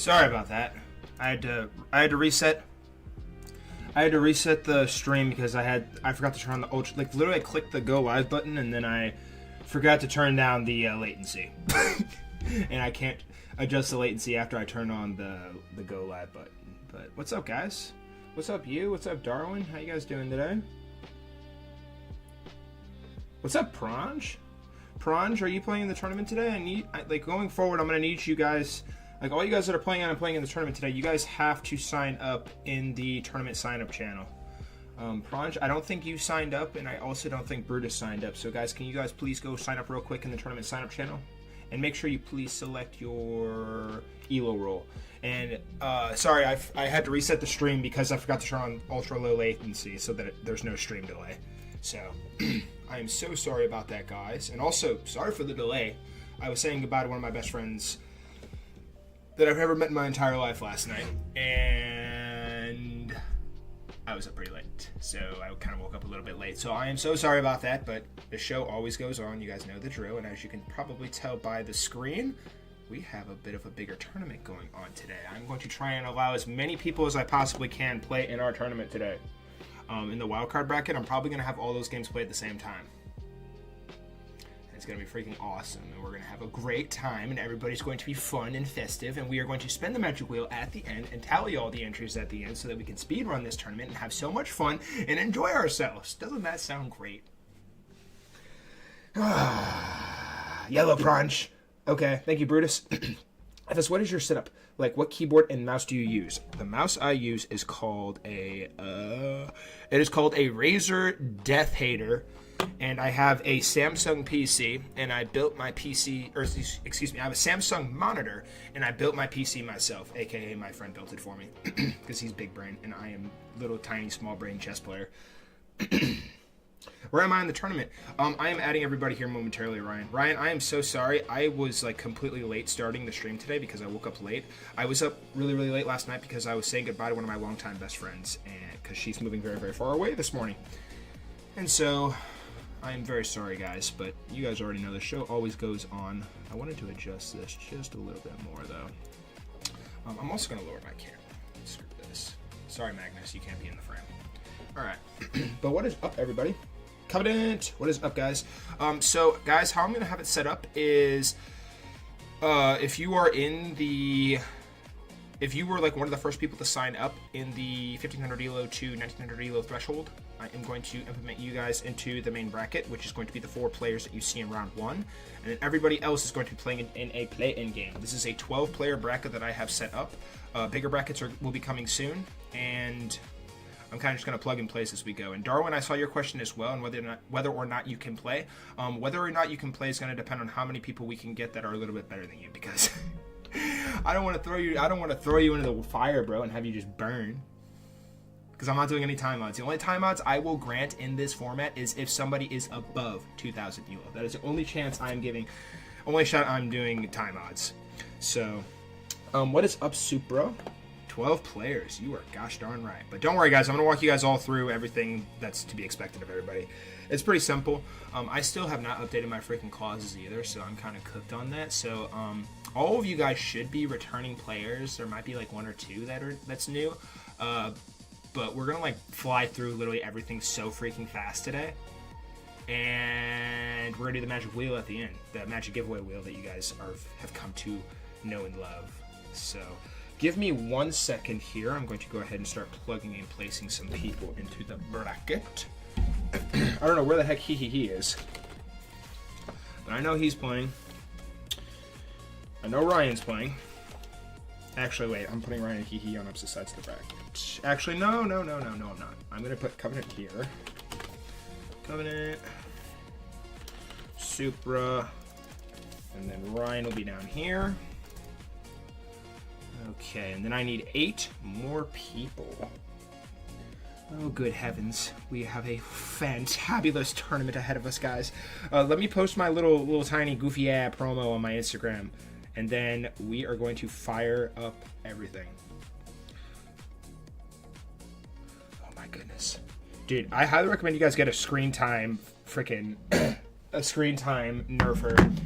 Sorry about that. I had to reset. I had to reset the stream because I forgot to turn on the ultra. Like literally, I clicked the go live button and then I forgot to turn down the latency, and I can't adjust the latency after I turn on the go live button. But what's up, guys? What's up, you? What's up, Darwin? How you guys doing today? What's up, Pranj? Pranj, are you playing in the tournament today? Like going forward, I'm gonna need you guys. Like all you guys that are playing in the tournament today, you guys have to sign up in the tournament sign-up channel. Pranj, I don't think you signed up, and I also don't think Brutus signed up. So guys, can you guys please go sign up real quick in the tournament sign-up channel? And make sure you please select your ELO role. And sorry, I had to reset the stream because I forgot to turn on ultra low latency so that there's no stream delay. So I am so sorry about that, guys. And also, sorry for the delay. I was saying goodbye to one of my best friends that I've ever met in my entire life last night, and I was up pretty late, so I kind of woke up a little bit late. So I am so sorry about that, but the show always goes on. You guys know the drill, and as you can probably tell by the screen, we have a bit of a bigger tournament going on today. I'm going to try and allow as many people as I possibly can play in our tournament today. In the wildcard bracket, I'm probably going to have all those games played at the same time. It's going to be freaking awesome, and we're going to have a great time, and everybody's going to be fun and festive, and we are going to spin the magic wheel at the end and tally all the entries at the end so that we can speed run this tournament and have so much fun and enjoy ourselves. Doesn't that sound great? Yellow Pranj. Okay, thank you, Brutus. FS, what is your setup? Like, what keyboard and mouse do you use? The mouse I use is called a Razer Death Hater. And I have a Samsung PC, and I built my PC, or excuse me, I have a Samsung monitor, and I built my PC myself, aka my friend built it for me, because he's big brain, and I am little tiny small brain chess player. Where am I in the tournament? I am adding everybody here momentarily, Ryan. Ryan, I am so sorry. I was like completely late starting the stream today because I woke up late. I was up really, really late last night because I was saying goodbye to one of my longtime best friends, and because she's moving very, very far away this morning. And so I'm very sorry, guys, but you guys already know the show always goes on. I wanted to adjust this just a little bit more, though. I'm also going to lower my camera. Screw this. Sorry, Magnus, you can't be in the frame. All right. But what is up, everybody? Covenant! What is up, guys? So, guys, how I'm going to have it set up is if you were like one of the first people to sign up in the 1500 ELO to 1900 ELO threshold, I am going to implement you guys into the main bracket, which is going to be the 4 players that you see in round 1. And then everybody else is going to be playing in a play-in game. This is a 12-player bracket that I have set up. Bigger brackets will be coming soon, and I'm kind of just going to plug and play as we go. And Darwin, I saw your question as well, and whether or not you can play. Whether or not you can play is going to depend on how many people we can get that are a little bit better than you, because I don't want to throw you into the fire, bro, and have you just burn. Because I'm not doing any timeouts. The only timeouts I will grant in this format is if somebody is above 2,000 ELO. That is the only chance I'm giving, only shot I'm doing timeouts. So, what is up, Supro? 12 players. You are gosh darn right. But don't worry, guys. I'm going to walk you guys all through everything that's to be expected of everybody. It's pretty simple. I still have not updated my freaking clauses either, so I'm kind of cooked on that. So, all of you guys should be returning players. There might be like 1 or 2 that's new. But we're going to like fly through literally everything so freaking fast today. And we're going to do the magic wheel at the end. The magic giveaway wheel that you guys have come to know and love. So give me 1 second here. I'm going to go ahead and start plugging and placing some people into the bracket. I don't know where the heck he is. But I know he's playing. I know Ryan's playing. Actually, wait, I'm putting Ryan and Hee on opposite sides of the bracket. Actually, no, I'm not. I'm going to put Covenant here. Covenant. Supra. And then Ryan will be down here. Okay, and then I need 8 more people. Oh, good heavens. We have a fantabulous tournament ahead of us, guys. Let me post my little tiny goofy promo on my Instagram. And then we are going to fire up everything. Oh my goodness. Dude, I highly recommend you guys get a screen time a screen time nerfer.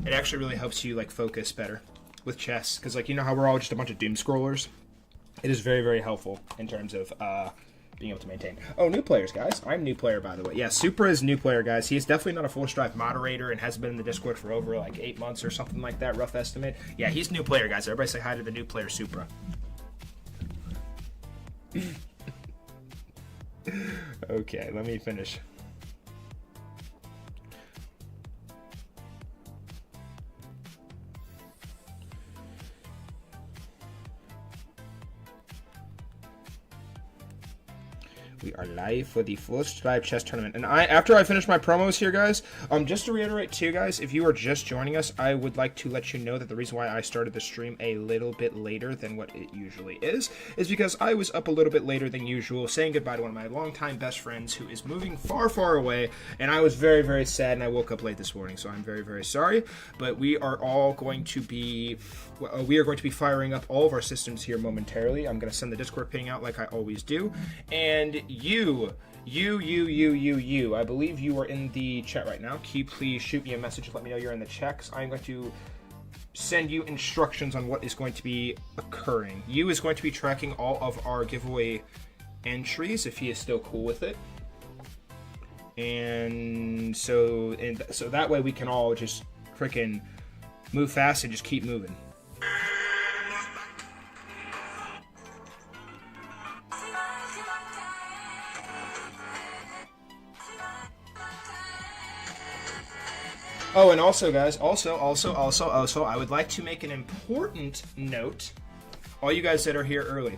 It actually really helps you like focus better. with chess, because like you know how we're all just a bunch of doom scrollers. It is very, very helpful in terms of being able to maintain. Oh, new players, guys. I'm new player, by the way. Yeah, Supra is new player, guys. He is definitely not a Full Strive moderator and has been in the Discord for over like 8 months or something like that, rough estimate. Yeah, he's new player, guys. Everybody say hi to the new player, Supra. Okay, let me finish. We are live for the Full Strive Chess Tournament. And after I finish my promos here, guys, just to reiterate too, guys, if you are just joining us, I would like to let you know that the reason why I started the stream a little bit later than what it usually is because I was up a little bit later than usual, saying goodbye to one of my longtime best friends who is moving far, far away, and I was very, very sad, and I woke up late this morning, so I'm very, very sorry. But we are going to be firing up all of our systems here momentarily. I'm going to send the Discord ping out like I always do, and you, I believe you are in the chat right now. Can you please shoot me a message and let me know you're in the chat, because I'm going to send you instructions on what is going to be occurring. You is going to be tracking all of our giveaway entries, if he is still cool with it. And so that way we can all just freaking move fast and just keep moving. Oh, and also, guys, also, I would like to make an important note. All you guys that are here early.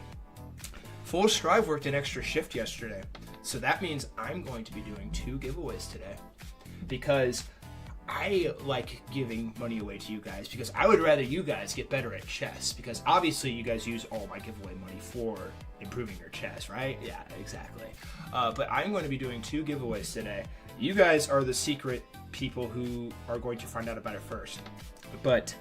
Full Strive worked an extra shift yesterday. So that means I'm going to be doing 2 giveaways today. Because I like giving money away to you guys. Because I would rather you guys get better at chess. Because obviously you guys use all my giveaway money for improving your chess, right? Yeah, exactly. But I'm going to be doing 2 giveaways today. You guys are the secret people who are going to find out about it first. But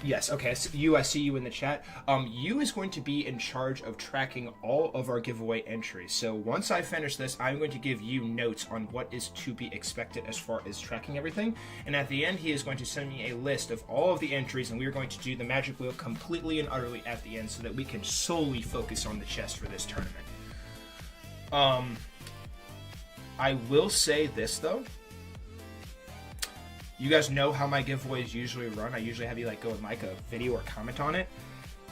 yes, okay, so I see you in the chat. You is going to be in charge of tracking all of our giveaway entries. So once I finish this, I'm going to give you notes on what is to be expected as far as tracking everything. And at the end, he is going to send me a list of all of the entries, and we are going to do the magic wheel completely and utterly at the end so that we can solely focus on the chess for this tournament. I will say this, though. You guys know how my giveaways usually run. I usually have you like go and like a video or comment on it.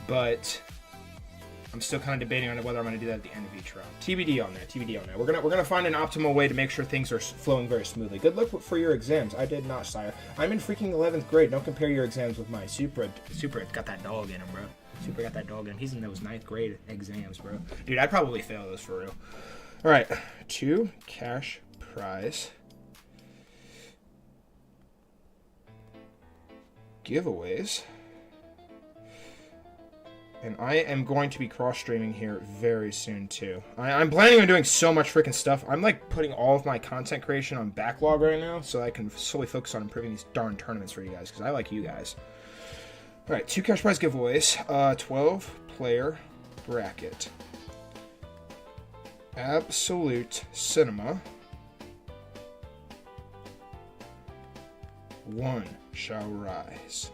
But I'm still kind of debating on whether I'm going to do that at the end of each round. TBD on that. We're gonna find an optimal way to make sure things are flowing very smoothly. Good luck for your exams. I did not, sire. I'm in freaking 11th grade. Don't compare your exams with mine. Super got that dog in him, bro. Super got that dog in him. He's in those 9th grade exams, bro. Dude, I'd probably fail those for real. All right, 2 cash prize giveaways, and I am going to be cross-streaming here very soon too. I'm planning on doing so much freaking stuff. I'm like putting all of my content creation on backlog right now so I can solely focus on improving these darn tournaments for you guys, because I like you guys. All right, 2 cash prize giveaways, 12-player bracket. Absolute Cinema. 1 shall rise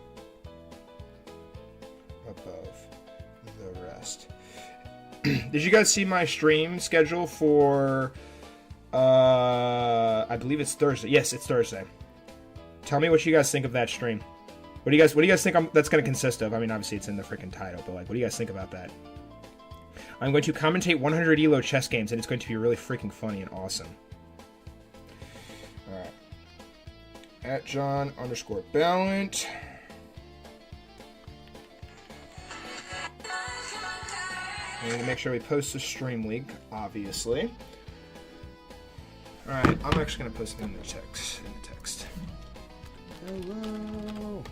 above the rest. Did you guys see my stream schedule for I believe it's Thursday. Yes, it's Thursday. Tell me what you guys think of that stream. What do you guys think that's going to consist of? I mean, obviously it's in the freaking title, but like, what do you guys think about that? I'm going to commentate 100 ELO chess games, and it's going to be really freaking funny and awesome. Alright. At John_Ballant. We need to make sure we post the stream link, obviously. Alright, I'm actually going to post it in the text. Hello.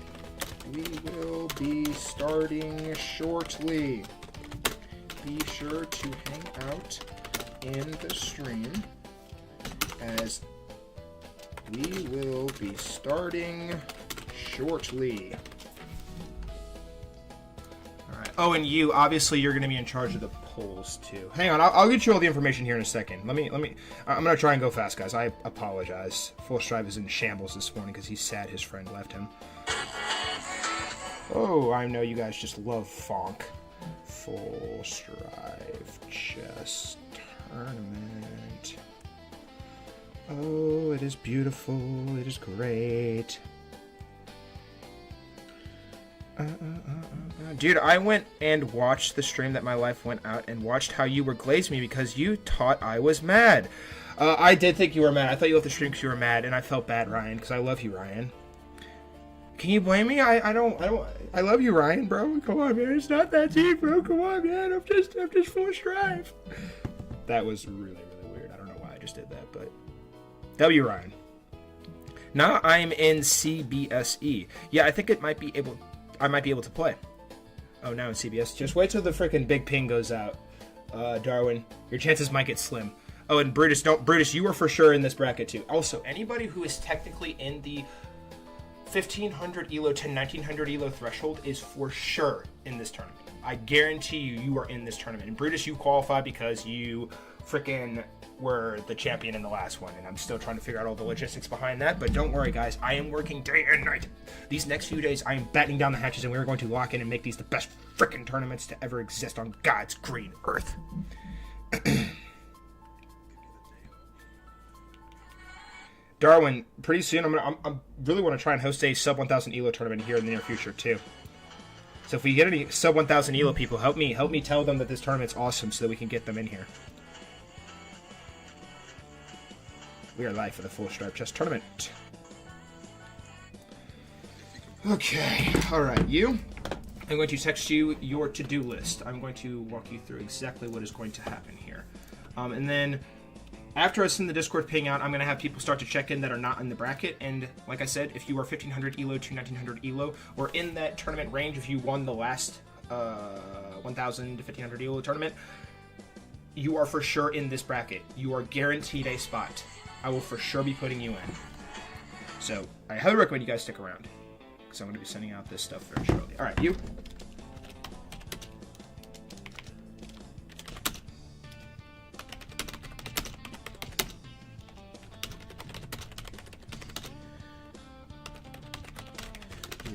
We will be starting shortly. Be sure to hang out in the stream, as we will be starting shortly. All right. Oh, and you, obviously, you're going to be in charge of the polls too. Hang on, I'll get you all the information here in a second. Let me. I'm going to try and go fast, guys. I apologize. Full Strive is in shambles this morning because he's sad his friend left him. Oh, I know you guys just love Fonk. Full Strive Chess Tournament. Oh, it is beautiful. It is great. Dude, I went and watched the stream that my life went out and watched how you were glazed me because you thought I was mad. I did think you were mad. I thought you left the stream because you were mad, and I felt bad, Ryan, because I love you, Ryan. Can you blame me? I love you, Ryan, bro. Come on, man. It's not that deep, bro. Come on, man. I'm just full of strife. That was really, really weird. I don't know why I just did that, but W, Ryan. Now I'm in CBSE. Yeah, I think I might be able to play. Oh, now in CBS. Just wait till the freaking big ping goes out, Darwin. Your chances might get slim. Oh, and Brutus, Brutus, you are for sure in this bracket too. Also, anybody who is technically in the 1500 elo to 1900 elo threshold is for sure in this tournament. I guarantee you are in this tournament. And Brutus, you qualify because you freaking were the champion in the last one, and I'm still trying to figure out all the logistics behind that, but don't worry, guys. I am working day and night. These next few days, I am battening down the hatches, and we're going to lock in and make these the best freaking tournaments to ever exist on God's green earth. Darwin, pretty soon, I really want to try and host a sub 1000 elo tournament here in the near future too. So if we get any sub 1000 elo people, help me tell them that this tournament's awesome so that we can get them in here. We are live for the Full Stripe Chess Tournament. Okay, alright, you. I'm going to text you your to-do list. I'm going to walk you through exactly what is going to happen here. And then, after I send the Discord ping out, I'm going to have people start to check in that are not in the bracket. And like I said, if you are 1500 elo to 1900 elo, or in that tournament range, if you won the last 1000 to 1500 elo tournament, you are for sure in this bracket. You are guaranteed a spot. I will for sure be putting you in. So, I highly recommend you guys stick around, because I'm going to be sending out this stuff very shortly. Alright, you.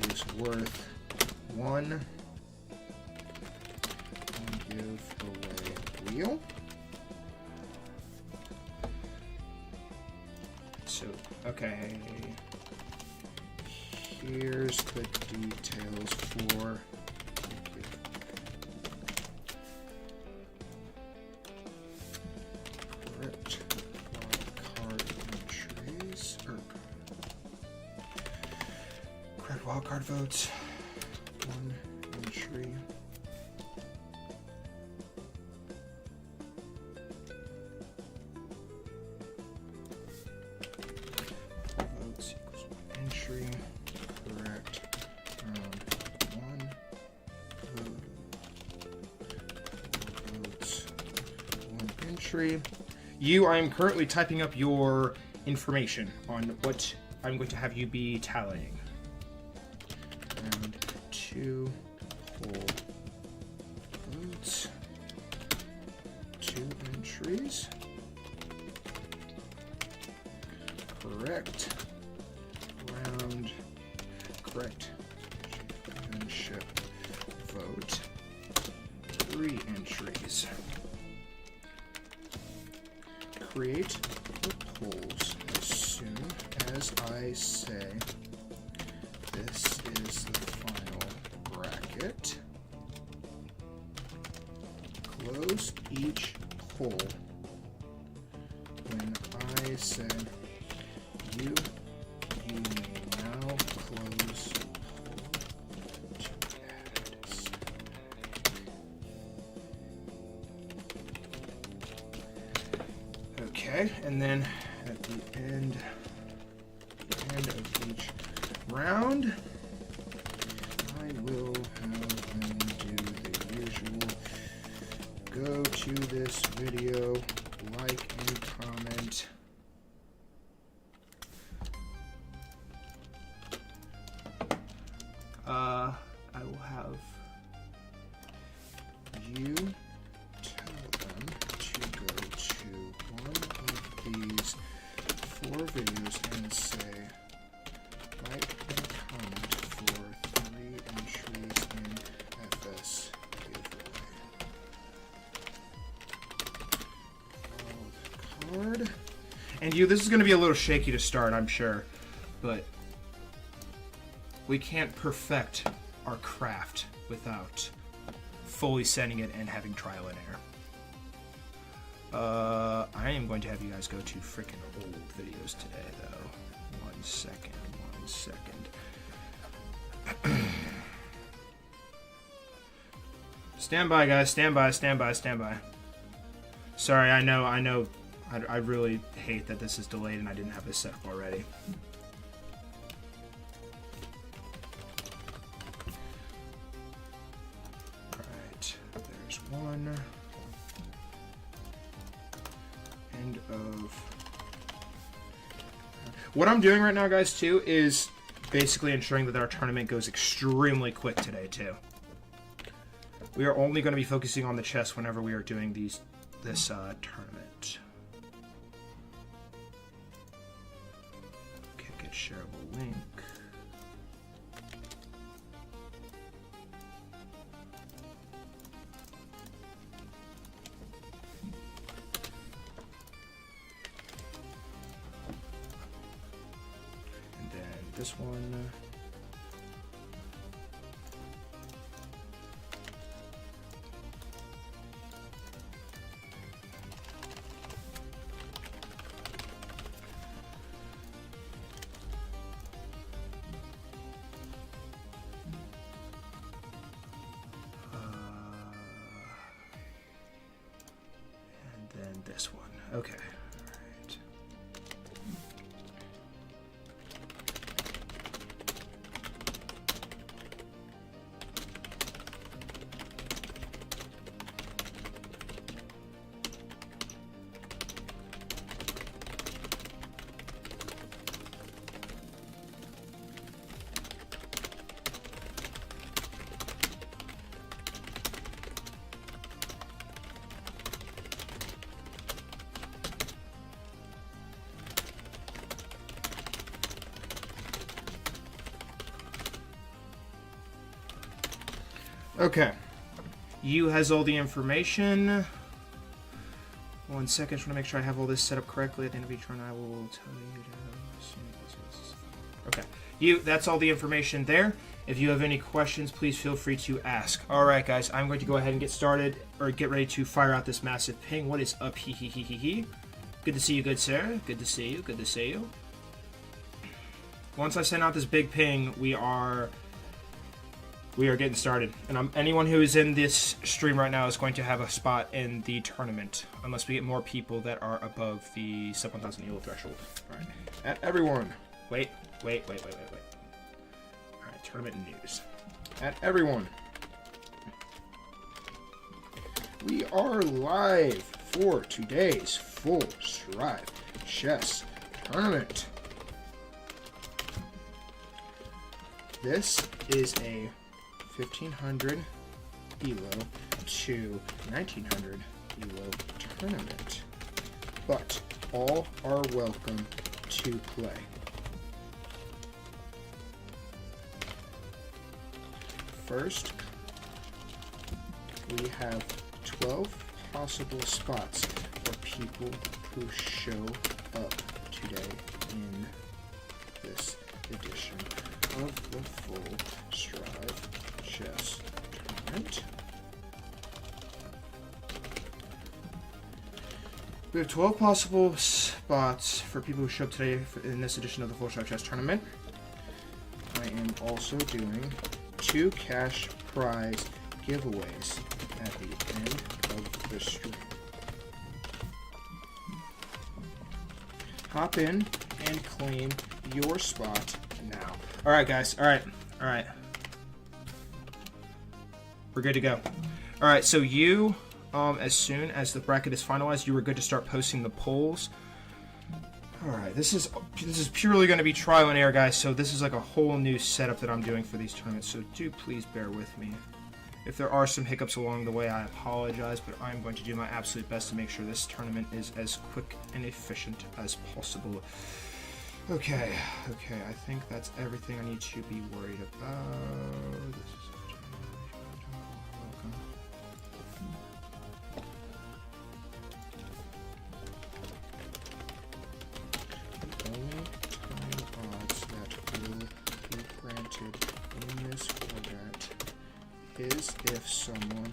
Is worth one. And give away wheel. So, okay, here's the details for correct wildcard entries, or correct wildcard votes, one entry. Correct. One. Votes. One entry. You, I am currently typing up your information on what I'm going to have you be tallying. Round 2 whole votes. 2 entries. Correct. Round. Correct. Championship vote. 3 entries. Create the polls as soon as I say this is the final bracket. Close each poll when I say you may now close poll to add. Okay, and then at the end of each round, I will have them do the usual. Go to this video, like and comment. I will have you tell them to go to one of these 4 videos and say like and comment for 3 entries. card. And you, this is going to be a little shaky to start, I'm sure. But we can't perfect our craft without fully setting it and having trial and error. I am going to have you guys go to freaking old videos today, though. 1 second, 1 second. Stand by, guys. Stand by, stand by, stand by. Sorry, I know. I really hate that this is delayed and I didn't have this set up already. Alright, there's one. End of... What I'm doing right now, guys, too, is basically ensuring that our tournament goes extremely quick today, too. We are only going to be focusing on the chess whenever we are doing this tournament. Okay, get shareable link. And then this one. This one. Okay. All Okay. You has all the information. 1 second, just want to make sure I have all this set up correctly. At the end of each run, I will tell you to... Okay. You, that's all the information there. If you have any questions, please feel free to ask. Alright, guys, I'm going to go ahead and get started, or get ready to fire out this massive ping. What is up, hee hee hee hee hee? Good to see you, good sir. Good to see you, good to see you. Once I send out this big ping, we are getting started, and anyone who is in this stream right now is going to have a spot in the tournament, unless we get more people that are above the sub 1,000 elo threshold. All right, at everyone. Wait. All right, tournament news. At everyone, we are live for today's Full Strive Chess Tournament. This is a 1,500 elo to 1,900 elo tournament, but all are welcome to play. First, we have 12 possible spots for people who show up today in this edition of the Full Strive Chess Tournament. We have 12 possible spots for people who show up today in this edition of the Full Strive Chess Tournament. I am also doing 2 cash prize giveaways at the end of the stream. Hop in and claim your spot now. Alright, guys. Alright. We're good to go. Alright, so you, as soon as the bracket is finalized, you are good to start posting the polls. Alright, this is purely going to be trial and error, guys, so this is like a whole new setup that I'm doing for these tournaments, so do please bear with me. If there are some hiccups along the way, I apologize, but I'm going to do my absolute best to make sure this tournament is as quick and efficient as possible. Okay, I think that's everything I need to be worried about. is if someone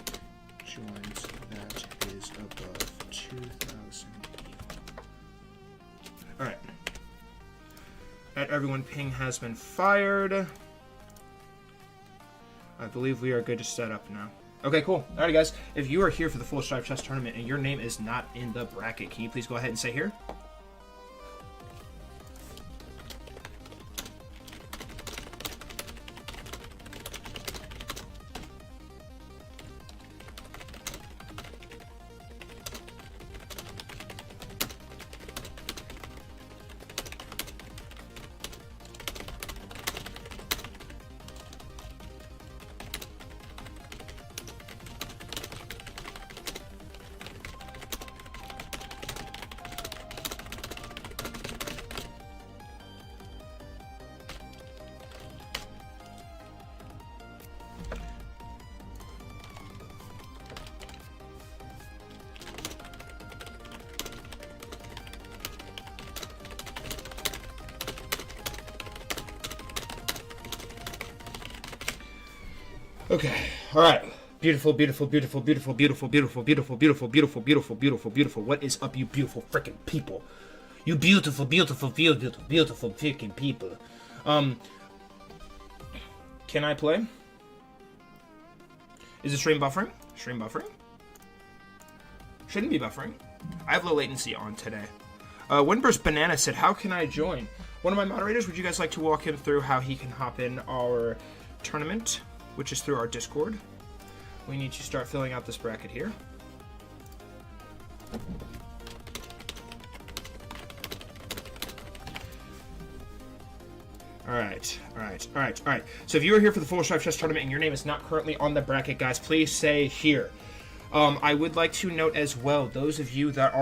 joins that is above 2,000 people. Alright. At everyone, ping has been fired. I believe we are good to set up now. Okay, cool. Alrighty, guys. If you are here for the Full Stripe Chess Tournament and your name is not in the bracket, can you please go ahead and say here? Okay. All right. Beautiful, beautiful, beautiful, beautiful, beautiful, beautiful, beautiful, beautiful, beautiful, beautiful, beautiful, beautiful. What is up, you beautiful freaking people? You beautiful, beautiful, beautiful, beautiful freaking people. Can I play? Is the stream buffering? Stream buffering? Shouldn't be buffering. I have low latency on today. Windburst Banana said, how can I join? One of my moderators, would you guys like to walk him through how he can hop in our tournament, which is through our Discord? We need to start filling out this bracket here. Alright. So if you are here for the Full Stripe Chess Tournament and your name is not currently on the bracket, guys, please say here. I would like to note as well, those of you that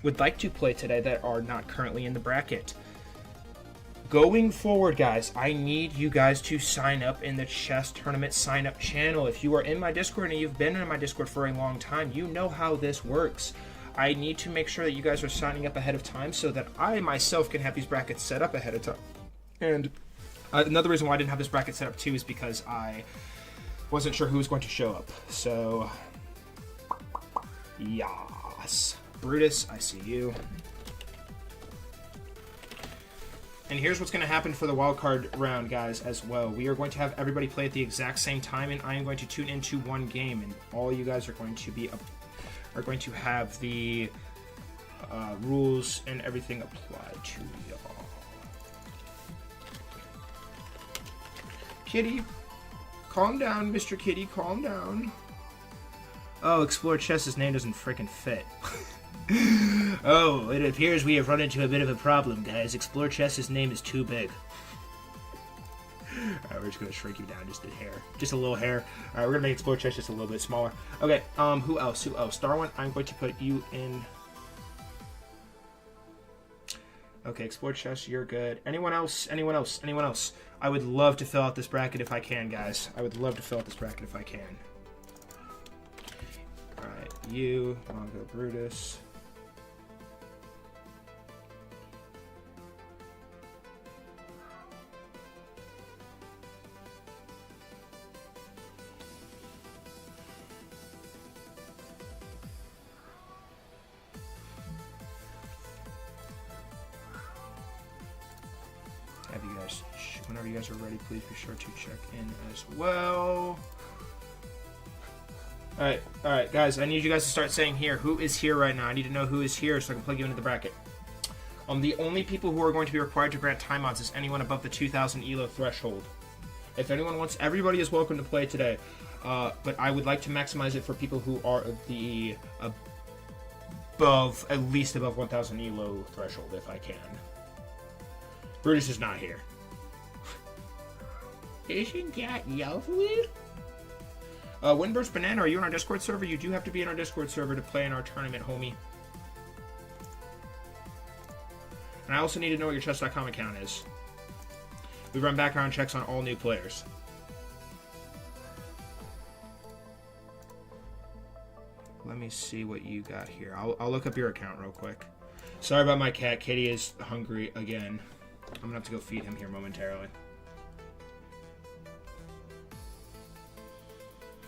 would like to play today that are not currently in the bracket. Going forward, guys, I need you guys to sign up in the Chess Tournament sign-up channel. If you are in my Discord and you've been in my Discord for a long time, you know how this works. I need to make sure that you guys are signing up ahead of time so that I myself can have these brackets set up ahead of time. And another reason why I didn't have this bracket set up too is because I wasn't sure who was going to show up. So, yes. Brutus, I see you. And here's what's going to happen for the wildcard round, guys, as well. We are going to have everybody play at the exact same time, and I am going to tune into one game, and all you guys are going to have the rules and everything applied to y'all. Kitty, calm down, Mr. Kitty, calm down. Oh, Explore Chess's name doesn't frickin' fit. Oh, it appears we have run into a bit of a problem, guys. Explore Chess's name is too big. Alright, we're just going to shrink you down just a hair. Just a little hair. Alright, we're going to make Explore Chess just a little bit smaller. Okay, who else? Darwin, I'm going to put you in... Okay, Explore Chess, you're good. Anyone else? I would love to fill out this bracket if I can, guys. I would love to fill out this bracket if I can. Alright, you, Mongo Brutus... Whenever you guys are ready, please be sure to check in as well. Alright, guys, I need you guys to start saying here, who is here right now? I need to know who is here so I can plug you into the bracket. The only people who are going to be required to grant timeouts is anyone above the 2,000 ELO threshold. If anyone wants, everybody is welcome to play today, but I would like to maximize it for people who are at least above 1,000 ELO threshold, if I can. Brutus is not here. Isn't that lovely? Windburst Banana, are you on our Discord server? You do have to be in our Discord server to play in our tournament, homie. And I also need to know what your chess.com account is. We run background checks on all new players. Let me see what you got here. I'll look up your account real quick. Sorry about my cat. Katie is hungry again. I'm gonna have to go feed him here momentarily.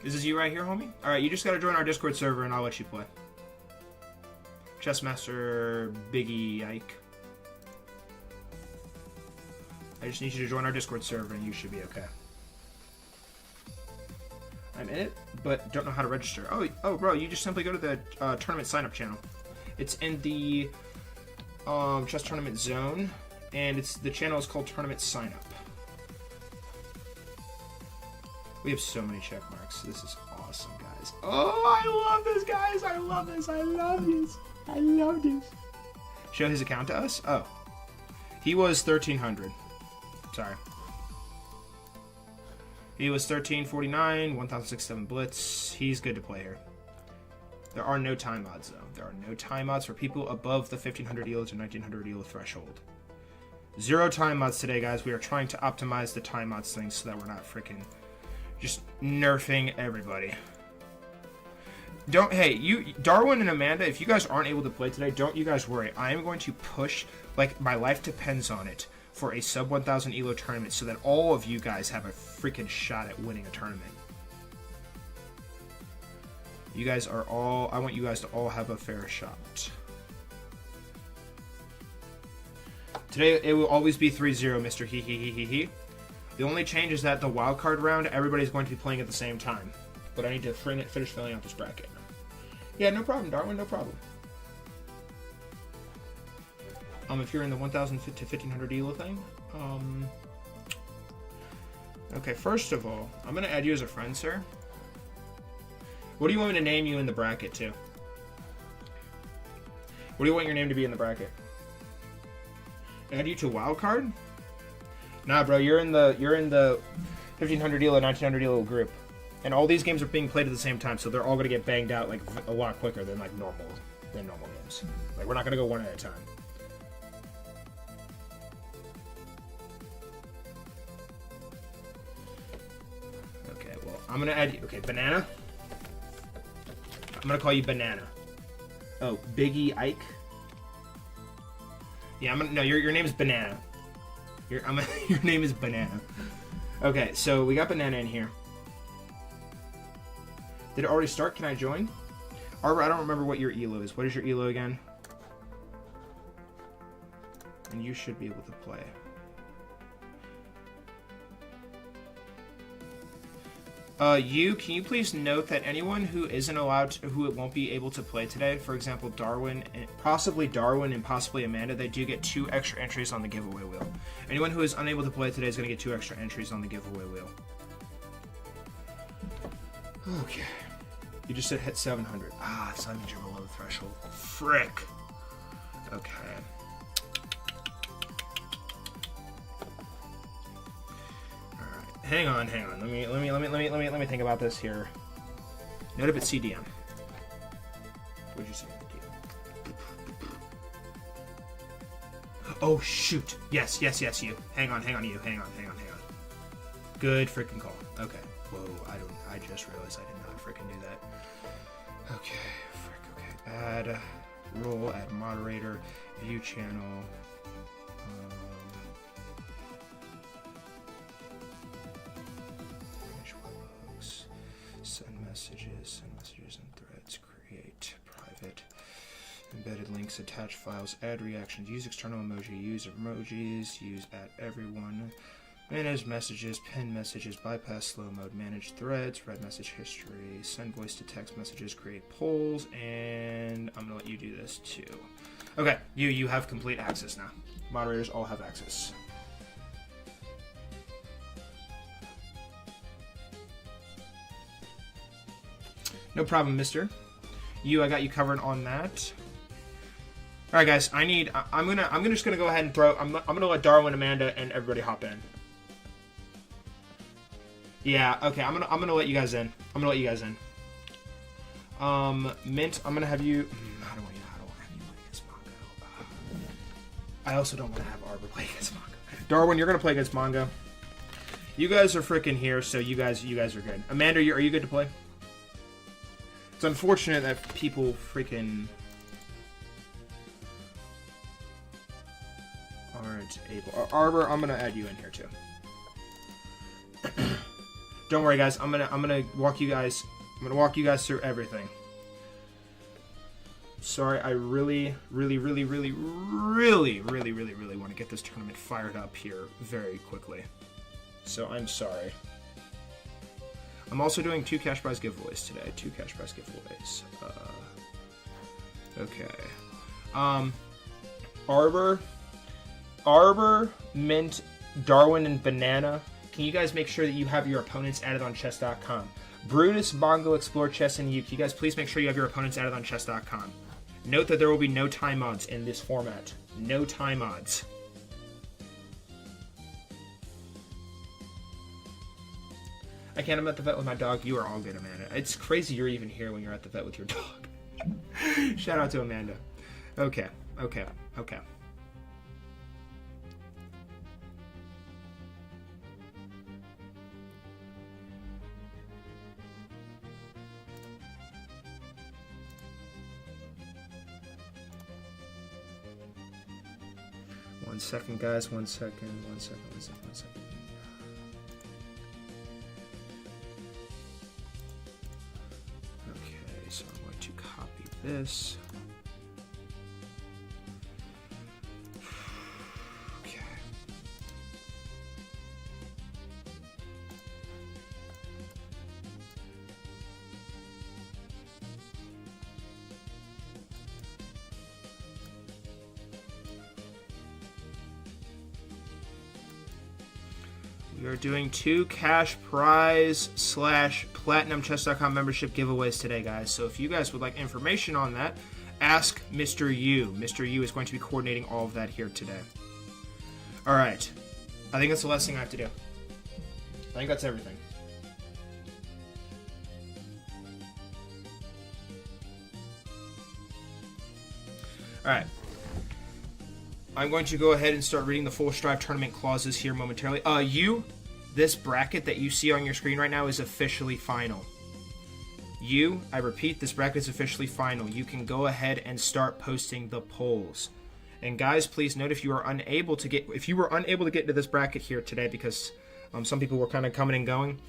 Is this you right here, homie? Alright, you just gotta join our Discord server and I'll let you play. Chessmaster Biggie Ike. I just need you to join our Discord server and you should be okay. I'm in it, but don't know how to register. Oh, bro, you just simply go to the tournament sign-up channel. It's in the chess tournament zone, and the channel is called Tournament Sign-Up. We have so many check marks. This is awesome, guys. Oh, I love this, guys. I love this. I love this. I love this. Show his account to us? Oh. He was 1,300. Sorry. He was 1349, 1067 blitz. He's good to play here. There are no time mods, though. There are no time mods for people above the 1500 ELO to 1900 ELO threshold. 0 time mods today, guys. We are trying to optimize the time mods thing so that we're not freaking just nerfing everybody. Hey, you, Darwin and Amanda, if you guys aren't able to play today, don't you guys worry. I am going to push, like, my life depends on it, for a sub 1000 ELO tournament so that all of you guys have a freaking shot at winning a tournament. You guys are all, I want you guys to all have a fair shot. Today, it will always be 3-0, Mr. Hee hee hee hee hee. The only change is that the wildcard round, everybody's going to be playing at the same time. But I need to finish filling out this bracket. Yeah, no problem, Darwin, no problem. If you're in the 1000 to 1500 ELO thing. Okay, first of all, I'm going to add you as a friend, sir. What do you want me to name you in the bracket, too? What do you want your name to be in the bracket? Add you to wildcard? Nah, bro, you're in the 1500 ELO, 1900 ELO group. And all these games are being played at the same time, so they're all going to get banged out like a lot quicker than like normal games. Like, we're not going to go one at a time. Okay, well, I'm going to add you. Okay, Banana. I'm going to call you Banana. Oh, Biggie Ike. Yeah, no, your name is Banana. Your name is Banana. Okay, so we got Banana in here. Did it already start? Can I join? Arbor, I don't remember what your ELO is. What is your ELO again? And you should be able to play. Can you please note that anyone who isn't allowed to, who won't be able to play today, for example, Darwin and possibly Amanda, they do get 2 extra entries on the giveaway wheel. Anyone who is unable to play today is going to get 2 extra entries on the giveaway wheel. Okay. You just said hit 700. Ah, so that means you're below the threshold. Frick. Okay. Hang on. Let me think about this here. Note if it's CDM. What'd you say? Oh shoot! Yes, you. Hang on, you. Hang on. Good freaking call. Okay. Whoa, I just realized I did not freaking do that. Okay, frick. Okay. Add role, add moderator, view channel. Send messages and threads, create private, embedded links, attach files, add reactions, use external emoji, use emojis, use at everyone, manage messages, pin messages, bypass slow mode, manage threads, read message history, send voice to text messages, create polls, and I'm gonna let you do this too. Okay, you have complete access now. Moderators all have access. No problem, mister. I got you covered on that. All right, guys. I'm just gonna go ahead and throw. I'm gonna let Darwin, Amanda, and everybody hop in. Yeah. Okay. I'm gonna let you guys in. Mint. I'm gonna have you. I don't want to have you play against Mongo. I also don't want to have Arbor play against Mongo. Darwin, you're gonna play against Mongo. You guys are freaking here, so you guys are good. Amanda, are you good to play? It's unfortunate that people freaking aren't able. Arbor, I'm gonna add you in here too. Don't worry, guys. I'm gonna walk you guys. I'm gonna walk you guys through everything. Sorry, I really want to get this tournament fired up here very quickly. So I'm sorry. I'm also doing 2 cash prize giveaways today. 2 cash prize giveaways. Okay. Arbor, Mint, Darwin, and Banana. Can you guys make sure that you have your opponents added on chess.com? Brutus, Bongo, Explore, Chess, and Yuke. You guys please make sure you have your opponents added on chess.com. Note that there will be no time odds in this format. No time odds. I can't. I'm at the vet with my dog. You are all good, Amanda. It's crazy you're even here when you're at the vet with your dog. Shout out to Amanda. Okay. One second, guys. One second. Okay, so I'm going to copy this. Okay. We are doing 2 cash prize / platinum chess.com membership giveaways today, guys. So if you guys would like information on that, ask Mr. U. Mr. U is going to be coordinating all of that here today. All right. I think that's the last thing I have to do. I think that's everything. All right. I'm going to go ahead and start reading the Full Strive tournament clauses here momentarily. This bracket that you see on your screen right now is officially final. I repeat, this bracket is officially final. You can go ahead and start posting the polls. And guys, please note if you were unable to get into this bracket here today because some people were kind of coming and going.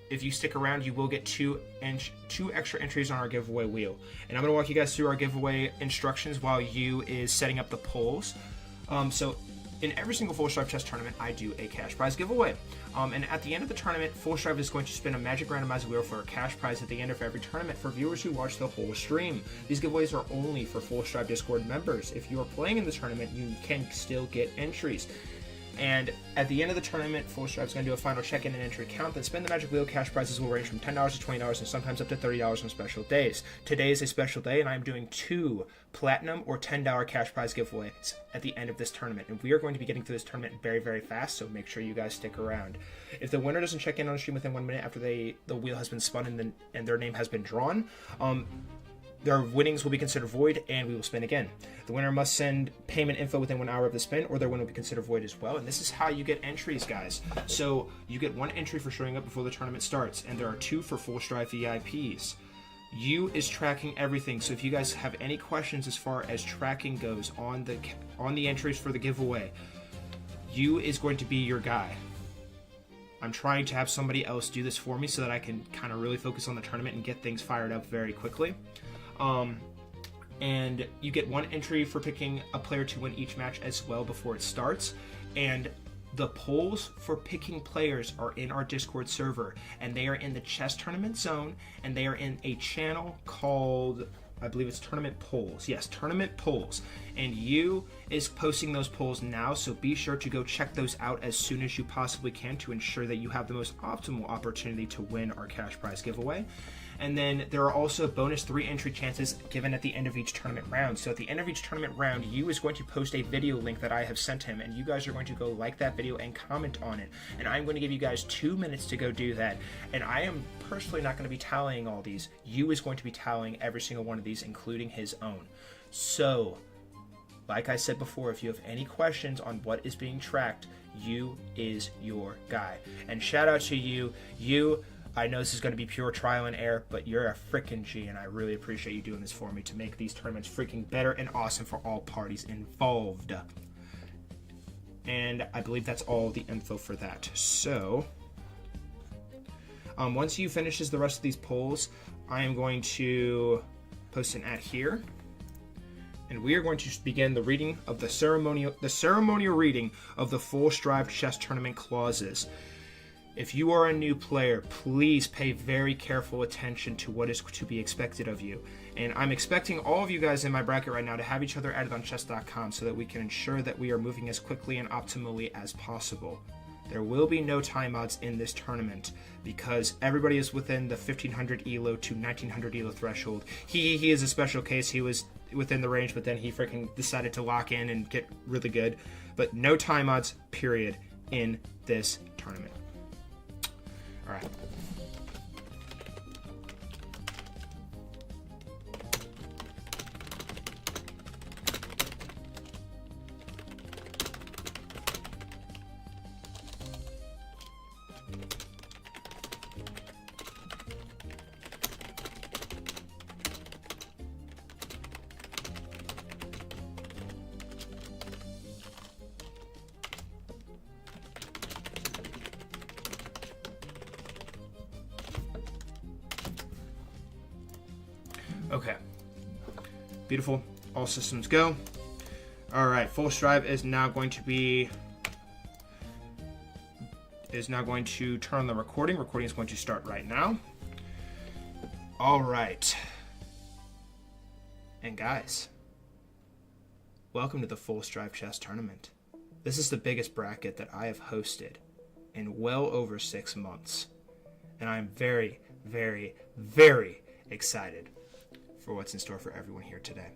If you stick around, you will get two extra entries on our giveaway wheel. And I'm going to walk you guys through our giveaway instructions while you is setting up the polls. So in every single Full Strive chess tournament, I do a cash prize giveaway. And at the end of the tournament, Full Strive is going to spin a magic randomizer wheel for a cash prize at the end of every tournament for viewers who watch the whole stream. These giveaways are only for Full Strive Discord members. If you are playing in the tournament, you can still get entries. And at the end of the tournament, Full Strive is going to do a final check-in and entry count. Then spin the magic wheel. Cash prizes will range from $10 to $20 and sometimes up to $30 on special days. Today is a special day, and I'm doing 2 platinum or $10 cash prize giveaways at the end of this tournament. And we are going to be getting through this tournament very, very fast, so make sure you guys stick around. If the winner doesn't check in on the stream within 1 minute after the wheel has been spun and their name has been drawn, their winnings will be considered void, and we will spin again. The winner must send payment info within 1 hour of the spin, or their win will be considered void as well. And this is how you get entries, guys. So you get 1 entry for showing up before the tournament starts, and there are 2 for Full Strive VIPs. You is tracking everything, so if you guys have any questions as far as tracking goes on the entries for the giveaway, you is going to be your guy. I'm trying to have somebody else do this for me so that I can kind of really focus on the tournament and get things fired up very quickly. And you get 1 entry for picking a player to win each match as well before it starts. And the polls for picking players are in our Discord server, and they are in the chess tournament zone, and they are in a channel called, I believe it's Tournament Polls. Yes, Tournament Polls. And you is posting those polls now, so be sure to go check those out as soon as you possibly can to ensure that you have the most optimal opportunity to win our cash prize giveaway. And then there are also bonus 3 entry chances given at the end of each tournament round. So at the end of each tournament round, you is going to post a video link that I have sent him, and you guys are going to go like that video and comment on it. And I'm going to give you guys 2 minutes to go do that. And I am personally not going to be tallying all these. You is going to be tallying every single one of these, including his own. So, like I said before, if you have any questions on what is being tracked, you is your guy. And shout out to you. I know this is going to be pure trial and error, but you're a freaking G, and I really appreciate you doing this for me to make these tournaments freaking better and awesome for all parties involved. And I believe that's all the info for that. So, Once you finishes the rest of these polls, I am going to post an ad here, and we are going to begin the reading of the ceremonial reading of the Full Strive Chess Tournament clauses. If you are a new player, please pay very careful attention to what is to be expected of you. And I'm expecting all of you guys in my bracket right now to have each other added on chess.com so that we can ensure that we are moving as quickly and optimally as possible. There will be no timeouts in this tournament because everybody is within the 1500 ELO to 1900 ELO threshold. He is a special case. He was within the range, but then he freaking decided to lock in and get really good. But no timeouts, period, in this tournament. All right. Okay. Beautiful. All systems go. All right. Full Strive is now going to turn on the recording. Recording is going to start right now. All right. And guys, welcome to the Full Strive Chess Tournament. This is the biggest bracket that I have hosted in well over 6 months. And I'm very, very, very excited for what's in store for everyone here today.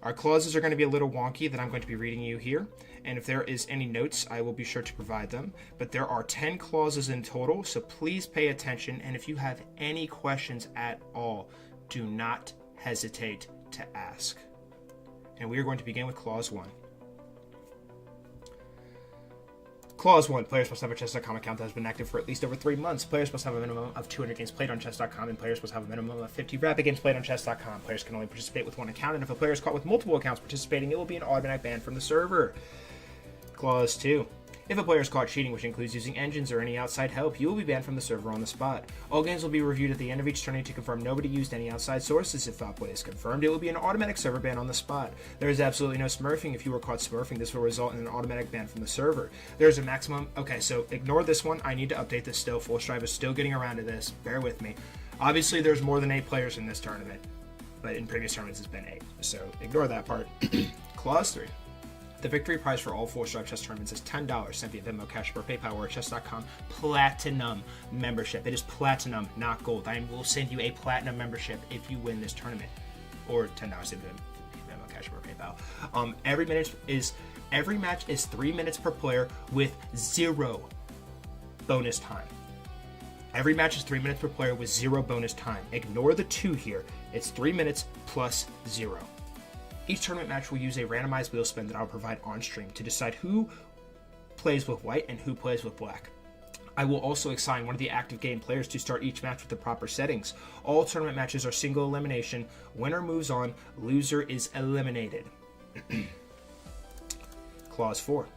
Our clauses are going to be a little wonky that I'm going to be reading you here, and if there is any notes, I will be sure to provide them, but there are 10 clauses in total, so please pay attention, and if you have any questions at all, do not hesitate to ask. And we are going to begin with Clause 1. Clause 1. Players must have a chess.com account that has been active for at least over 3 months. Players must have a minimum of 200 games played on chess.com, and players must have a minimum of 50 rapid games played on chess.com. Players can only participate with one account, and if a player is caught with multiple accounts participating, it will be an automatic ban from the server. Clause 2. If a player is caught cheating, which includes using engines or any outside help, you will be banned from the server on the spot. All games will be reviewed at the end of each tourney to confirm nobody used any outside sources. If foul play is confirmed, it will be an automatic server ban on the spot. There is absolutely no smurfing. If you were caught smurfing, this will result in an automatic ban from the server. There is a maximum... Okay, so ignore this one. I need to update this still. Full Strive is still getting around to this. Bear with me. Obviously, there's more than 8 players in this tournament, but in previous tournaments it's been 8. So ignore that part. Clause 3. The victory prize for all Full Strive chess tournaments is $10 sent via Venmo, Cash, or PayPal, or chess.com Platinum membership. It is Platinum, not Gold. I will send you a Platinum membership if you win this tournament, or $10 sent via Venmo, Cash, or PayPal. Every match is 3 minutes per player with 0 bonus time. Every match is 3 minutes per player with 0 bonus time. Ignore the 2 here. It's 3 minutes plus 0. Each tournament match will use a randomized wheel spin that I'll provide on stream to decide who plays with white and who plays with black. I will also assign one of the active game players to start each match with the proper settings. All tournament matches are single elimination. Winner moves on, loser is eliminated. Clause 4.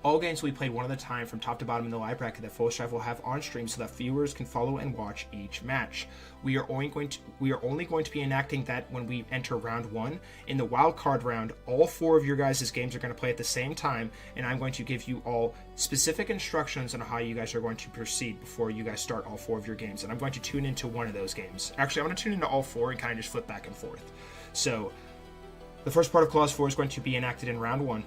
All games will be played one at a time from top to bottom in the live bracket that Full Strive will have on stream so that viewers can follow and watch each match. We are only going to be enacting that when we enter round 1. In the wild card round, all 4 of your guys' games are going to play at the same time, and I'm going to give you all specific instructions on how you guys are going to proceed before you guys start all 4 of your games. And I'm going to tune into one of those games. Actually, I'm going to tune into all 4 and kind of just flip back and forth. So the first part of Clause 4 is going to be enacted in round 1.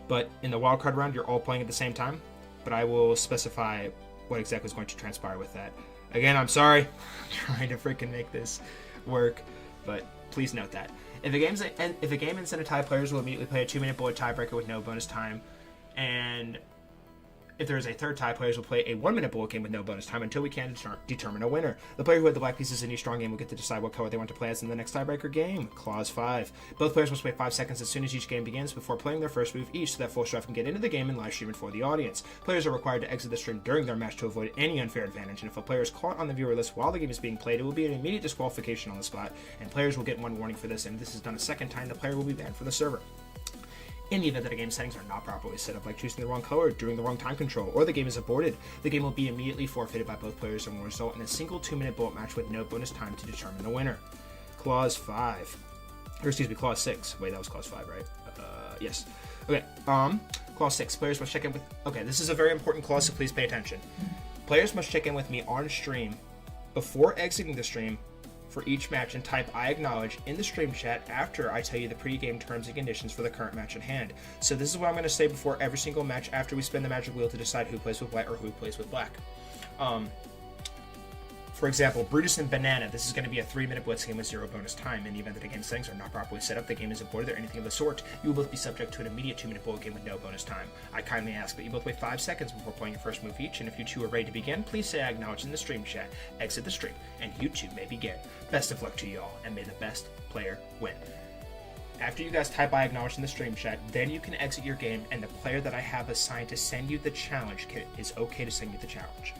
But in the wildcard round, you're all playing at the same time. But I will specify what exactly is going to transpire with that. Again, I'm sorry. I'm trying to freaking make this work. But please note that. If a game ends in a tie, players will immediately play a 2-minute bullet tiebreaker with no bonus time. And if there is a third tie, players will play a 1-minute bullet game with no bonus time until we can determine a winner. The player who had the black pieces in each strong game will get to decide what color they want to play as in the next tiebreaker game. Clause 5. Both players must wait 5 seconds as soon as each game begins before playing their first move each so that Full Strive can get into the game and live stream it for the audience. Players are required to exit the stream during their match to avoid any unfair advantage, and if a player is caught on the viewer list while the game is being played, it will be an immediate disqualification on the spot, and players will get 1 warning for this, and if this is done a second time, the player will be banned from the server. In the event that a game's settings are not properly set up, like choosing the wrong color, doing the wrong time control, or the game is aborted, the game will be immediately forfeited by both players and will result in a single 2-minute bullet match with no bonus time to determine the winner. Clause 6. Wait, that was clause 5, right? Yes. Okay, clause 6. Players must check in with... Okay, this is a very important clause, so please pay attention. Players must check in with me on stream before exiting the stream for each match and type "I acknowledge" in the stream chat after I tell you the pre-game terms and conditions for the current match at hand. So this is what I'm going to say before every single match after we spin the magic wheel to decide who plays with white or who plays with black. For example, Brutus and Banana, this is going to be a 3-minute blitz game with 0 bonus time. In the event that the game settings are not properly set up, the game is aborted or anything of the sort, you will both be subject to an immediate 2-minute bullet game with no bonus time. I kindly ask that you both wait 5 seconds before playing your first move each, and if you two are ready to begin, please say "I acknowledge" in the stream chat, exit the stream, and you two may begin. Best of luck to you all, and may the best player win. After you guys type "I acknowledge" in the stream chat, then you can exit your game, and the player that I have assigned to send you the challenge is okay to send you the challenge.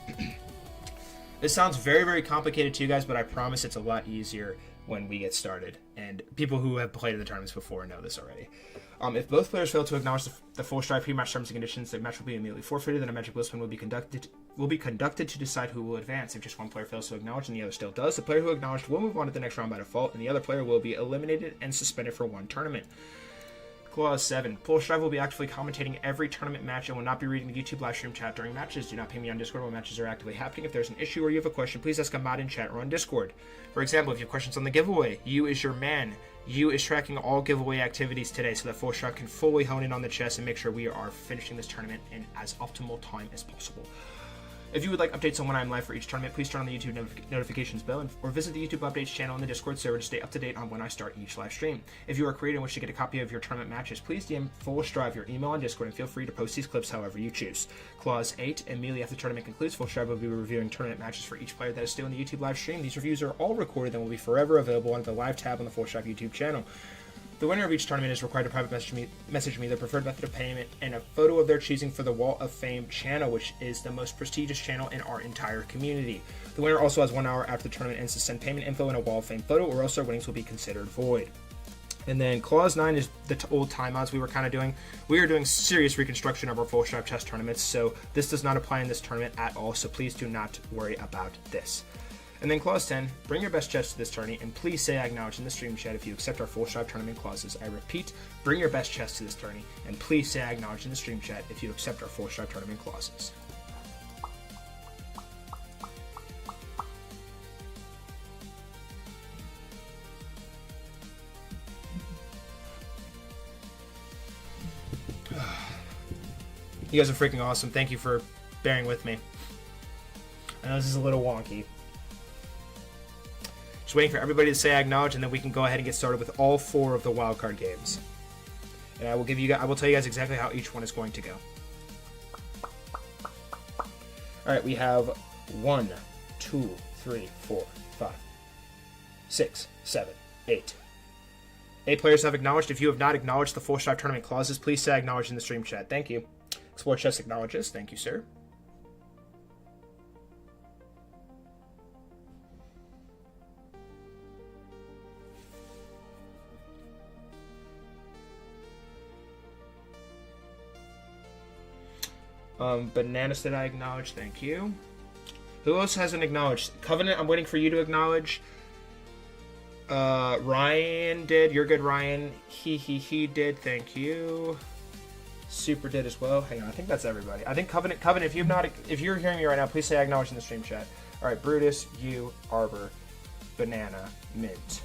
This sounds very, very complicated to you guys, but I promise it's a lot easier when we get started. And people who have played in the tournaments before know this already. If both players fail to acknowledge the full strike pre-match terms and conditions, the match will be immediately forfeited, then a magic wheel spin will be conducted to decide who will advance. If just one player fails to acknowledge and the other still does, the player who acknowledged will move on to the next round by default, and the other player will be eliminated and suspended for one tournament. Clause 7. Full Strive will be actively commentating every tournament match and will not be reading the YouTube live stream chat during matches. Do not ping me on Discord while matches are actively happening. If there's an issue or you have a question, please ask a mod in chat or on Discord. For example, if you have questions on the giveaway, You is your man. You is tracking all giveaway activities today so that Full Strive can fully hone in on the chess and make sure we are finishing this tournament in as optimal time as possible. If you would like updates on when I'm live for each tournament, please turn on the YouTube notifications bell or visit the YouTube updates channel in the Discord server to stay up to date on when I start each live stream. If you are a creator and wish to get a copy of your tournament matches, please DM Full Strive your email on Discord and feel free to post these clips however you choose. Clause 8. Immediately after the tournament concludes, Full Strive will be reviewing tournament matches for each player that is still in the YouTube live stream. These reviews are all recorded and will be forever available on the live tab on the Full Strive YouTube channel. The winner of each tournament is required to private message me their preferred method of payment and a photo of their choosing for the Wall of Fame channel, which is the most prestigious channel in our entire community. The winner also has 1 hour after the tournament ends to send payment info and a Wall of Fame photo, or else their winnings will be considered void. And then Clause 9 is the old timeouts we were kind of doing. We are doing serious reconstruction of our Full Strive chess tournaments, so this does not apply in this tournament at all, so please do not worry about this. And then Clause 10, bring your best chess to this tourney, and please say "I acknowledge" in the stream chat if you accept our Full Strive tournament clauses. I repeat, bring your best chess to this tourney, and please say "I acknowledge" in the stream chat if you accept our Full Strive tournament clauses. You guys are freaking awesome. Thank you for bearing with me. I know this is a little wonky. Just waiting for everybody to say "I acknowledge," and then we can go ahead and get started with all 4 of the wildcard games. And I will tell you guys exactly how each one is going to go. Alright, we have 1, 2, 3, 4, 5, 6, 7, 8. 8 players have acknowledged. If you have not acknowledged the Full Strive tournament clauses, please say "I acknowledge" in the stream chat. Thank you. Explore Chess acknowledges. Thank you, sir. Banana said "I acknowledge." Thank you. Who else hasn't acknowledged? Covenant, I'm waiting for you to acknowledge. Ryan did. You're good, Ryan. He did. Thank you. Super did as well. Hang on, I think that's everybody. I think Covenant, if you're hearing me right now, please say "I acknowledge" in the stream chat. All right, Brutus, you, Arbor, Banana, Mint.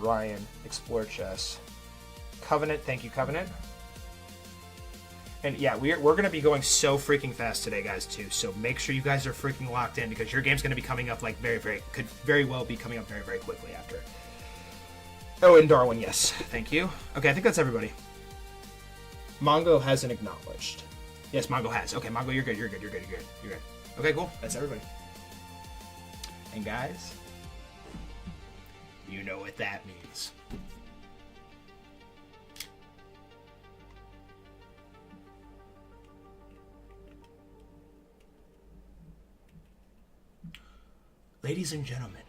Ryan, Explore Chess. Covenant, thank you, Covenant. And yeah, we're going to be going so freaking fast today, guys, too. So make sure you guys are freaking locked in because your game's going to be coming up like could very well be coming up very, very quickly after. Oh, and Darwin, yes. Thank you. Okay, I think that's everybody. Mongo hasn't acknowledged. Yes, Mongo has. Okay, Mongo, you're good. You're good. Okay, cool. That's everybody. And guys, you know what that means. Ladies and gentlemen,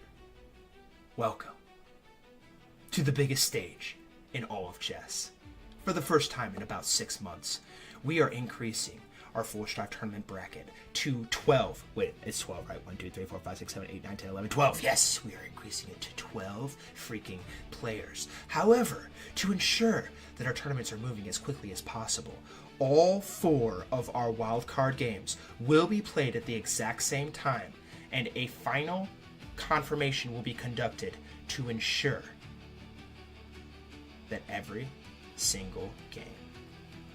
welcome to the biggest stage in all of chess. For the first time in about 6 months, we are increasing our Full Strive tournament bracket to 12. Wait, it's 12, right? 1, 2, 3, 4, 5, 6, 7, 8, 9, 10, 11, 12. Yes, we are increasing it to 12 freaking players. However, to ensure that our tournaments are moving as quickly as possible, all 4 of our wildcard games will be played at the exact same time, and a final confirmation will be conducted to ensure that every single game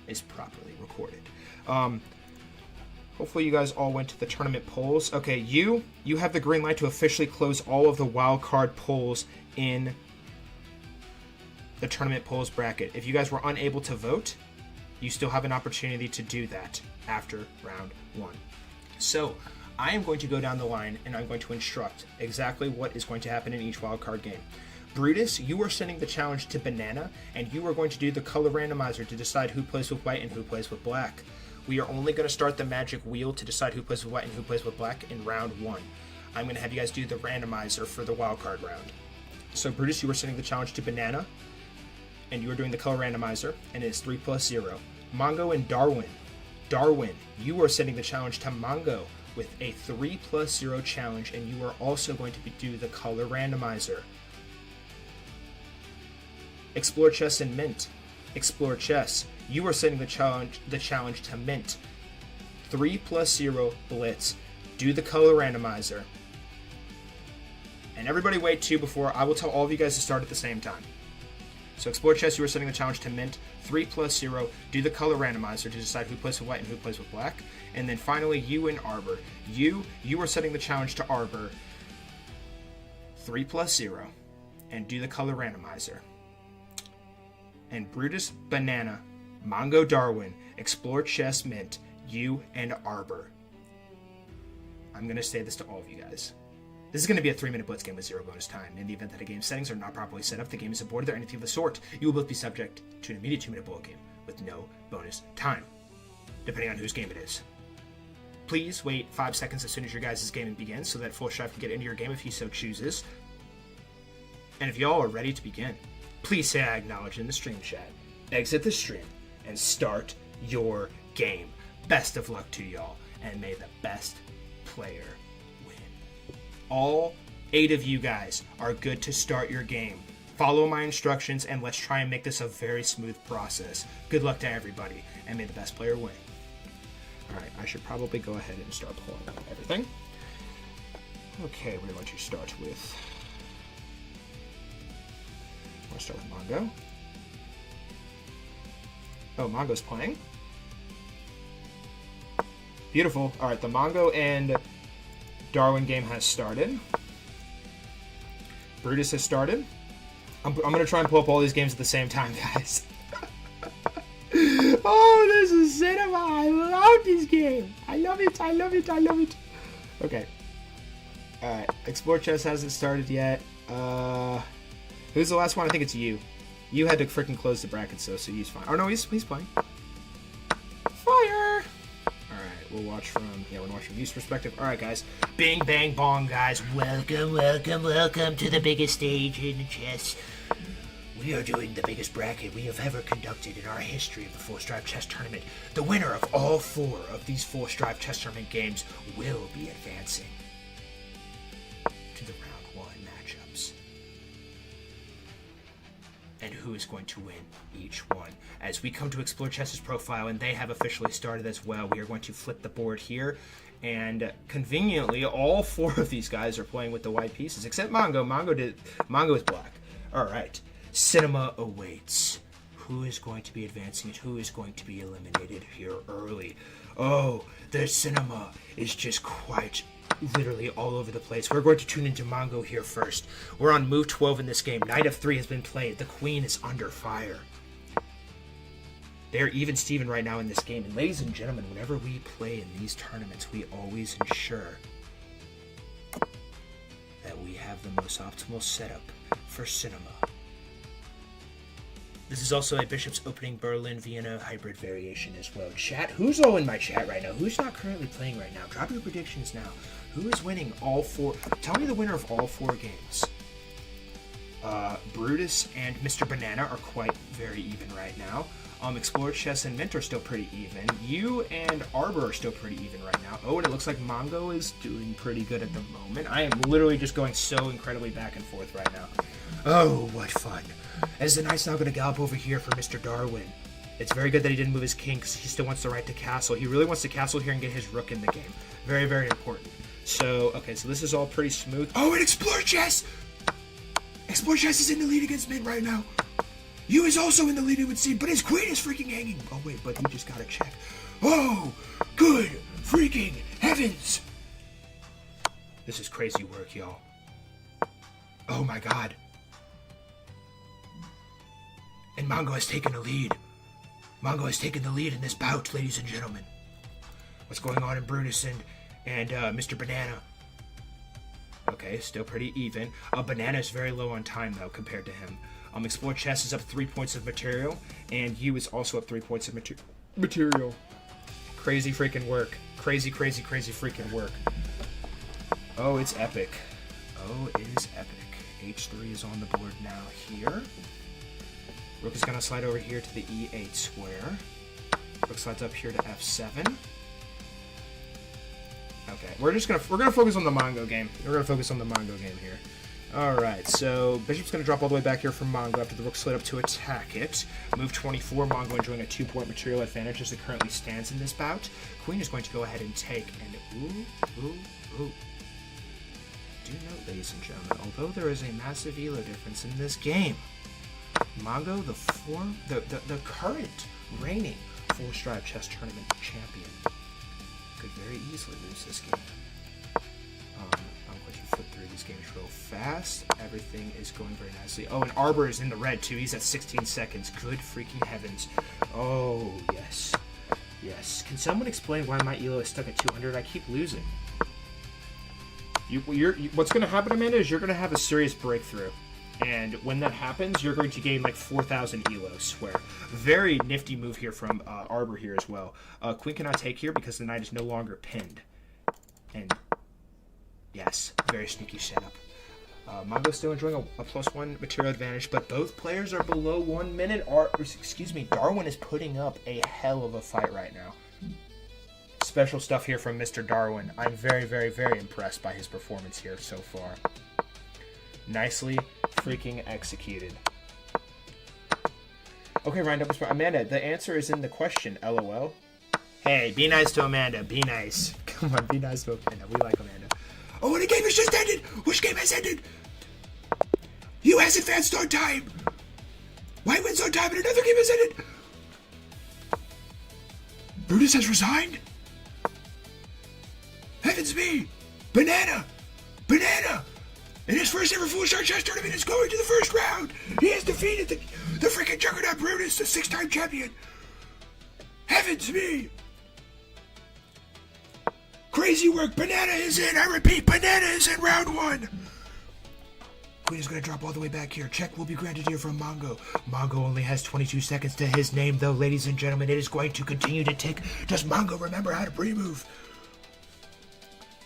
is properly recorded. Hopefully you guys all went to the tournament polls. Okay, you have the green light to officially close all of the wild card polls in the tournament polls bracket. If you guys were unable to vote, you still have an opportunity to do that after round 1. So I am going to go down the line and I'm going to instruct exactly what is going to happen in each wild card game. Brutus, you are sending the challenge to Banana, and you are going to do the color randomizer to decide who plays with white and who plays with black. We are only going to start the magic wheel to decide who plays with white and who plays with black in round 1. I'm going to have you guys do the randomizer for the wildcard round. So Brutus, you are sending the challenge to Banana, and you are doing the color randomizer, and it is 3 plus 0. Mongo and Darwin. Darwin, you are sending the challenge to Mongo with a 3 plus 0 challenge, and you are also going to do the color randomizer. Explore Chess and Mint. Explore Chess, you are setting the challenge to Mint. 3 plus 0 Blitz. Do the color randomizer. And everybody wait too before I will tell all of you guys to start at the same time. So Explore Chess, you are setting the challenge to Mint. 3 plus 0. Do the color randomizer to decide who plays with white and who plays with black. And then finally, you and Arbor. You are setting the challenge to Arbor. 3 plus 0. And do the color randomizer. And Brutus, Banana, Mongo, Darwin, Explore Chess, Mint, you, and Arbor. I'm going to say this to all of you guys. This is going to be a 3-minute blitz game with 0 bonus time. In the event that a game's settings are not properly set up, the game is aborted, or anything of the sort, you will both be subject to an immediate 2-minute bullet game with no bonus time, depending on whose game it is. Please wait 5 seconds as soon as your guys' game begins so that Full Strive can get into your game if he so chooses. And if y'all are ready to begin, please say I acknowledge in the stream chat. Exit the stream and start your game. Best of luck to y'all, and may the best player win. All 8 of you guys are good to start your game. Follow my instructions, and let's try and make this a very smooth process. Good luck to everybody, and may the best player win. Alright, I should probably go ahead and start pulling up everything. Okay, we're going to start with... I'll start with Mongo. Oh, Mongo's playing. Beautiful. Alright, the Mongo and Darwin game has started. Brutus has started. I'm going to try and pull up all these games at the same time, guys. Oh, this is cinema. I love this game. I love it. I love it. I love it. Okay. Alright, Explore Chess hasn't started yet. Who's the last one? I think it's you. You had to freaking close the brackets, though, so he's fine. Oh, no, he's playing. Fire! Alright, we'll watch from... Yeah, we're going to watch from you's perspective. Alright, guys. Bing, bang, bong, guys. Welcome, welcome, welcome to the biggest stage in chess. We are doing the biggest bracket we have ever conducted in our history of the Full Strive Chess Tournament. The winner of all 4 of these Full Strive Chess Tournament games will be advancing to the round 1 matchups. And who is going to win each one? As we come to Explore Chess's profile, and they have officially started as well, we are going to flip the board here. And conveniently, all 4 of these guys are playing with the white pieces, except Mongo. Mongo is black. Alright. Cinema awaits. Who is going to be advancing and who is going to be eliminated here early? Oh, the cinema is just quite literally all over the place. We're going to tune into Mongo here first. We're on move 12 in this game. Knight of 3 has been played. The queen is under fire. They're even Steven right now in this game. And ladies and gentlemen, whenever we play in these tournaments, we always ensure that we have the most optimal setup for cinema. This is also a Bishop's Opening Berlin-Vienna hybrid variation as well. Chat, who's all in my chat right now? Who's not currently playing right now? Drop your predictions now. Who is winning all 4? Tell me the winner of all 4 games. Brutus and Mr. Banana are quite very even right now. Explorer, Chess, and Mint are still pretty even. You and Arbor are still pretty even right now. Oh, and it looks like Mongo is doing pretty good at the moment. I am literally just going so incredibly back and forth right now. Oh, what fun. As the knight's now going to gallop over here for Mr. Darwin. It's very good that he didn't move his king because he still wants the right to castle. He really wants to castle here and get his rook in the game. Very, very important. So, okay, so this is all pretty smooth. Oh, and Explorer Chess! Explorer Chess is in the lead against Mint right now. You is also in the lead, it would seem, but his queen is freaking hanging. Oh, wait, but he just got a check. Oh, good freaking heavens. This is crazy work, y'all. Oh, my God. And Mongo has taken the lead. Mongo has taken the lead in this bout, ladies and gentlemen. What's going on in Brutus and Mr. Banana? Okay, still pretty even. Banana is very low on time, though, compared to him. Explore Chess is up 3 points of material, and you is also up 3 points of material. Crazy freaking work. Crazy, crazy, crazy freaking work. Oh, it's epic. Oh, it is epic. H3 is on the board now here. Rook is going to slide over here to the E8 square. Rook slides up here to F7. Okay, we're gonna focus on the Mongo game. We're gonna focus on the Mongo game here. Alright, so Bishop's going to drop all the way back here from Mongo after the rook slid up to attack it. Move 24, Mongo enjoying a 2-point material advantage as it currently stands in this bout. Queen is going to go ahead and take, and ooh. Do note, ladies and gentlemen, although there is a massive elo difference in this game, Mongo, the current reigning 4-stripe chess tournament champion, could very easily lose this game. I'm going to flip through these games real fast. Everything is going very nicely. Oh, and Arbor is in the red, too. He's at 16 seconds. Good freaking heavens. Oh, yes. Yes. Can someone explain why my elo is stuck at 200? I keep losing. What's going to happen, Amanda, is you're going to have a serious breakthrough. And when that happens, you're going to gain like 4,000 elo, swear. Very nifty move here from Arbor here as well. Queen cannot take here because the knight is no longer pinned. And yes, very sneaky setup. Mongo's still enjoying a +1 material advantage, but both players are below 1 minute. Darwin is putting up a hell of a fight right now. Special stuff here from Mr. Darwin. I'm very, very, very impressed by his performance here so far. Nicely freaking executed. Okay, Ryan Double Smart. Amanda, the answer is in the question, LOL. Hey, be nice to Amanda. Be nice. Come on, be nice to Amanda. We like Amanda. Oh, and a game has just ended! Which game has ended? You has advanced on time! White wins on time and another game has ended! Brutus has resigned? Heavens me! Banana! In his first ever full-star chess tournament is going to the first round! He has defeated the freaking juggernaut Brutus, the 6-time champion! Heavens me! Crazy work. Banana is in. I repeat, Banana is in round 1. Queen is going to drop all the way back here. Check will be granted here from Mongo. Mongo only has 22 seconds to his name, though, ladies and gentlemen. It is going to continue to tick. Does Mongo remember how to pre-move?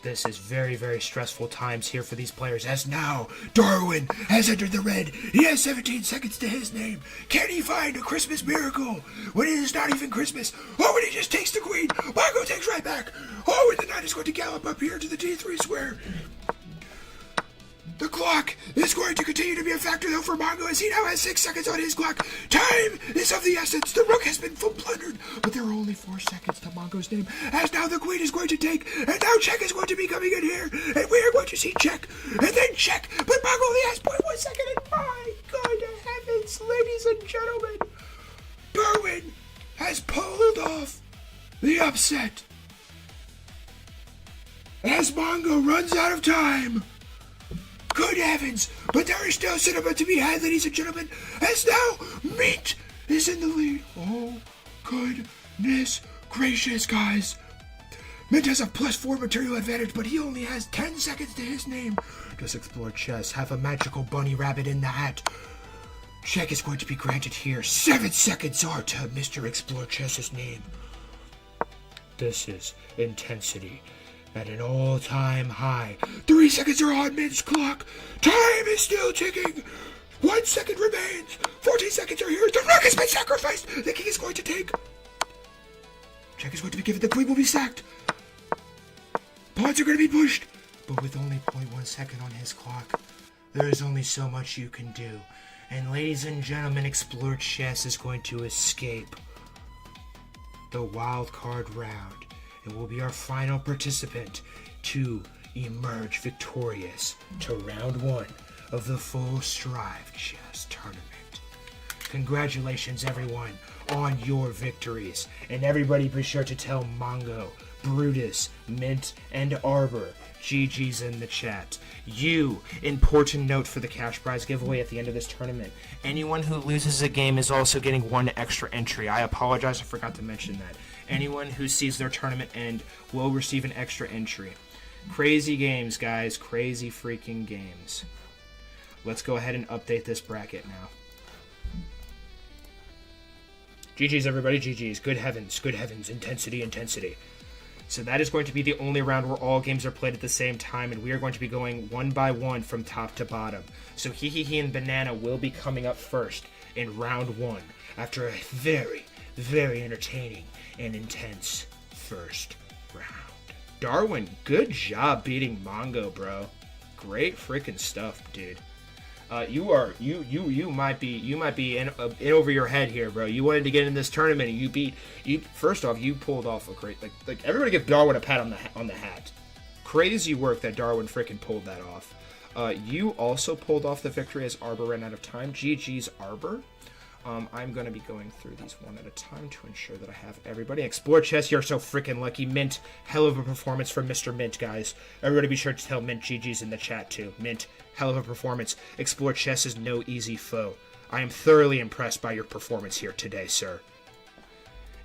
This is very, very stressful times here for these players, as now Darwin has entered the red. He has 17 seconds to his name. Can he find a Christmas miracle when it is not even Christmas? Oh, and he just takes the queen. Mongo takes right back. Oh, and the knight is going to gallop up here to the D3 square. The clock is going to continue to be a factor, though, for Mongo, as he now has 6 seconds on his clock. Time is of the essence. The rook has been full plundered, but there are only 4 seconds to Mongo's name, as now the queen is going to take, and now check is going to be coming in here, and we are going to see check, and then check, but Mongo only has 0.1 second, and my good heavens, ladies and gentlemen, Darwin has pulled off the upset, as Mongo runs out of time. Good heavens, but there is still cinema to be had, ladies and gentlemen, as now Meat is in the lead. Oh, goodness gracious, guys. Mint has a +4 material advantage, but he only has 10 seconds to his name. Does Explore Chess have a magical bunny rabbit in the hat? Check is going to be granted here. 7 seconds are to Mr. Explore Chess's name. This is intensity at an all-time high. 3 seconds are on Mint's clock. Time is still ticking. 1 second remains. 14 seconds are here. The rook has been sacrificed. The king is going to take. Check is going to be given. The queen will be sacked. Pawns are going to be pushed. But with only 0.1 second on his clock, there is only so much you can do. And ladies and gentlemen, Explore Chess is going to escape the wild card round. It will be our final participant to emerge victorious to round 1 of the Full Strive Chess Tournament. Congratulations, everyone, on your victories. And everybody be sure to tell Mongo, Brutus, Mint, and Arbor GG's in the chat. Important note for the cash prize giveaway at the end of this tournament. Anyone who loses a game is also getting 1 extra entry. I apologize, I forgot to mention that. Anyone who sees their tournament end will receive an extra entry. Crazy games, guys. Crazy freaking games. Let's go ahead and update this bracket now. GG's, everybody. GG's. Good heavens. Good heavens. Intensity, intensity. So that is going to be the only round where all games are played at the same time, and we are going to be going one by one from top to bottom. So He and Banana will be coming up first in round 1 after a very, very entertaining and intense first round. Darwin, good job beating Mongo, bro. Great freaking stuff, dude. You might be in over your head here, bro. You wanted to get in this tournament, and first off, you pulled off a great like everybody give Darwin a pat on the hat. Crazy work that Darwin freaking pulled that off. You also pulled off the victory as Arbor ran out of time. GG's Arbor. I'm going to be going through these one at a time to ensure that I have everybody. Explore Chess, you're so freaking lucky. Mint, hell of a performance from Mr. Mint, guys. Everybody be sure to tell Mint GG's in the chat, too. Mint, hell of a performance. Explore Chess is no easy foe. I am thoroughly impressed by your performance here today, sir.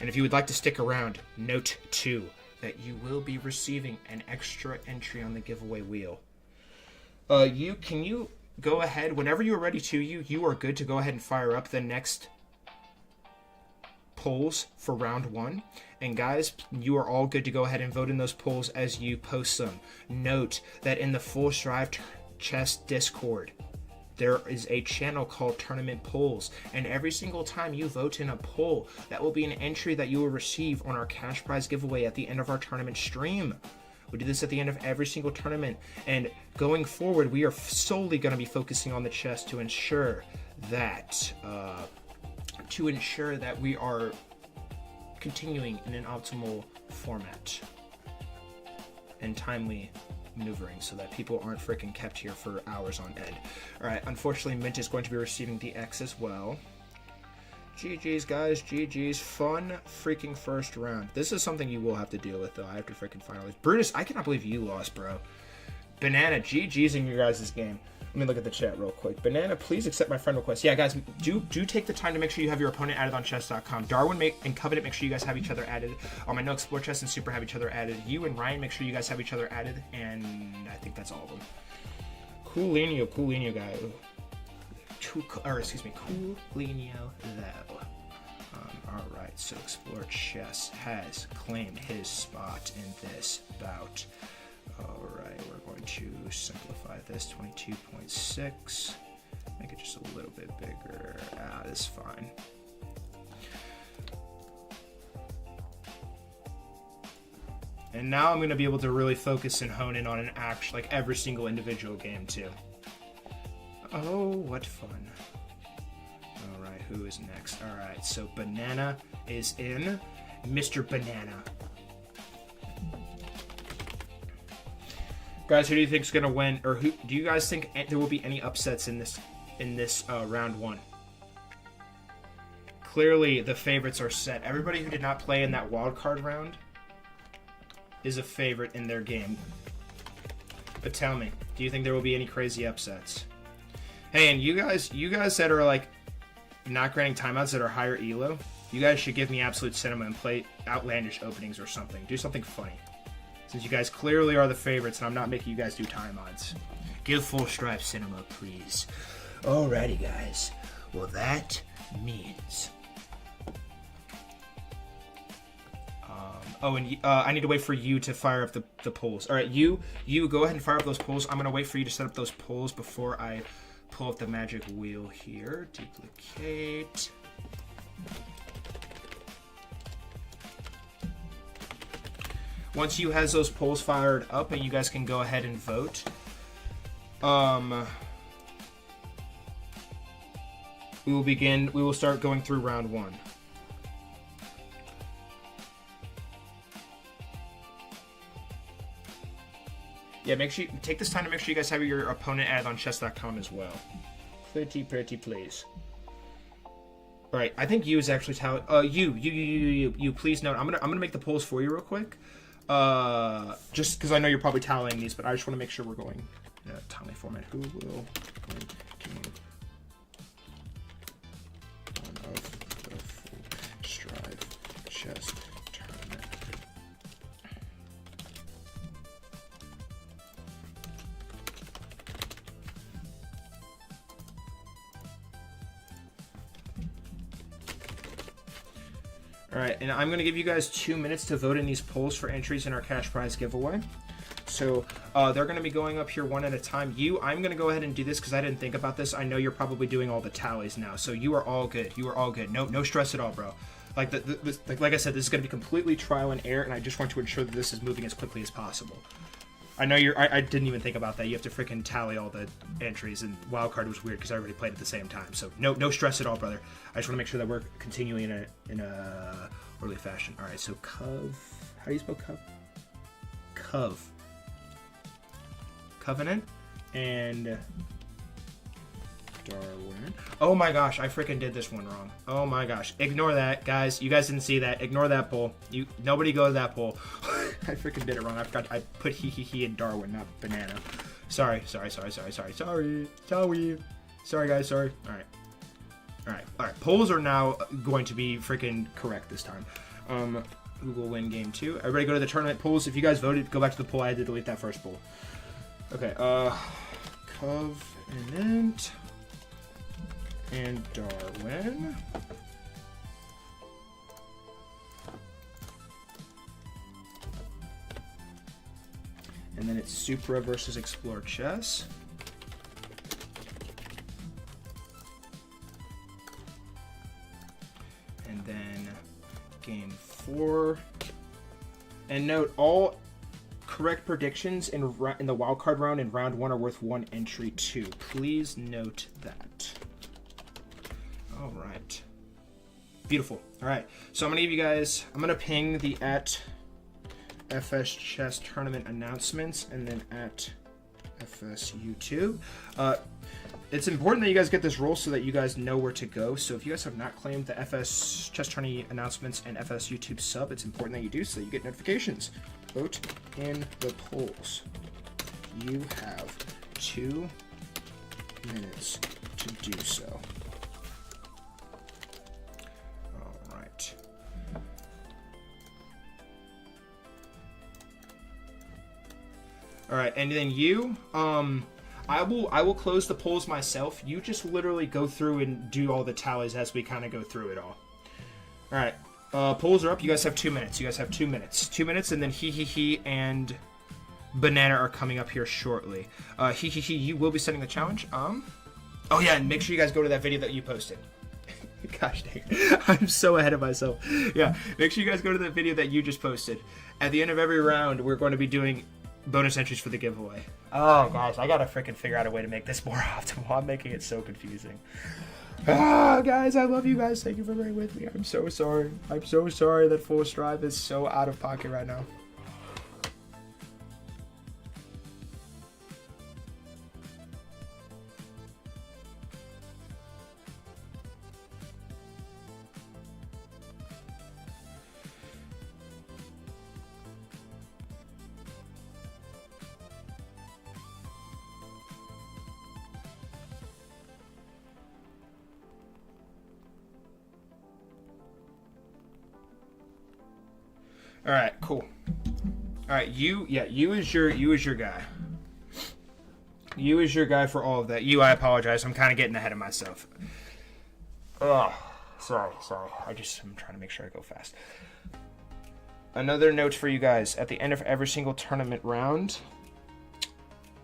And if you would like to stick around, note, too, that you will be receiving an extra entry on the giveaway wheel. Can you go ahead, whenever you're ready to, you are good to go ahead and fire up the next polls for round 1. And guys, you are all good to go ahead and vote in those polls as you post them. Note that in the Full Strive Chess Discord, there is a channel called Tournament Polls, and every single time you vote in a poll, that will be an entry that you will receive on our cash prize giveaway at the end of our tournament stream. We do this at the end of every single tournament, and going forward, we are solely going to be focusing on the chess to ensure that we are continuing in an optimal format and timely maneuvering, so that people aren't freaking kept here for hours on end. All right, unfortunately, Mint is going to be receiving the X as well. GG's, guys. GG's. Fun freaking first round. This is something you will have to deal with, though. I have to freaking finalize. Brutus, I cannot believe you lost, bro. Banana, GG's in your guys' game. Let me look at the chat real quick. Banana, please accept my friend request. Yeah, guys, do take the time to make sure you have your opponent added on chess.com. Darwin and Covenant, make sure you guys have each other added. I know Explore Chess and Super have each other added. You and Ryan, make sure you guys have each other added. And I think that's all of them. Coolino guy. Coolino though. Alright, so Explore Chess has claimed his spot in this bout. Alright, we're going to simplify this. 22.6. Make it just a little bit bigger. That's fine. And now I'm going to be able to really focus and hone in on an act, like every single individual game too. Oh, what fun. Alright, who is next? Alright, so Banana is in. Mr. Banana. Guys, who do you think is going to win? Or who do you guys think there will be any upsets in this round 1? Clearly, the favorites are set. Everybody who did not play in that wild card round is a favorite in their game. But tell me, do you think there will be any crazy upsets? Hey, and you guys that are like not granting timeouts that are higher elo, you guys should give me absolute cinema and play outlandish openings or something. Do something funny. Since you guys clearly are the favorites and I'm not making you guys do time odds. Give Full Strive cinema, please. Alrighty, guys. Well, that means... I need to wait for you to fire up the polls. Alright, you go ahead and fire up those polls. I'm going to wait for you to set up those polls before I pull up the magic wheel here. Duplicate. Once you has those polls fired up, and you guys can go ahead and vote. We will start going through round 1. Yeah, make sure you take this time to make sure you guys have your opponent added on chess.com as well. Pretty please. All right, I think you is actually tally. You. Please note, I'm gonna make the polls for you real quick. Just because I know you're probably tallying these, but I just want to make sure we're going tally format. Who will win game 1 of the Full Stride Chess Tournament? All right, and I'm going to give you guys 2 minutes to vote in these polls for entries in our cash prize giveaway. So they're going to be going up here one at a time. I'm going to go ahead and do this because I didn't think about this. I know you're probably doing all the tallies now, so you are all good. You are all good. No stress at all, bro. Like like I said, this is going to be completely trial and error, and I just want to ensure that this is moving as quickly as possible. I know I didn't even think about that. You have to freaking tally all the entries, and wildcard was weird because I already played at the same time. So no stress at all, brother. I just want to make sure that we're continuing in a orderly fashion. All right, so Cov. How do you spell Cov? Covenant and Darwin. Oh my gosh, I freaking did this one wrong. Oh my gosh, ignore that, guys. You guys didn't see that. Ignore that poll. Nobody go to that poll. I freaking did it wrong. I forgot. I put he in Darwin, not banana. Sorry, guys. Sorry. All right. Polls are now going to be freaking correct this time. Who will win game 2? Everybody go to the tournament polls. If you guys voted, go back to the poll. I had to delete that first poll. Okay, Covenant and Darwin. And then it's Supra versus Explore Chess. And then game 4. And note, all correct predictions in the wildcard round in round 1 are worth 1 entry too. Please note that. All right. Beautiful. All right. So I'm going to give you guys, I'm going to ping the @FS Chess Tournament announcements and then @FS YouTube. It's important that you guys get this role so that you guys know where to go. So if you guys have not claimed the FS Chess Tourney announcements and FS YouTube sub, it's important that you do so that you get notifications. Vote in the polls. You have 2 minutes to do so. All right. All right, and then I will close the polls myself. You just literally go through and do all the tallies as we kind of go through it all. All right. Polls are up. You guys have 2 minutes. 2 minutes, and then he and Banana are coming up here shortly. You will be setting the challenge. Oh yeah, and make sure you guys go to that video that you posted. Gosh dang it. I'm so ahead of myself. Yeah, make sure you guys go to the video that you just posted. At the end of every round, we're going to be doing bonus entries for the giveaway. Oh guys, I gotta freaking figure out a way to make this more optimal. I'm making it so confusing. Guys, I love you guys. Thank you for being with me. I'm so sorry. I'm so sorry that Full Strive is so out of pocket right now. All right, cool. All right, you is your guy. You is your guy for all of that. I apologize. I'm kind of getting ahead of myself. Oh, sorry. I'm trying to make sure I go fast. Another note for you guys. At the end of every single tournament round,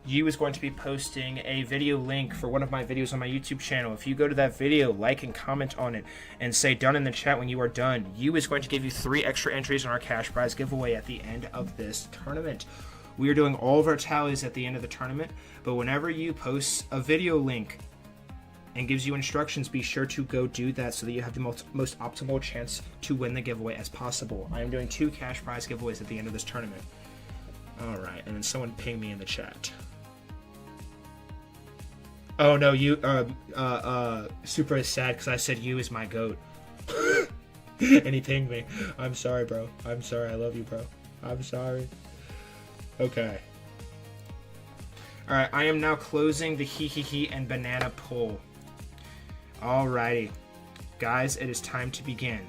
you is going to be posting a video link for one of my videos on my YouTube channel. If you go to that video, like and comment on it, and say done in the chat when you are done, you is going to give you 3 extra entries on our cash prize giveaway at the end of this tournament. We are doing all of our tallies at the end of the tournament, but whenever you post a video link and gives you instructions, be sure to go do that so that you have the most optimal chance to win the giveaway as possible. I am doing 2 cash prize giveaways at the end of this tournament. Alright, and then someone ping me in the chat. Oh no, you, Super is sad because I said you is my goat. And he pinged me. I'm sorry, bro. I'm sorry. I love you, bro. I'm sorry. Okay. Alright, I am now closing the Hee and Banana poll. Alrighty. Guys, it is time to begin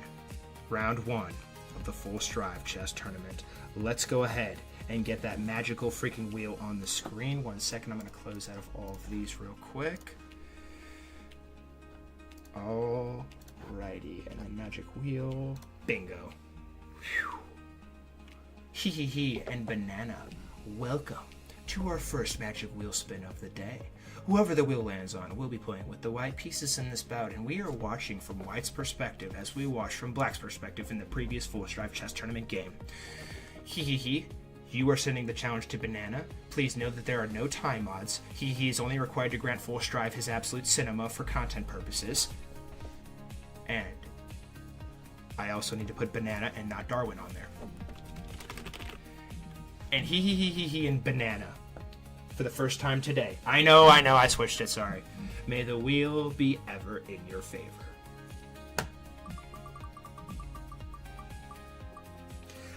round 1 of the Full Strive Chess Tournament. Let's go ahead and get that magical freaking wheel on the screen. 1 second, I'm going to close out of all of these real quick. Alrighty, and the magic wheel. Bingo. Whew. Hee and Banana, welcome to our first magic wheel spin of the day. Whoever the wheel lands on will be playing with the white pieces in this bout, and we are watching from white's perspective as we watched from black's perspective in the previous Full Strive Chess Tournament game. Hee. You are sending the challenge to Banana. Please know that there are no time mods. He is only required to grant Full Strive his absolute cinema for content purposes. And I also need to put Banana and not Darwin on there. And he and Banana for the first time today. I know, I switched it, sorry. May the wheel be ever in your favor.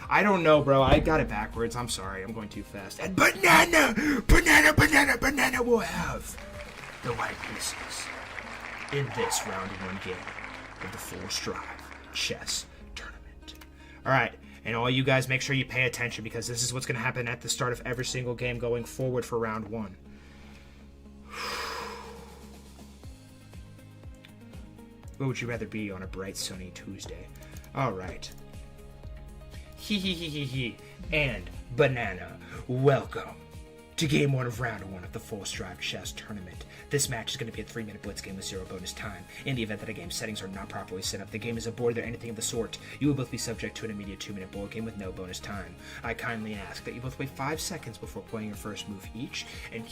I don't know, bro. I got it backwards. I'm sorry. I'm going too fast. And Banana will have the white pieces in this round 1 game of the Full Strive Chess Tournament. All right. And all you guys, make sure you pay attention because this is what's going to happen at the start of every single game going forward for round 1. What would you rather be on a bright sunny Tuesday? All right. Hee and Banana, welcome to game 1 of round 1 of the Full Strive Chess Tournament. This match is going to be a 3-minute blitz game with 0 bonus time. In the event that a game's settings are not properly set up, the game is aborted or anything of the sort, you will both be subject to an immediate 2-minute bullet game with no bonus time. I kindly ask that you both wait 5 seconds before playing your first move each, and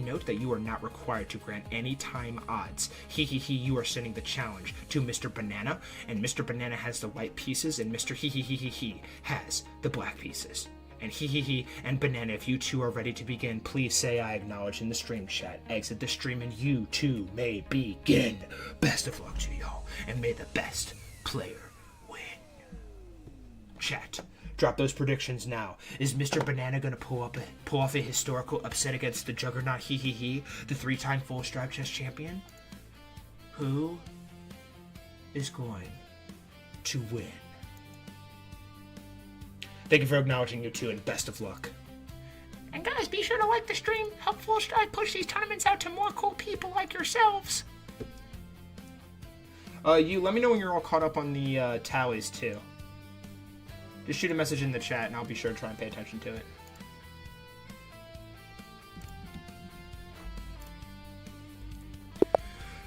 note that you are not required to grant any time odds. You are sending the challenge to Mr. Banana, and Mr. Banana has the white pieces, and Mr. has the black pieces. And and Banana, if you two are ready to begin, please say I acknowledge in the stream chat. Exit the stream and you two may begin. Best of luck to y'all, and may the best player win. Chat, drop those predictions now. Is Mr. Banana gonna pull off a historical upset against the juggernaut the 3-time Full Strive Chess champion? Who is going to win? Thank you for acknowledging you two, and best of luck. And guys, be sure to like the stream. Help Full Strive push these tournaments out to more cool people like yourselves. You let me know when you're all caught up on the tallies too. Just shoot a message in the chat, and I'll be sure to try and pay attention to it.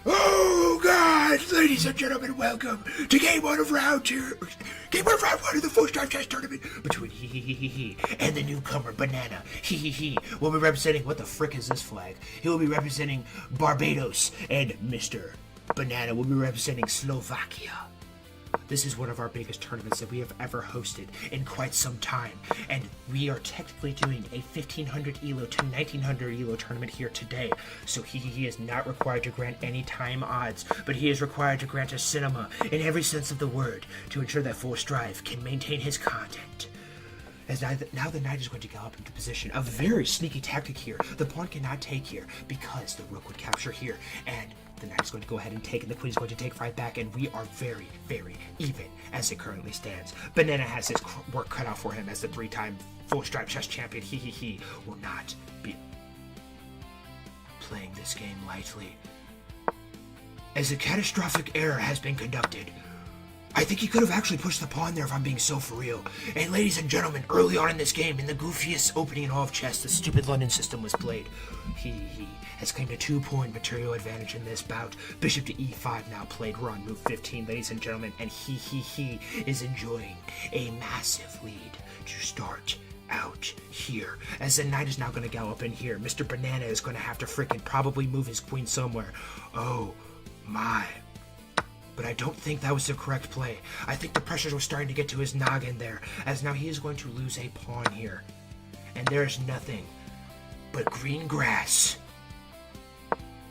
Oh, guys, ladies and gentlemen, welcome to game 1 of round 2. Game 1 of round 1 of the Full Strive Chess Tournament between and the newcomer Banana. Will be representing, what the frick is this flag? He will be representing Barbados, and Mr. Banana will be representing Slovakia. This is one of our biggest tournaments that we have ever hosted in quite some time, and we are technically doing a 1500 ELO to 1900 ELO tournament here today. So he is not required to grant any time odds, but he is required to grant a cinema in every sense of the word to ensure that Full Strive can maintain his content. As now the knight is going to gallop into position. A very sneaky tactic here. The pawn cannot take here because the rook would capture here, and the knight is going to go ahead and take, and the queen is going to take right back, and we are very, very even as it currently stands. Banana has his work cut out for him as the 3-time Full Strive Chess champion. He will not be playing this game lightly, as a catastrophic error has been conducted. I think he could have actually pushed the pawn there if I'm being so for real. And ladies and gentlemen, early on in this game, in the goofiest opening in all of chess, the stupid London system was played. He has claimed a 2-point material advantage in this bout. Bishop to e5 now played. We're on move 15, ladies and gentlemen, and he is enjoying a massive lead to start out here. As the knight is now going to gallop in here, Mr. Banana is going to have to frickin' probably move his queen somewhere. Oh my. But I don't think that was the correct play. I think the pressures were starting to get to his noggin there, as now he is going to lose a pawn here. And there's nothing but green grass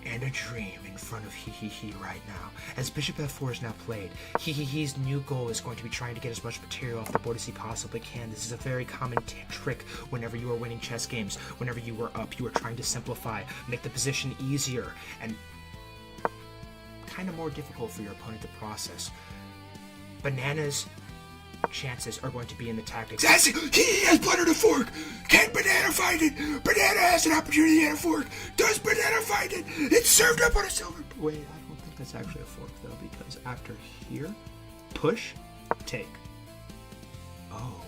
and a dream in front of he right now. As bishop f4 is now played, he's new goal is going to be trying to get as much material off the board as he possibly can. This is a very common trick whenever you are winning chess games. Whenever you are up, you are trying to simplify, make the position easier, and kind of more difficult for your opponent to process. Banana's chances are going to be in the tactics. He has blundered a fork. Can Banana find it? Banana has an opportunity at a fork. Does Banana find it? It's served up on a silver. Wait, I don't think that's actually a fork though, because after here, push, take. Oh.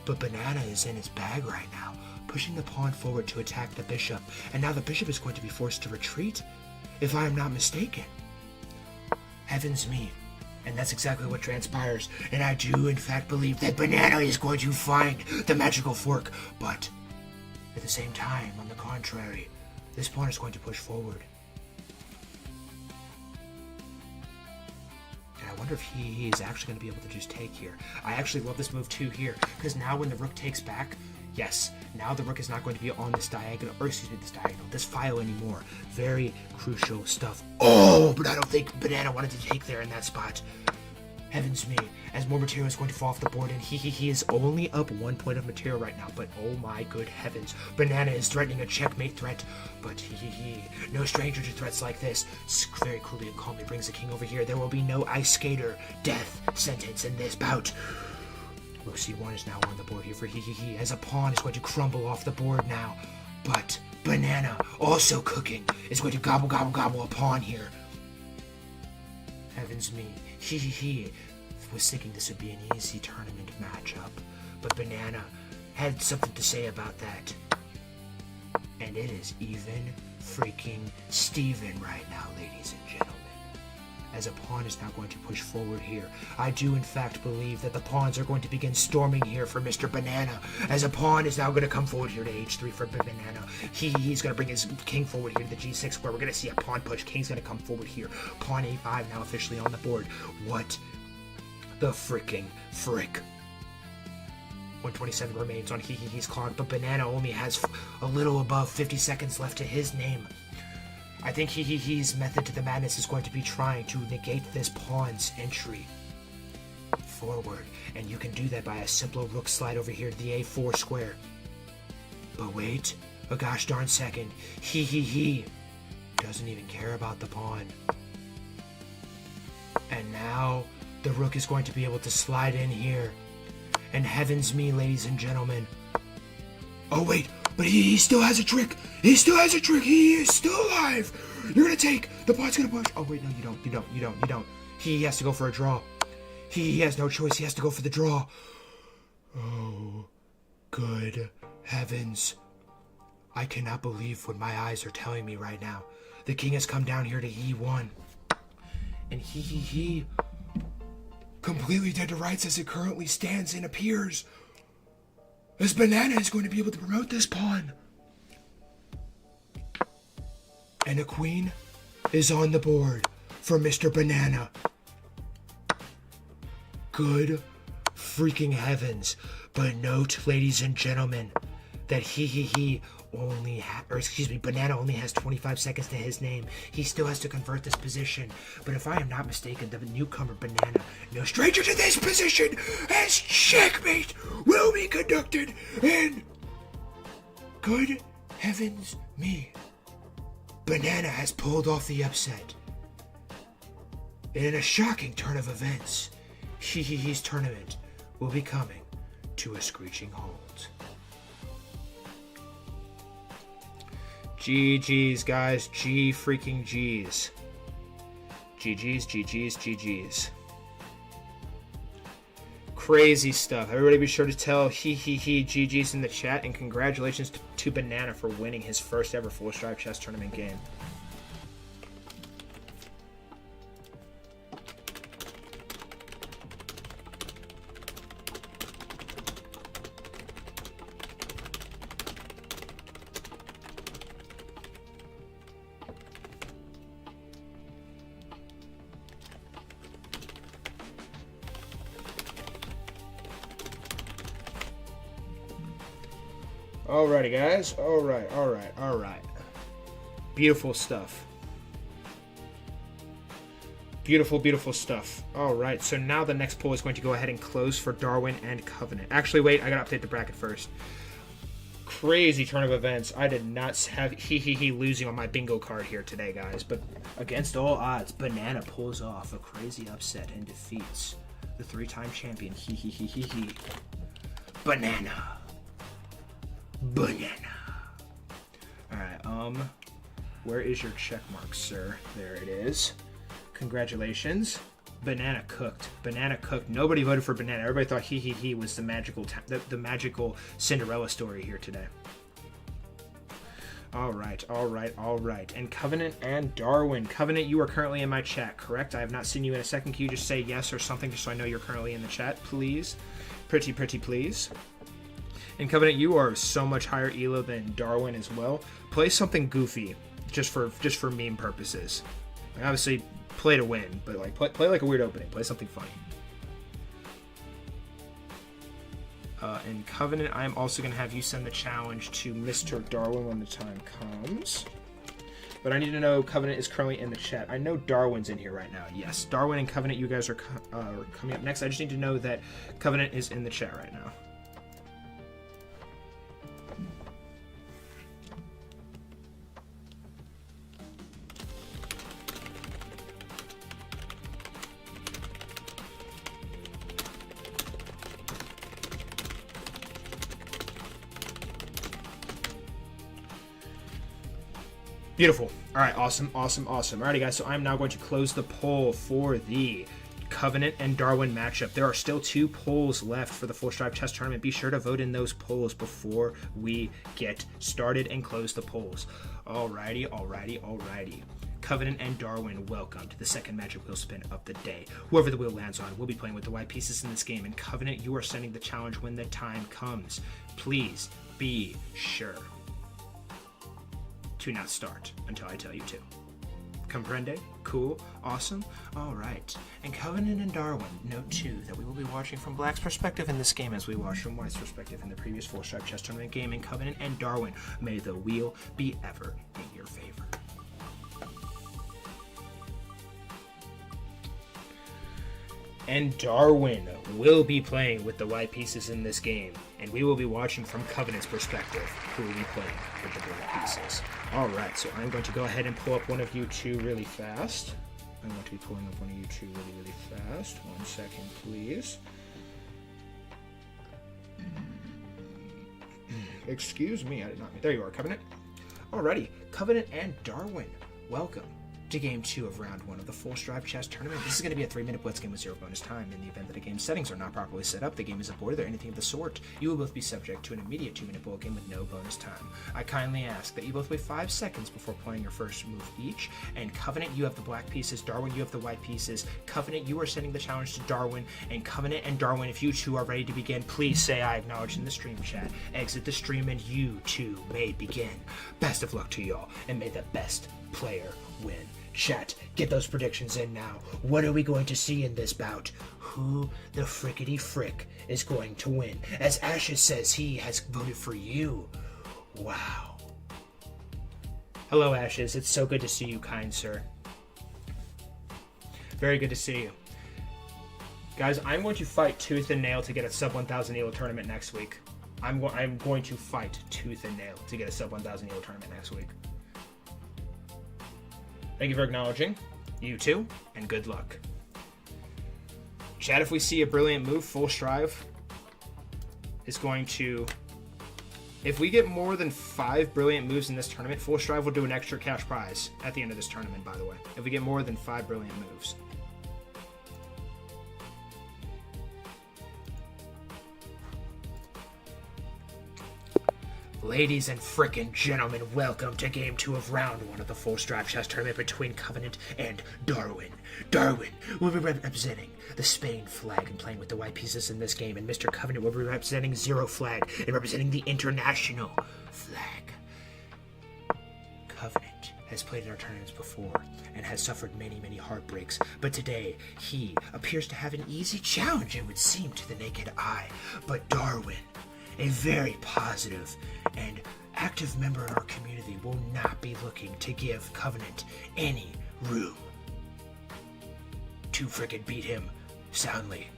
But Banana is in his bag right now, pushing the pawn forward to attack the bishop, and now the bishop is going to be forced to retreat, if I am not mistaken. Heavens me. And that's exactly what transpires. And I do, in fact, believe that Banana is going to find the magical fork. But at the same time, on the contrary, this pawn is going to push forward. And I wonder if he is actually going to be able to just take here. I actually love this move too here, because now when the rook takes back, yes, now the rook is not going to be on this diagonal, or excuse me, this file anymore. Very crucial stuff. Oh, but I don't think Banana wanted to take there in that spot. Heavens me, as more material is going to fall off the board, and he is only up 1 point of material right now, but oh my good heavens, Banana is threatening a checkmate threat, but no stranger to threats like this. Very coolly and calmly brings the king over here. There will be no ice skater death sentence in this bout. Rook c1 is now on the board here for he, as a pawn is going to crumble off the board now. But Banana, also cooking, is going to gobble a pawn here. Heavens me, he was thinking this would be an easy tournament matchup, but Banana had something to say about that. And it is even freaking Steven right now, ladies and gentlemen. As a pawn is now going to push forward here. I do in fact believe that the pawns are going to begin storming here for Mr. Banana. As a pawn is now going to come forward here to h3 for Banana. He's going to bring his king forward here to the g6 square. We're going to see a pawn push. King's going to come forward here. Pawn a5 now officially on the board. What the freaking frick? 127 remains on he's clock, but Banana only has a little above 50 seconds left to his name. I think he's method to the madness is going to be trying to negate this pawn's entry forward, and you can do that by a simple rook slide over here to the a4 square. But wait a gosh darn second, he doesn't even care about the pawn. And now the rook is going to be able to slide in here, and heavens me, ladies and gentlemen. Oh wait, but he still has a trick. He still has a trick. He is still alive. You're gonna take. The pawn's gonna push. Oh wait, no, you don't. He has to go for a draw. He has no choice. He has to go for the draw. Oh, good heavens. I cannot believe what my eyes are telling me right now. The king has come down here to e1. And he completely dead to rights as it currently stands and appears. As Banana is going to be able to promote this pawn. And a queen is on the board for Mr. Banana. Good freaking heavens. But note, ladies and gentlemen, that Banana only has 25 seconds to his name. He still has to convert this position. But if I am not mistaken, the newcomer Banana, no stranger to this position, as checkmate will be conducted. And good heavens me, Banana has pulled off the upset. And in a shocking turn of events, his tournament will be coming to a screeching halt. GG's, guys. G freaking G's. GG's, GG's, GG's. Crazy stuff. Everybody be sure to tell GG's in the chat, and congratulations to Banana for winning his first ever Full Stripe Chess Tournament game. Alrighty, guys. Alright. Beautiful stuff. Beautiful stuff. Alright, so now the next poll is going to go ahead and close for Darwin and Covenant. Actually, wait, I gotta update the bracket first. Crazy turn of events. I did not have losing on my bingo card here today, guys. But against all odds, Banana pulls off a crazy upset and defeats the 3-time champion. Banana. Alright, where is your check mark, sir? There it is. Congratulations. Banana cooked. Nobody voted for Banana. Everybody thought he was the magical Cinderella story here today. Alright. And Covenant and Darwin. Covenant, you are currently in my chat, correct? I have not seen you in a second. Can you just say yes or something just so I know you're currently in the chat, please? Pretty please. And Covenant, you are so much higher elo than Darwin as well. Play something goofy, just for meme purposes. Like, obviously, play to win, but like play like a weird opening. Play something funny. And Covenant, I'm also going to have you send the challenge to Mr. Darwin when the time comes. But I need to know Covenant is currently in the chat. I know Darwin's in here right now. Yes, Darwin and Covenant, you guys are coming up next. I just need to know that Covenant is in the chat right now. Beautiful. All right, awesome. Alrighty, guys, so I'm now going to close the poll for the Covenant and Darwin matchup. There are still 2 polls left for the Full Stripe Chess Tournament. Be sure to vote in those polls before we get started and close the polls. Alrighty. Covenant and Darwin, welcome to the second magic wheel spin of the day. Whoever the wheel lands on will be playing with the white pieces in this game. And Covenant, you are sending the challenge when the time comes. Please be sure to not start until I tell you to. Comprende? Cool? Awesome? Alright. And Covenant and Darwin, note too that we will be watching from Black's perspective in this game as we watched from White's perspective in the previous Full Stripe Chess Tournament game. And Covenant and Darwin, may the wheel be ever in your favor. And Darwin will be playing with the white pieces in this game, and we will be watching from Covenant's perspective, who will be playing with the black pieces. Alright, so I'm going to go ahead and pull up one of you two really fast. I'm going to be pulling up one of you two really fast. 1 second, please. Excuse me, I did not mean... There you are, Covenant. Alrighty, Covenant and Darwin, welcome to Game 2 of Round 1 of the Full Stripe Chess Tournament. This is going to be a 3-minute blitz game with 0 bonus time. In the event that a game's settings are not properly set up, the game is aborted, or anything of the sort, you will both be subject to an immediate 2-minute bullet game with no bonus time. I kindly ask that you both wait 5 seconds before playing your first move each, and Covenant, you have the black pieces, Darwin, you have the white pieces. Covenant, you are sending the challenge to Darwin, and Covenant and Darwin, if you two are ready to begin, please say I acknowledge in the stream chat. Exit the stream and you two may begin. Best of luck to y'all, and may the best player win. Chat, get those predictions in now. What are we going to see in this bout? Who the frickety frick is going to win? As Ashes says, he has voted for you. Wow. Hello, Ashes. It's so good to see you, kind sir. Very good to see you. Guys, I'm going to fight tooth and nail to get a sub 1,000 ELO tournament next week. I'm going to fight tooth and nail to get a sub 1,000 ELO tournament next week. Thank you for acknowledging. You too, and good luck. Chat, if we see a brilliant move, Full Strive is going to If we get more than 5 brilliant moves in this tournament, Full Strive will do an extra cash prize at the end of this tournament, by the way. If we get more than 5 brilliant moves. Ladies and frickin' gentlemen, welcome to Game 2 of Round 1 of the Full Strive Chess Tournament between Covenant and Darwin. Darwin will be representing the Spain flag and playing with the white pieces in this game, and Mr. Covenant will be representing Zero flag and representing the international flag. Covenant has played in our tournaments before and has suffered many, many heartbreaks, but today he appears to have an easy challenge, it would seem to the naked eye. But Darwin, a very positive and active member in our community, will not be looking to give Covenant any room to frickin' beat him soundly.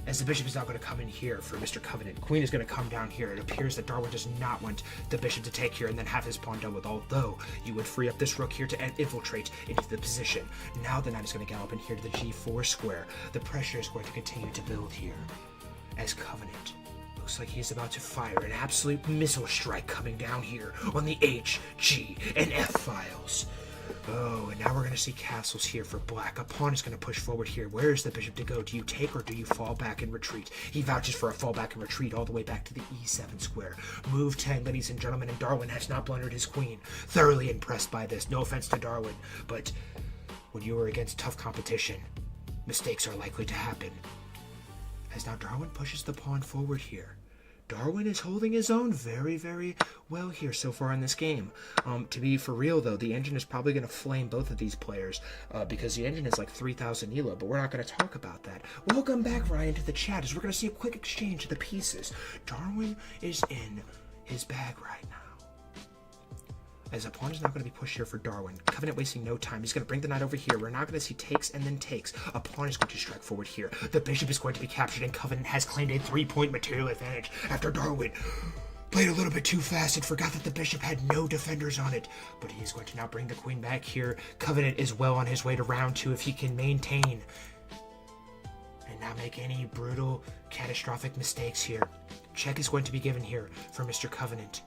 As the bishop is now going to come in here for Mr. Covenant, queen is going to come down here. It appears that Darwin does not want the bishop to take here and then have his pawn done with, although you would free up this rook here to infiltrate into the position. Now the knight is going to gallop in here to the g4 square. The pressure is going to continue to build here as Covenant looks like he's about to fire an absolute missile strike coming down here on the H, G, and F files. Oh, and now we're going to see castles here for black. A pawn is going to push forward here. Where is the bishop to go? Do you take or do you fall back and retreat? He vouches for a fall back and retreat all the way back to the E7 square. Move 10, ladies and gentlemen, and Darwin has not blundered his queen. Thoroughly impressed by this. No offense to Darwin, but when you are against tough competition, mistakes are likely to happen. As now Darwin pushes the pawn forward here. Darwin is holding his own very, very well here so far in this game. To be for real, though, the engine is probably going to flame both of these players because the engine is like 3,000 ELO, but we're not going to talk about that. Welcome back, Ryan, to the chat as we're going to see a quick exchange of the pieces. Darwin is in his bag right now. As a pawn is not going to be pushed here for Darwin. Covenant wasting no time. He's going to bring the knight over here. We're now going to see takes and then takes. A pawn is going to strike forward here. The bishop is going to be captured, and Covenant has claimed a 3-point material advantage after Darwin played a little bit too fast and forgot that the bishop had no defenders on it. But he is going to now bring the queen back here. Covenant is well on his way to round 2 if he can maintain and not make any brutal, catastrophic mistakes here. Check is going to be given here for Mr. Covenant.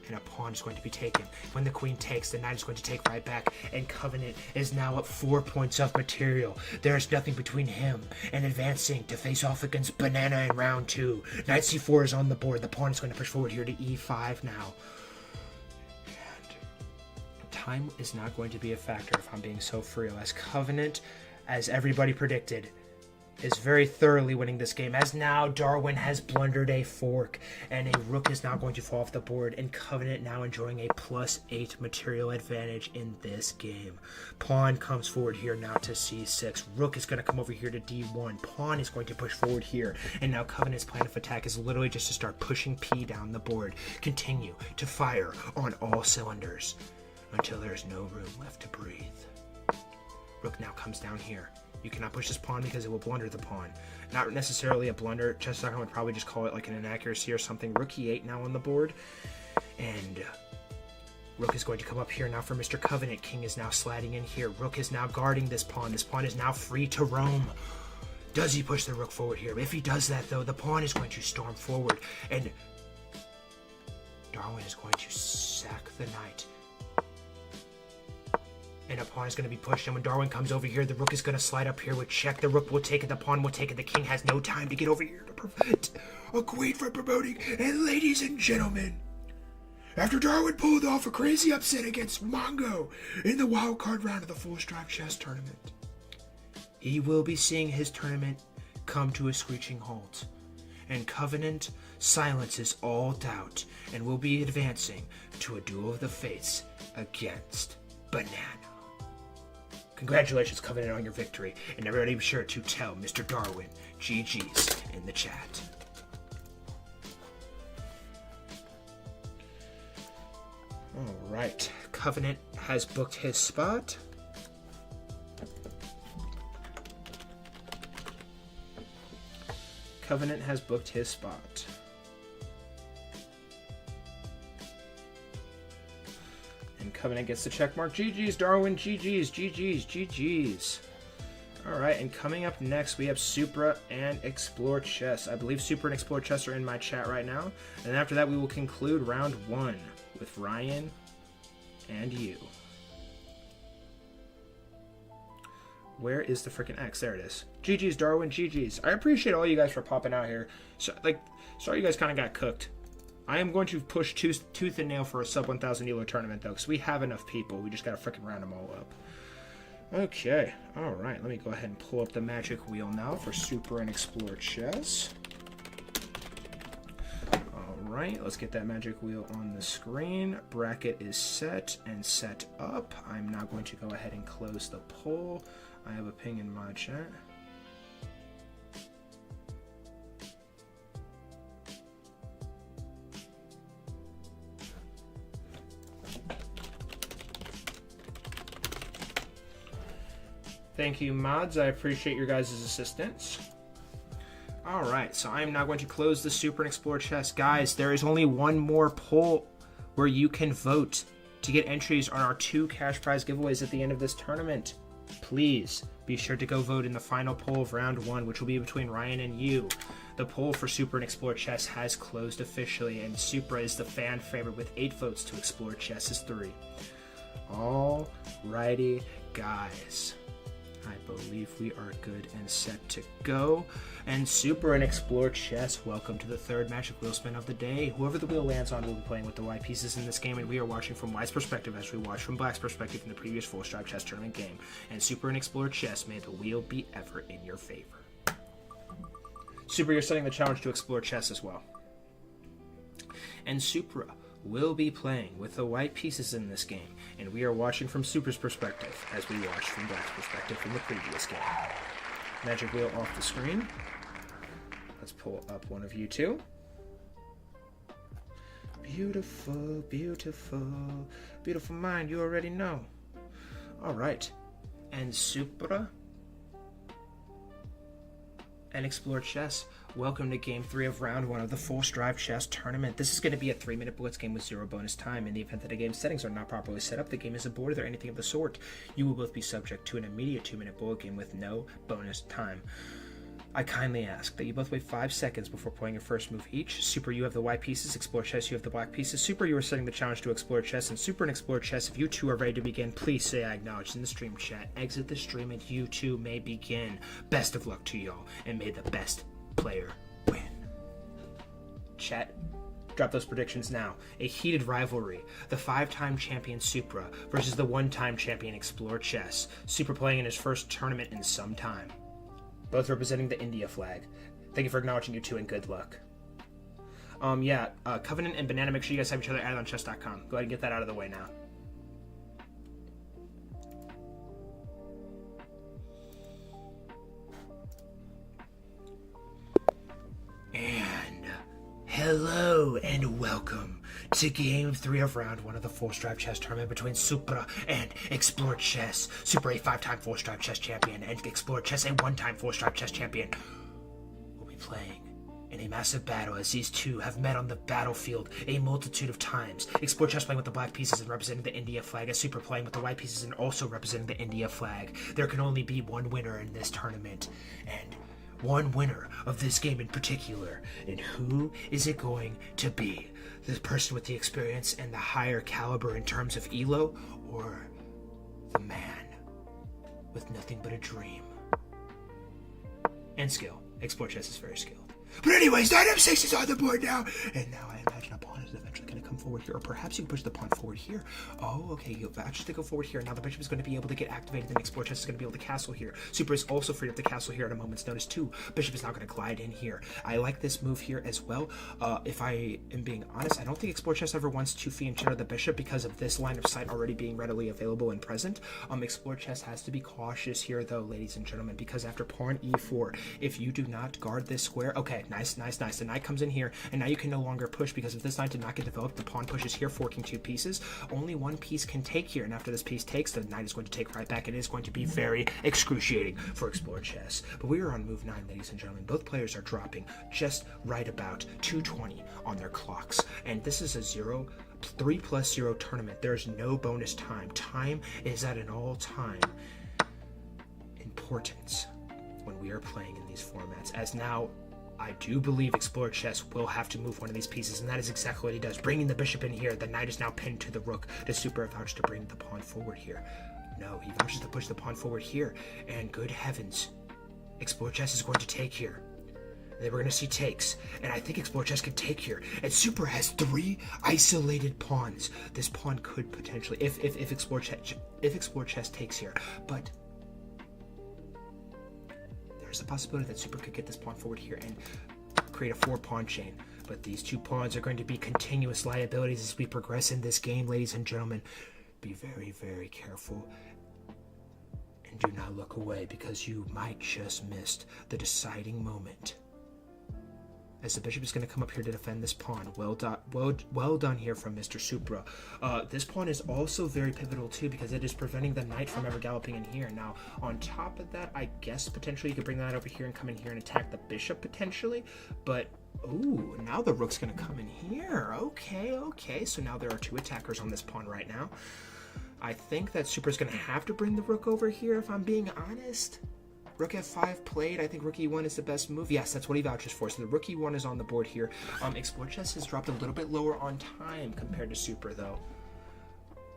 And a pawn is going to be taken. When the queen takes, the knight is going to take right back, and Covenant is now up 4 points of material. There is nothing between him and advancing to face off against Banana in round 2. Knight c4 is on the board. The pawn is going to push forward here to e5 now. And time is not going to be a factor if I'm being so for real, as Covenant, as everybody predicted, is very thoroughly winning this game, as now Darwin has blundered a fork and a rook is now going to fall off the board, and Covenant now enjoying a +8 material advantage in this game. Pawn comes forward here now to c6. Rook is going to come over here to d1. Pawn is going to push forward here, and now Covenant's plan of attack is literally just to start pushing p down the board. Continue to fire on all cylinders until there's no room left to breathe. Rook now comes down here. You cannot push this pawn because it will blunder the pawn. Not necessarily a blunder. Chess.com would probably just call it like an inaccuracy or something. Rook e8 now on the board. And Rook is going to come up here now for Mr. Covenant. King is now sliding in here. Rook is now guarding this pawn. This pawn is now free to roam. Does he push the rook forward here? If he does that, though, the pawn is going to storm forward. And Darwin is going to sack the knight. And a pawn is going to be pushed, and when Darwin comes over here, the rook is going to slide up here with check. The rook will take it, the pawn will take it. The king has no time to get over here to prevent a queen from promoting. And ladies and gentlemen, after Darwin pulled off a crazy upset against Mongo in the wild card round of the Full Strive Chess Tournament, he will be seeing his tournament come to a screeching halt. And Covenant silences all doubt and will be advancing to a duel of the fates against Banana. Congratulations, Covenant, on your victory, and everybody be sure to tell Mr. Darwin GG's in the chat. Alright, Covenant has booked his spot. Covenant has booked his spot. And Covenant gets the check mark. GG's, Darwin. GG's, GG's, GG's. Alright, and coming up next, we have Supra and Explore Chess. I believe Supra and Explore Chess are in my chat right now. And after that, we will conclude round 1 with Ryan and you. Where is the freaking X? There it is. GG's, Darwin. GG's. I appreciate all you guys for popping out here. So, sorry you guys kind of got cooked. I am going to push tooth and nail for a sub 1,000 ELO tournament, though, because we have enough people. We just got to freaking round them all up. Okay. All right. Let me go ahead and pull up the magic wheel now for Super and Explore Chess. All right. Let's get that magic wheel on the screen. Bracket is set and set up. I'm now going to go ahead and close the poll. I have a ping in my chat. Thank you, mods. I appreciate your guys' assistance. Alright, so I am now going to close the Super and Explore Chess. Guys, there is only one more poll where you can vote to get entries on our 2 cash prize giveaways at the end of this tournament. Please be sure to go vote in the final poll of round 1, which will be between Ryan and you. The poll for Super and Explore Chess has closed officially, and Supra is the fan favorite with 8 votes to Explore Chess is 3. Alrighty, guys. I believe we are good and set to go. And Super and Explore Chess, welcome to the 3rd magic wheel spin of the day. Whoever the wheel lands on will be playing with the white pieces in this game, and we are watching from White's perspective as we watch from Black's perspective in the previous full stripe chess tournament game. And Super and Explore Chess, may the wheel be ever in your favor. Super, you're setting the challenge to Explore Chess as well. And Supra will be playing with the white pieces in this game, and we are watching from Supra's perspective as we watched from Black's perspective in the previous game. Magic wheel off the screen. Let's pull up one of you two. Beautiful, beautiful, beautiful mind, you already know. Alright, and Supra and Explore Chess, welcome to Game 3 of Round 1 of the Full Strive Chess Tournament. This is going to be a 3-minute blitz game with 0 bonus time. In the event that a game's settings are not properly set up, the game is aborted or anything of the sort. You will both be subject to an immediate 2-minute bullet game with no bonus time. I kindly ask that you both wait 5 seconds before playing your first move each. Super, you have the white pieces. Explore Chess, you have the black pieces. Super, you are setting the challenge to Explore Chess. And Super and Explore Chess, if you two are ready to begin, please say I acknowledge in the stream chat. Exit the stream and you two may begin. Best of luck to y'all, and may the best player win. Chat, drop those predictions now. A heated rivalry. The 5-time champion Supra versus the 1-time champion Explore Chess. Supra playing in his first tournament in some time. Both representing the India flag. Thank you for acknowledging you two, and good luck. Covenant and Banana, make sure you guys have each other added on chess.com. Go ahead and get that out of the way now. And hello and welcome to Game 3 of Round 1 of the Full Stripe Chess Tournament between Supra and Explore Chess. Supra, a 5-time Full Stripe Chess champion, and Explore Chess, a 1-time Full Stripe Chess champion, will be playing in a massive battle as these two have met on the battlefield a multitude of times. Explore Chess playing with the black pieces and representing the India flag, as Supra playing with the white pieces and also representing the India flag. There can only be one winner in this tournament, and one winner of this game in particular. And who is it going to be? The person with the experience and the higher caliber in terms of ELO, or the man with nothing but a dream and skill? Explore Chess is very skilled. But anyways, knight m6 is on the board now. And now I imagine a pawn is eventually going to come forward here, or perhaps you can push the pawn forward here. Oh, okay, you actually go forward here. Now the bishop is going to be able to get activated, and Explore Chess is going to be able to castle here. Super is also freed up the castle here at a moment's notice too. Bishop is now going to glide in here. I like this move here as well. If I am being honest, I don't think Explore Chess ever wants to fianchetto the bishop because of this line of sight already being readily available and present. Explore Chess has to be cautious here though, ladies and gentlemen, because after pawn e4, if you do not guard this square, okay, nice. The knight comes in here, and now you can no longer push, because if this knight did not get developed, the pawn pushes here, forking 2 pieces. Only one piece can take here, and after this piece takes, the knight is going to take right back. It is going to be very excruciating for Explore Chess. But we are on move 9, ladies and gentlemen. Both players are dropping just right about 220 on their clocks, and this is a 3+0 tournament. There's no bonus time. Time is at an all-time importance when we are playing in these formats, as now I do believe Explorer Chess will have to move one of these pieces, and that is exactly what he does. Bringing the bishop in here, the knight is now pinned to the rook. Does Super vouch to bring the pawn forward here? No, he vouches to push the pawn forward here, and good heavens, Explorer Chess is going to take here. And then we're going to see takes, and I think Explorer Chess can take here. And Super has 3 isolated pawns. This pawn could potentially, if Explorer Chess takes here, but there's a possibility that Super could get this pawn forward here and create a 4-pawn chain. But these 2 pawns are going to be continuous liabilities as we progress in this game, ladies and gentlemen. Be very, very careful. And do not look away, because you might just miss the deciding moment. As the bishop is going to come up here to defend this pawn. Well done here from Mr. Supra. This pawn is also very pivotal too, because it is preventing the knight from ever galloping in here. Now, on top of that, I guess potentially you could bring that over here and come in here and attack the bishop potentially. But, ooh, now the rook's going to come in here. Okay. So now there are 2 attackers on this pawn right now. I think that Supra's going to have to bring the rook over here, if I'm being honest. Rook f5 played. I think rook e1 is the best move. Yes, that's what he vouches for. So the rook e1 is on the board here. Explorer Chess has dropped a little bit lower on time compared to Super, though.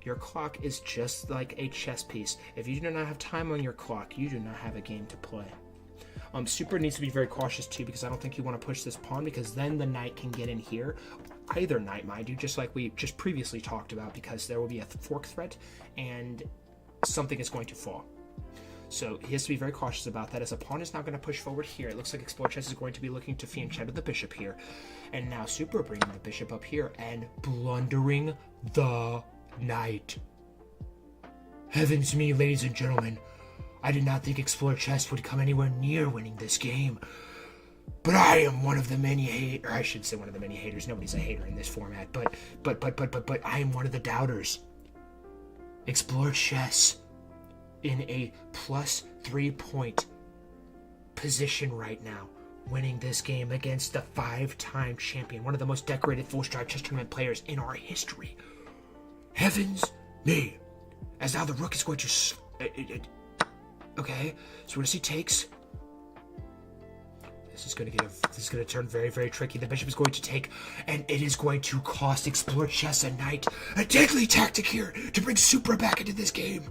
Your clock is just like a chess piece. If you do not have time on your clock, you do not have a game to play. Super needs to be very cautious, too, because I don't think you want to push this pawn, because then the knight can get in here. Either knight, mind you, just like we just previously talked about, because there will be a fork threat, and something is going to fall. So he has to be very cautious about that, as a pawn is now going to push forward here. It looks like Explorer Chess is going to be looking to fianchetto the bishop here. And now Super bringing the bishop up here and blundering the knight. Heavens me, ladies and gentlemen. I did not think Explorer Chess would come anywhere near winning this game. But I am one of the many haters. I should say one of the many haters. Nobody's a hater in this format. But I am one of the doubters. Explorer Chess in a plus 3-point position right now, winning this game against the 5-time champion, one of the most decorated full-stride chess tournament players in our history. Heavens me. As now the rook is going to... okay, so we're going to see takes. This is going to turn very, very tricky. The bishop is going to take, and it is going to cost Explorer Chess a knight. A deadly tactic here to bring Supra back into this game.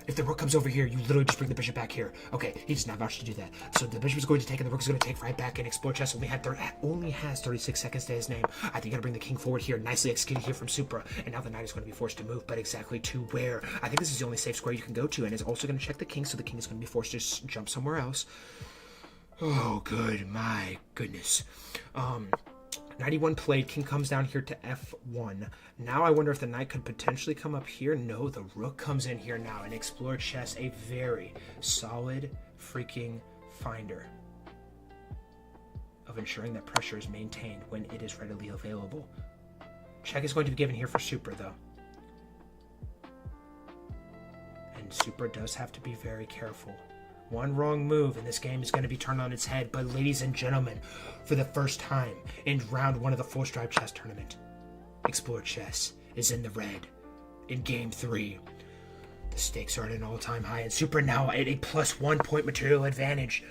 If the rook comes over here, you literally just bring the bishop back here. Okay, he does not vouch to do that. So the bishop is going to take, and the rook is going to take right back, and Explorer Chess only has 36 seconds to his name. I think you're going to bring the king forward here. Nicely executed here from Supra. And now the knight is going to be forced to move, but exactly to where? I think this is the only safe square you can go to, and it's also going to check the king, so the king is going to be forced to jump somewhere else. Oh, good. My goodness. 91 played. King comes down here to f1. Now I wonder if the knight could potentially come up here. No, the rook comes in here now. And Explorer Chess, a very solid freaking finder of ensuring that pressure is maintained when it is readily available. Check is going to be given here for Super, though. And Super does have to be very careful. One wrong move and this game is going to be turned on its head. But ladies and gentlemen, for the first time in round 1 of the Full Stripe Chess Tournament, Explorer Chess is in the red in game 3. The stakes are at an all-time high, and Super now at a plus 1 point material advantage.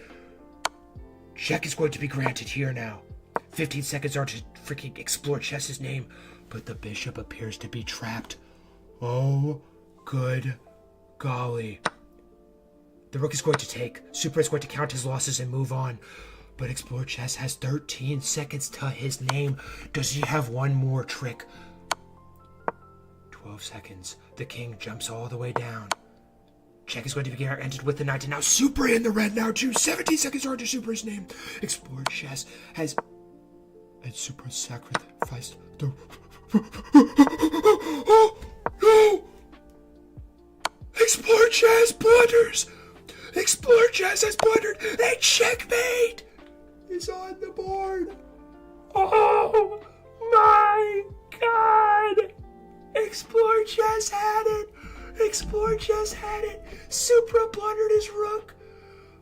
Check is going to be granted here now. 15 seconds are to freaking Explorer Chess's name, but the bishop appears to be trapped. Oh, good golly. The rook is going to take. Super is going to count his losses and move on. But Explorer Chess has 13 seconds to his name. Does he have one more trick? 12 seconds. The king jumps all the way down. Check is going to be entered with the knight. And now Super in the red now too. 17 seconds are to Super's name. Explorer Chess has... And Super sacrificed the... Oh, no! Explorer Chess blunders! Explorer Chess has blundered, and checkmate is on the board. Oh my God! Explorer Chess had it. Explorer Chess had it. Supra blundered his rook,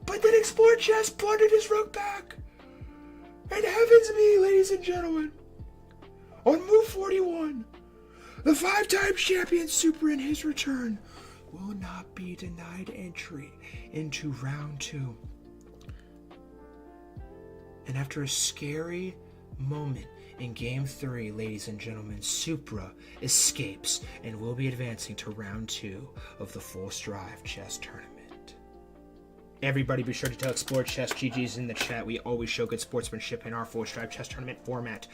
but then Explorer Chess blundered his rook back. And heavens me, ladies and gentlemen, on move 41, the 5-time champion Supra in his return will not be denied entry into round 2. And after a scary moment in Game 3, ladies and gentlemen, Supra escapes and will be advancing to round 2 of the Full Strive Chess Tournament. Everybody be sure to tell Explore Chess GG's in the chat. We always show good sportsmanship in our Full Strive Chess Tournament format.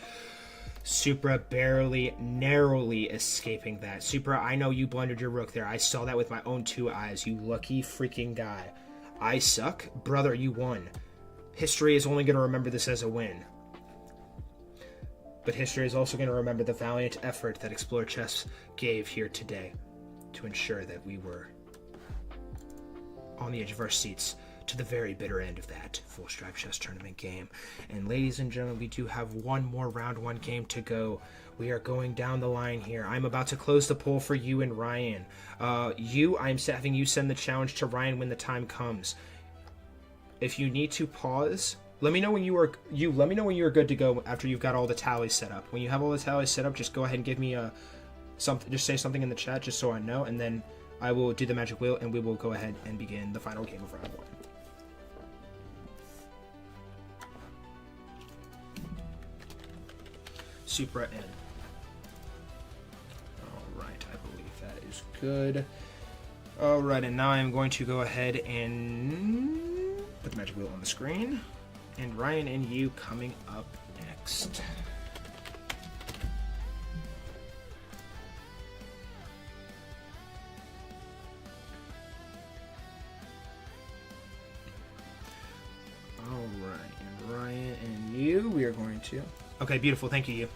Supra barely, narrowly escaping that. Supra, I know you blundered your rook there. I saw that with my own 2 eyes, you lucky freaking guy. I suck? Brother, you won. History is only going to remember this as a win. But history is also going to remember the valiant effort that Explore Chess gave here today to ensure that we were on the edge of our seats to the very bitter end of that Full Strive Chess Tournament game. And ladies and gentlemen, we do have one more round 1 game to go. We are going down the line here. I'm about to close the poll for you and Ryan. I'm having you send the challenge to Ryan when the time comes. If you need to pause, let me know when you are good to go after you've got all the tallies set up. When you have all the tallies set up, just go ahead and give me something. Just say something in the chat, just so I know, and then I will do the magic wheel, and we will go ahead and begin the final game of round 1. Supra in. Alright, I believe that is good. Alright, and now I'm going to go ahead and put the magic wheel on the screen. And Ryan and you coming up next. Alright, and Ryan and you, we are going to... Okay, beautiful, thank you.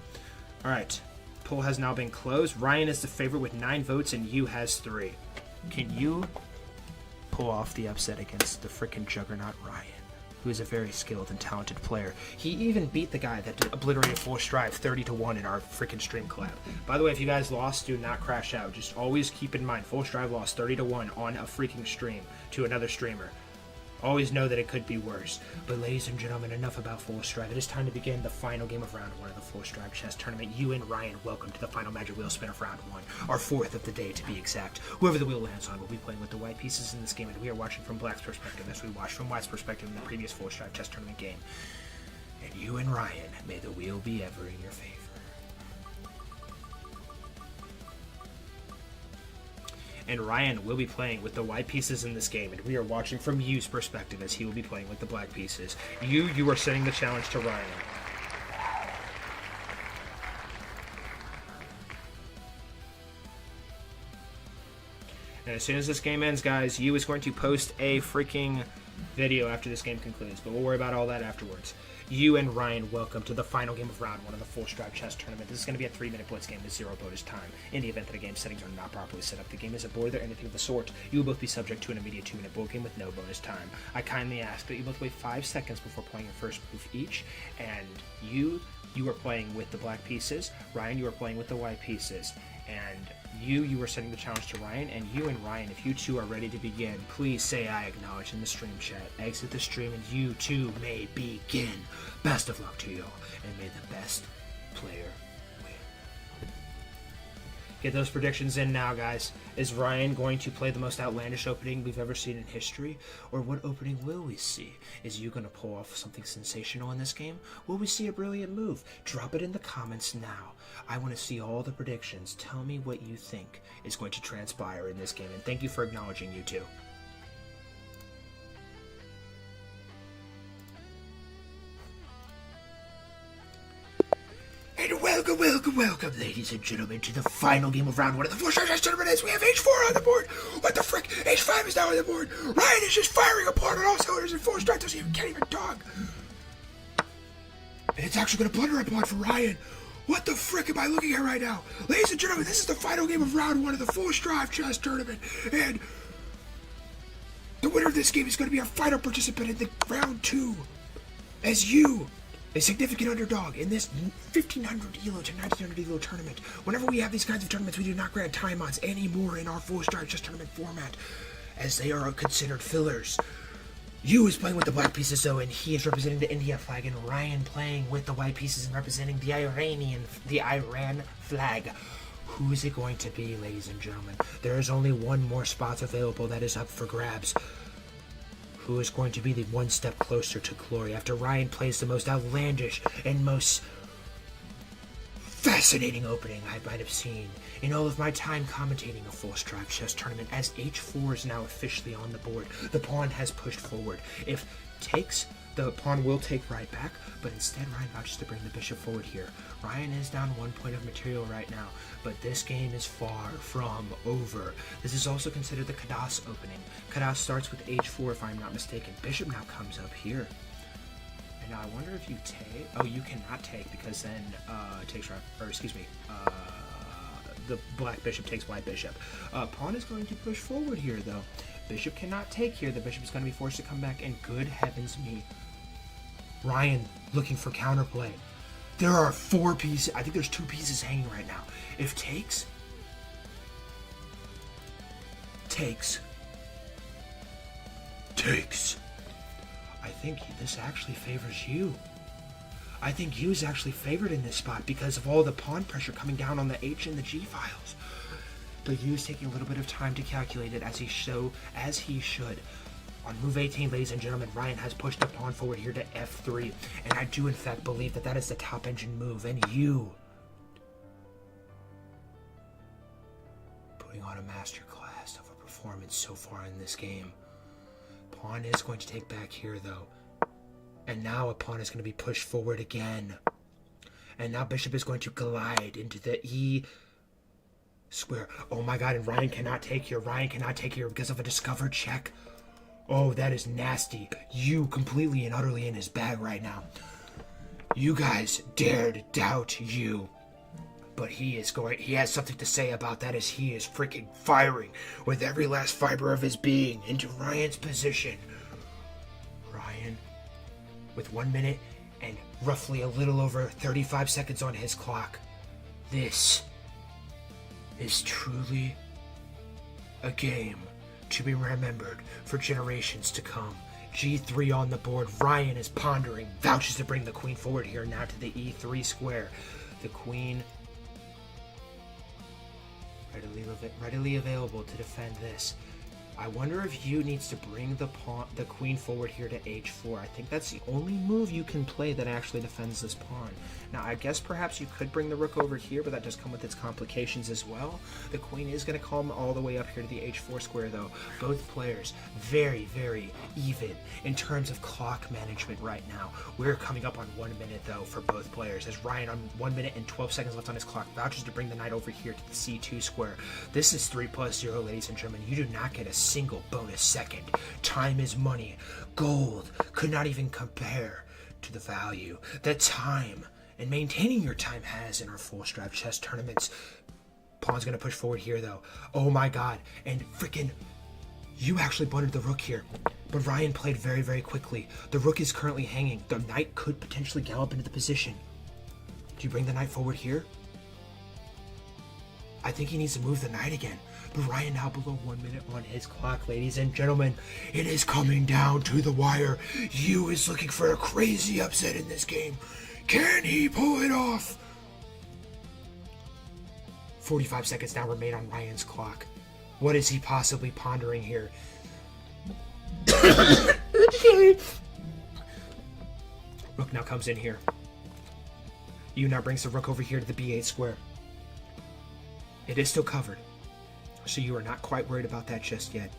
Alright, poll has now been closed. Ryan is the favorite with 9 votes and you has 3. Can you pull off the upset against the frickin' juggernaut Ryan, who is a very skilled and talented player? He even beat the guy that obliterated Full Strive 30-1 in our frickin' stream collab. By the way, if you guys lost, do not crash out. Just always keep in mind, Full Strive lost 30-1 on a freaking stream to another streamer. Always know that it could be worse. But ladies and gentlemen, enough about Full Strive. It is time to begin the final game of round 1 of the Full Strive Chess Tournament. You and Ryan, welcome to the final magic wheel spin of round 1. Our 4th of the day, to be exact. Whoever the wheel lands on will be playing with the white pieces in this game, and we are watching from Black's perspective as we watched from White's perspective in the previous Full Strive Chess Tournament game. And you and Ryan, may the wheel be ever in your favor. And Ryan will be playing with the white pieces in this game, and we are watching from Yu's perspective as he will be playing with the black pieces. You are setting the challenge to Ryan. And as soon as this game ends, guys, Yu is going to post a freaking video after this game concludes, but we'll worry about all that afterwards. You and Ryan, welcome to the final game of round 1 of the Full Strive Chess Tournament. This is going to be a 3-minute blitz game with 0 bonus time. In the event that a game settings are not properly set up, the game isn't bored or anything of the sort. You will both be subject to an immediate 2-minute board game with no bonus time. I kindly ask that you both wait 5 seconds before playing your first move each, and you are playing with the black pieces. Ryan, you are playing with the white pieces. And you are setting the challenge to Ryan, and you and Ryan, if you two are ready to begin, please say I acknowledge in the stream chat. Exit the stream and you two may begin. Best of luck to you, and may the best player win. Get those predictions in now, guys. Is Ryan going to play the most outlandish opening we've ever seen in history? Or what opening will we see? Is you going to pull off something sensational in this game? Will we see a brilliant move? Drop it in the comments now. I want to see all the predictions. Tell me what you think is going to transpire in this game. And thank you for acknowledging you two. And welcome, ladies and gentlemen, to the final game of round 1 of the Full Strive Chess Tournament. As we have H4 on the board. What the frick? H5 is now on the board. Ryan is just firing apart on all cylinders in Full Strive. Can't even talk. And it's actually going to blunder apart for Ryan. What the frick am I looking at right now? Ladies and gentlemen, this is the final game of round 1 of the Full Strive Chess Tournament. And the winner of this game is going to be our final participant in the round 2. As you, a significant underdog in this 1500 ELO to 1900 ELO tournament. Whenever we have these kinds of tournaments, we do not grant time odds anymore in our Full Strive Chess Tournament format, as they are considered fillers. Yu is playing with the black pieces, though, and he is representing the India flag, and Ryan playing with the white pieces and representing the Iran flag. Who is it going to be, ladies and gentlemen? There is only one more spot available that is up for grabs. Who is going to be the one step closer to glory after Ryan plays the most outlandish and most fascinating opening I might have seen in all of my time commentating a full strive chess tournament, as h4 is now officially on the board. The pawn has pushed forward. If takes, the pawn will take right back, but instead Ryan vouches to bring the bishop forward here. Ryan is down 1 point of material right now, but this game is far from over. This is also considered the Kadas opening. Kadas starts with h4 if I'm not mistaken. Bishop now comes up here. And now I wonder if you take... Oh, you cannot take, because then takes right... Or excuse me, the black bishop takes white bishop. Pawn is going to push forward here, though. Bishop cannot take here. The bishop is going to be forced to come back, and good heavens me. Ryan looking for counterplay. There are 4 pieces. I think there's 2 pieces hanging right now. If takes... Takes. I think this actually favors you. I think you is actually favored in this spot because of all the pawn pressure coming down on the H and the G files. But you is taking a little bit of time to calculate it as he should. On move 18, ladies and gentlemen, Ryan has pushed the pawn forward here to f3, and I do in fact believe that that is the top engine move, and you putting on a masterclass of a performance so far in this game. Pawn is going to take back here though, and now a pawn is going to be pushed forward again, and now bishop is going to glide into the E square. Oh my god, and Ryan cannot take here. Ryan cannot take here because of a discovered check. Oh, that is nasty. You completely and utterly in his bag right now. You guys dared doubt you. But he has something to say about that, as he is freaking firing with every last fiber of his being into Ryan's position. Ryan, with 1 minute and roughly a little over 35 seconds on his clock. This is truly a game to be remembered for generations to come. G3 on the board. Ryan is pondering, vouches to bring the queen forward here now to the E3 square. The queen readily available to defend this. I wonder if you needs to bring the queen forward here to h4. I think that's the only move you can play that actually defends this pawn. Now, I guess perhaps you could bring the rook over here, but that does come with its complications as well. The queen is going to come all the way up here to the h4 square, though. Both players very, very even in terms of clock management right now. We're coming up on 1 minute, though, for both players, as Ryan, on 1 minute and 12 seconds left on his clock, vouches to bring the knight over here to the c2 square. This is 3+0, ladies and gentlemen. You do not get a single bonus second. Time is money. Gold could not even compare to the value that time and maintaining your time has in our full strive chess tournaments. Pawn's gonna push forward here though. Oh my god, and freaking you actually blundered the rook here, but Ryan played very, very quickly. The rook is currently hanging. The knight could potentially gallop into the position. Do you bring the knight forward here? I think he needs to move the knight again. But Ryan now below 1 minute on his clock, ladies and gentlemen. It is coming down to the wire. Yu is looking for a crazy upset in this game. Can he pull it off? 45 seconds now remain on Ryan's clock. What is he possibly pondering here? Rook now comes in here. Yu now brings the rook over here to the b8 square. It is still covered, so you are not quite worried about that just yet.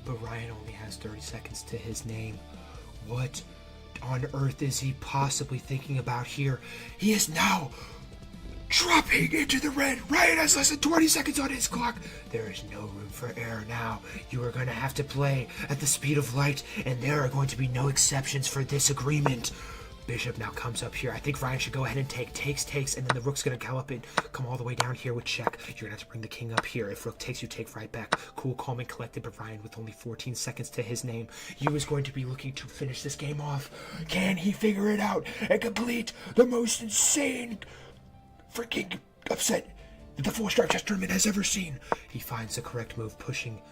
But Ryan only has 30 seconds to his name. What on earth is he possibly thinking about here? He is now dropping into the red. Ryan has less than 20 seconds on his clock. There is no room for error now. You are going to have to play at the speed of light, and there are going to be no exceptions for this agreement. Bishop now comes up here. I think Ryan should go ahead and takes, and then the rook's going to gallop in, come all the way down here with check. You're going to have to bring the king up here. If rook takes, you take right back. Cool, calm, and collected, but Ryan with only 14 seconds to his name. Yu is going to be looking to finish this game off. Can he figure it out and complete the most insane freaking upset that the full strive chess tournament has ever seen? He finds the correct move, pushing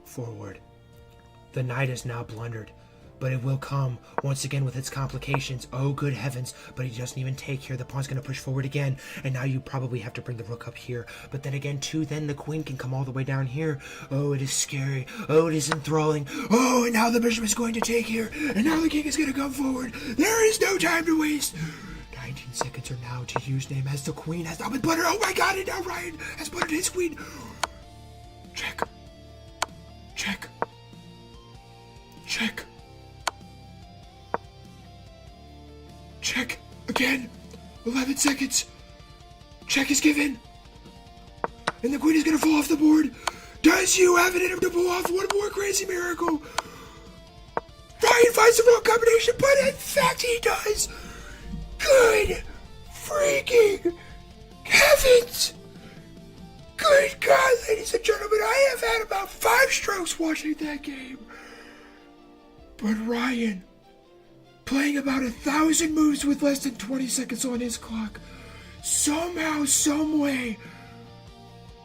forward. The knight is now blundered. but it will come once again with its complications. Oh, good heavens. But he doesn't even take here. The pawn's going to push forward again. And now you probably have to bring the rook up here. But then again, too, then the queen can come all the way down here. Oh, it is scary. Oh, it is enthralling. Oh, and now the bishop is going to take here. And now the king is going to come forward. There is no time to waste. 19 seconds are now to use name as the queen has now been blundered. Oh my god, and now Ryan has blundered his queen. Check. Check. Check. Check. Again. 11 seconds. Check is given. And the queen is going to fall off the board. Does you have it in him to pull off one more crazy miracle? Ryan finds the wrong combination, but in fact he does. Good freaking heavens! Good God, ladies and gentlemen, I have had about 5 strokes watching that game. But Ryan, playing about 1,000 moves with less than 20 seconds on his clock, somehow, someway,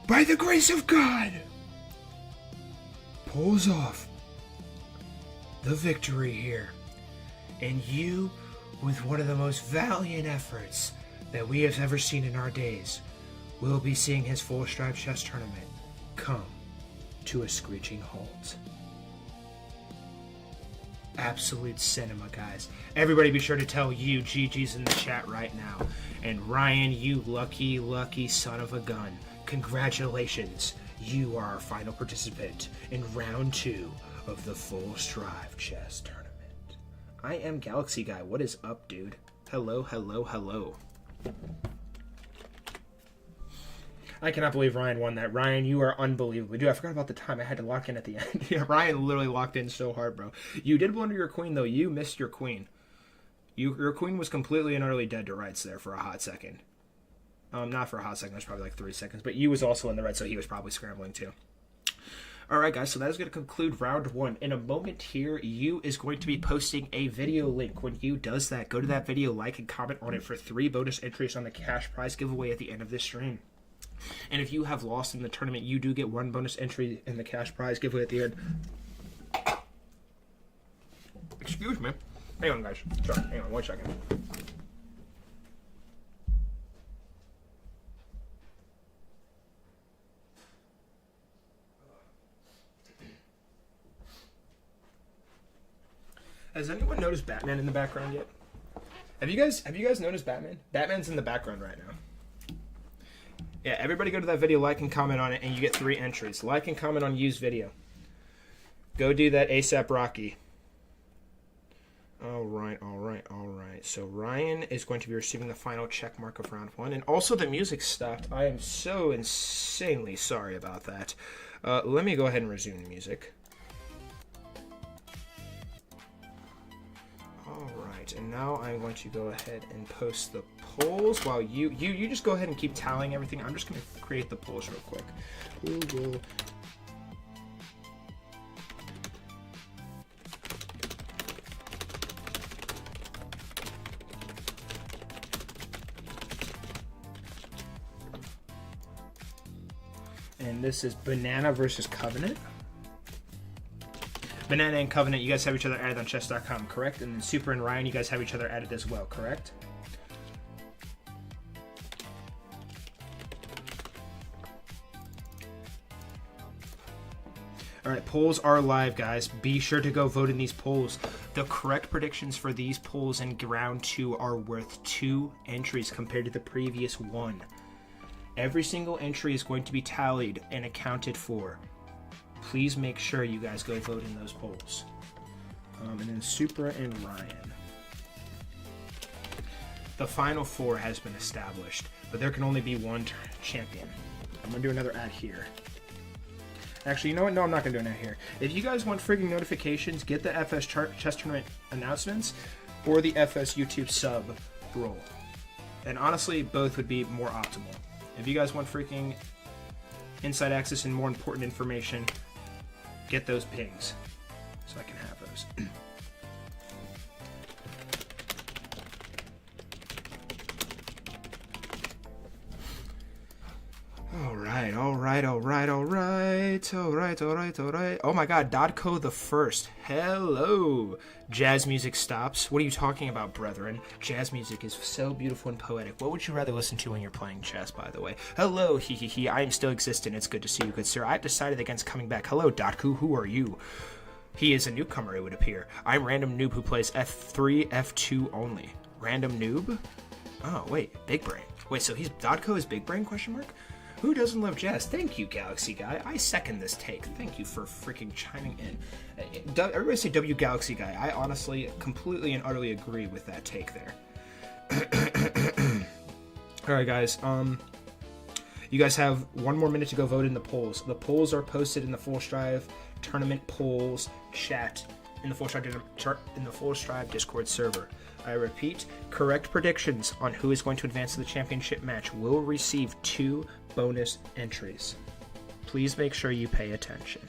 by the grace of God, pulls off the victory here. And you, with one of the most valiant efforts that we have ever seen in our days, will be seeing his full stripe chess tournament come to a screeching halt. Absolute cinema, guys. Everybody be sure to tell you GG's in the chat right now. And Ryan, you lucky, lucky son of a gun. Congratulations. You are our final participant in round 2 of the Full Strive Chess Tournament. I am Galaxy Guy. What is up, dude? Hello, hello, hello. I cannot believe Ryan won that. Ryan, you are unbelievable. Dude, I forgot about the time. I had to lock in at the end. Yeah, Ryan literally locked in so hard, bro. You did blunder your queen, though. You missed your queen. Your queen was completely and utterly dead to rights there for a hot second. Not for a hot second. It was probably like 3 seconds. But you was also in the red, so he was probably scrambling too. Alright guys, so that is going to conclude round 1. In a moment here, you is going to be posting a video link. When you does that, go to that video, like and comment on it for 3 bonus entries on the cash prize giveaway at the end of this stream. And if you have lost in the tournament, you do get 1 bonus entry in the cash prize giveaway at the end. Excuse me. Hang on guys. Sorry, hang on 1 second. Has anyone noticed Batman in the background yet? Have you guys noticed Batman? Batman's in the background right now. Yeah, everybody go to that video, like and comment on it, and you get 3 entries. Like and comment on used video. Go do that ASAP Rocky. Alright. So Ryan is going to be receiving the final check mark of round 1. And also the music stopped. I am so insanely sorry about that. Let me go ahead and resume the music. Alright, and now I'm going to go ahead and post the polls while you just go ahead and keep tallying everything. I'm just going to create the polls real quick. Google. And this is Banana versus Covenant. Banana and Covenant, you guys have each other added on chess.com, correct? And then Super and Ryan, you guys have each other added as well, correct? Alright, polls are live, guys. Be sure to go vote in these polls. The correct predictions for these polls in round 2 are worth 2 entries compared to the previous 1. Every single entry is going to be tallied and accounted for. Please make sure you guys go vote in those polls. And then Supra and Ryan. The final 4 has been established, but there can only be 1 champion. I'm going to do another ad here. Actually, you know what? No, I'm not going to do an ad here. If you guys want freaking notifications, get the FS Chess Tournament announcements or the FS YouTube sub roll. And honestly, both would be more optimal. If you guys want freaking inside access and more important information, get those pings so I can have those. All right. right, all right, all right, all right, all right, all right, all right. Oh my God, Dodco the First. Hello. Jazz music stops. What are you talking about, brethren? Jazz music is so beautiful and poetic. What would you rather listen to when you're playing chess, by the way? Hello, hee hee hee. I am still existent. It's good to see you, good sir. I've decided against coming back. Hello, Dotku. Who are you? He is a newcomer, it would appear. I'm Random Noob who plays F3, F2 only. Random Noob? Oh, wait. Big Brain. Wait, so Dodco is Big Brain, question mark? Who doesn't love jazz? Thank you, Galaxy Guy. I second this take. Thank you for freaking chiming in. Everybody say W Galaxy Guy. I honestly, completely and utterly agree with that take there. Alright, guys. You guys have 1 more minute to go vote in the polls. The polls are posted in the Full Strive Tournament Polls chat in the Full Strive Discord server. I repeat, correct predictions on who is going to advance to the championship match will receive 2 bonus entries. Please make sure you pay attention.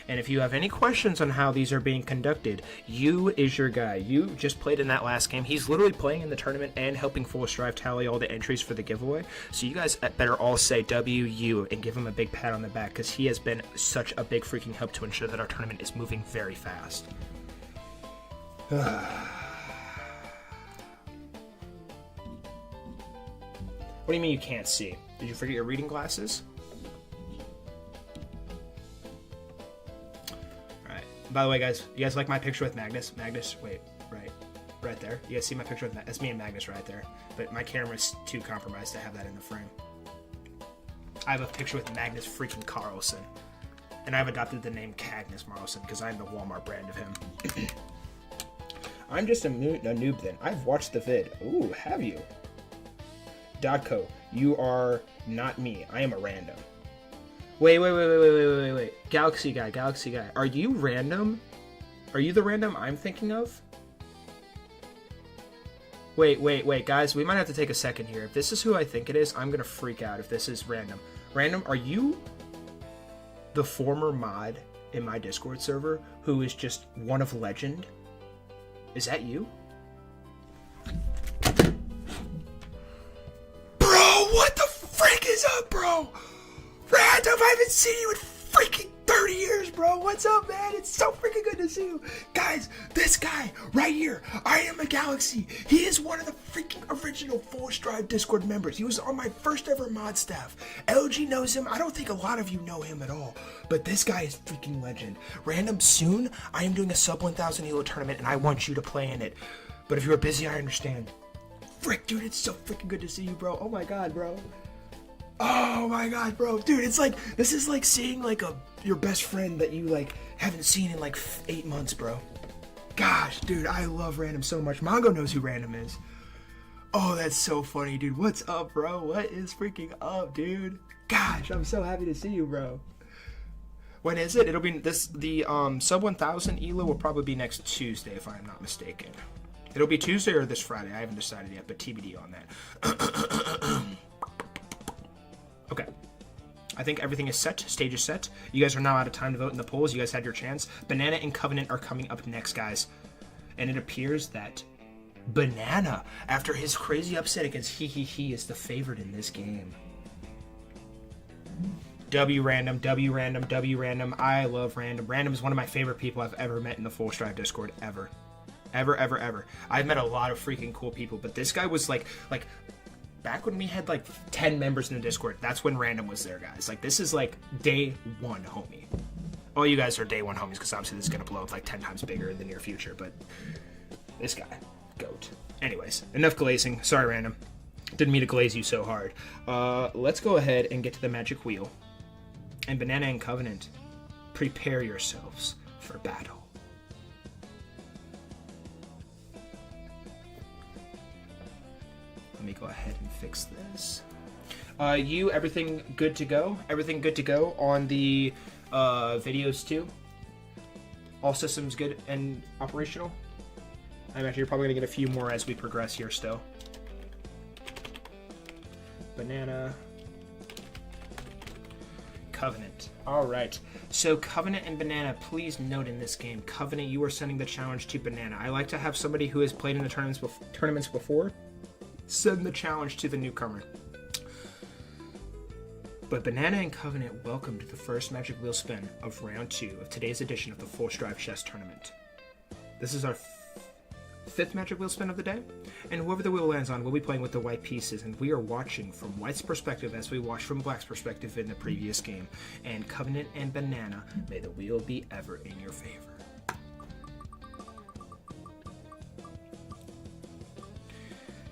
And if you have any questions on how these are being conducted, you is your guy. You just played in that last game. He's literally playing in the tournament and helping Full Strive tally all the entries for the giveaway. So you guys better all say WU and give him a big pat on the back, because he has been such a big freaking help to ensure that our tournament is moving very fast. What do you mean you can't see? Did you forget your reading glasses? Alright. By the way, guys, you guys like my picture with Magnus? Magnus, wait, right there. You guys see my picture with That's me and Magnus right there. But my camera's too compromised to have that in the frame. I have a picture with Magnus freaking Carlson. And I've adopted the name Cagnus Marlson because I'm the Walmart brand of him. I'm just a noob then. I've watched the vid. Ooh, have you? Dodco, you are not me. I am a random. Wait. Galaxy guy. Are you random? Are you the random I'm thinking of? Wait, guys. We might have to take a second here. If this is who I think it is, I'm gonna freak out if this is random. Random, are you the former mod in my Discord server who is just one of legend? Is that you? What the frick is up, bro? Random, I haven't seen you in freaking 30 years, bro. What's up, man? It's so freaking good to see you. Guys, this guy right here, I Am a Galaxy. He is one of the freaking original Full Strive Discord members. He was on my first ever mod staff. LG knows him. I don't think a lot of you know him at all, but this guy is freaking legend. Random, soon, I am doing a sub 1,000 ELO tournament, and I want you to play in it. But if you're busy, I understand. Frick, dude, it's so freaking good to see you, bro. Oh my god, bro. Oh my god, bro. Dude, it's like, this is like seeing like your best friend that you like haven't seen in like 8 months, bro. Gosh, dude, I love Random so much. Mongo knows who Random is. Oh, that's so funny, dude. What's up, bro? What is freaking up, dude? Gosh, I'm so happy to see you, bro. When is it? It'll be the sub 1000 ELO will probably be next Tuesday, if I'm not mistaken. It'll be Tuesday or this Friday. I haven't decided yet, but TBD on that. Okay. I think everything is set. Stage is set. You guys are now out of time to vote in the polls. You guys had your chance. Banana and Covenant are coming up next, guys. And it appears that Banana, after his crazy upset against he is the favorite in this game. W random. I love Random. Random is one of my favorite people I've ever met in the Full Strive Discord, ever. Ever. I've met a lot of freaking cool people, but this guy was like back when we had like 10 members in the Discord, that's when Random was there, guys. Like, this is like day 1, homie. All you guys are day 1 homies, because obviously this is gonna blow up like 10 times bigger in the near future, but this guy, GOAT. Anyways, enough glazing. Sorry, Random. Didn't mean to glaze you so hard. Let's go ahead and get to the magic wheel. And Banana and Covenant, prepare yourselves for battle. Let me go ahead and fix this. Everything good to go? Everything good to go on the videos too? All systems good and operational? I imagine you're probably going to get a few more as we progress here still. Banana. Covenant. Alright, so Covenant and Banana, please note in this game, Covenant, you are sending the challenge to Banana. I like to have somebody who has played in the tournaments before send the challenge to the newcomer. But Banana and Covenant, welcome to the first Magic Wheel spin of round 2 of today's edition of the Force Drive Chess Tournament. This is our 5th Magic Wheel spin of the day, and whoever the wheel lands on will be playing with the white pieces, and we are watching from White's perspective as we watched from Black's perspective in the previous game. And Covenant and Banana, may the wheel be ever in your favor.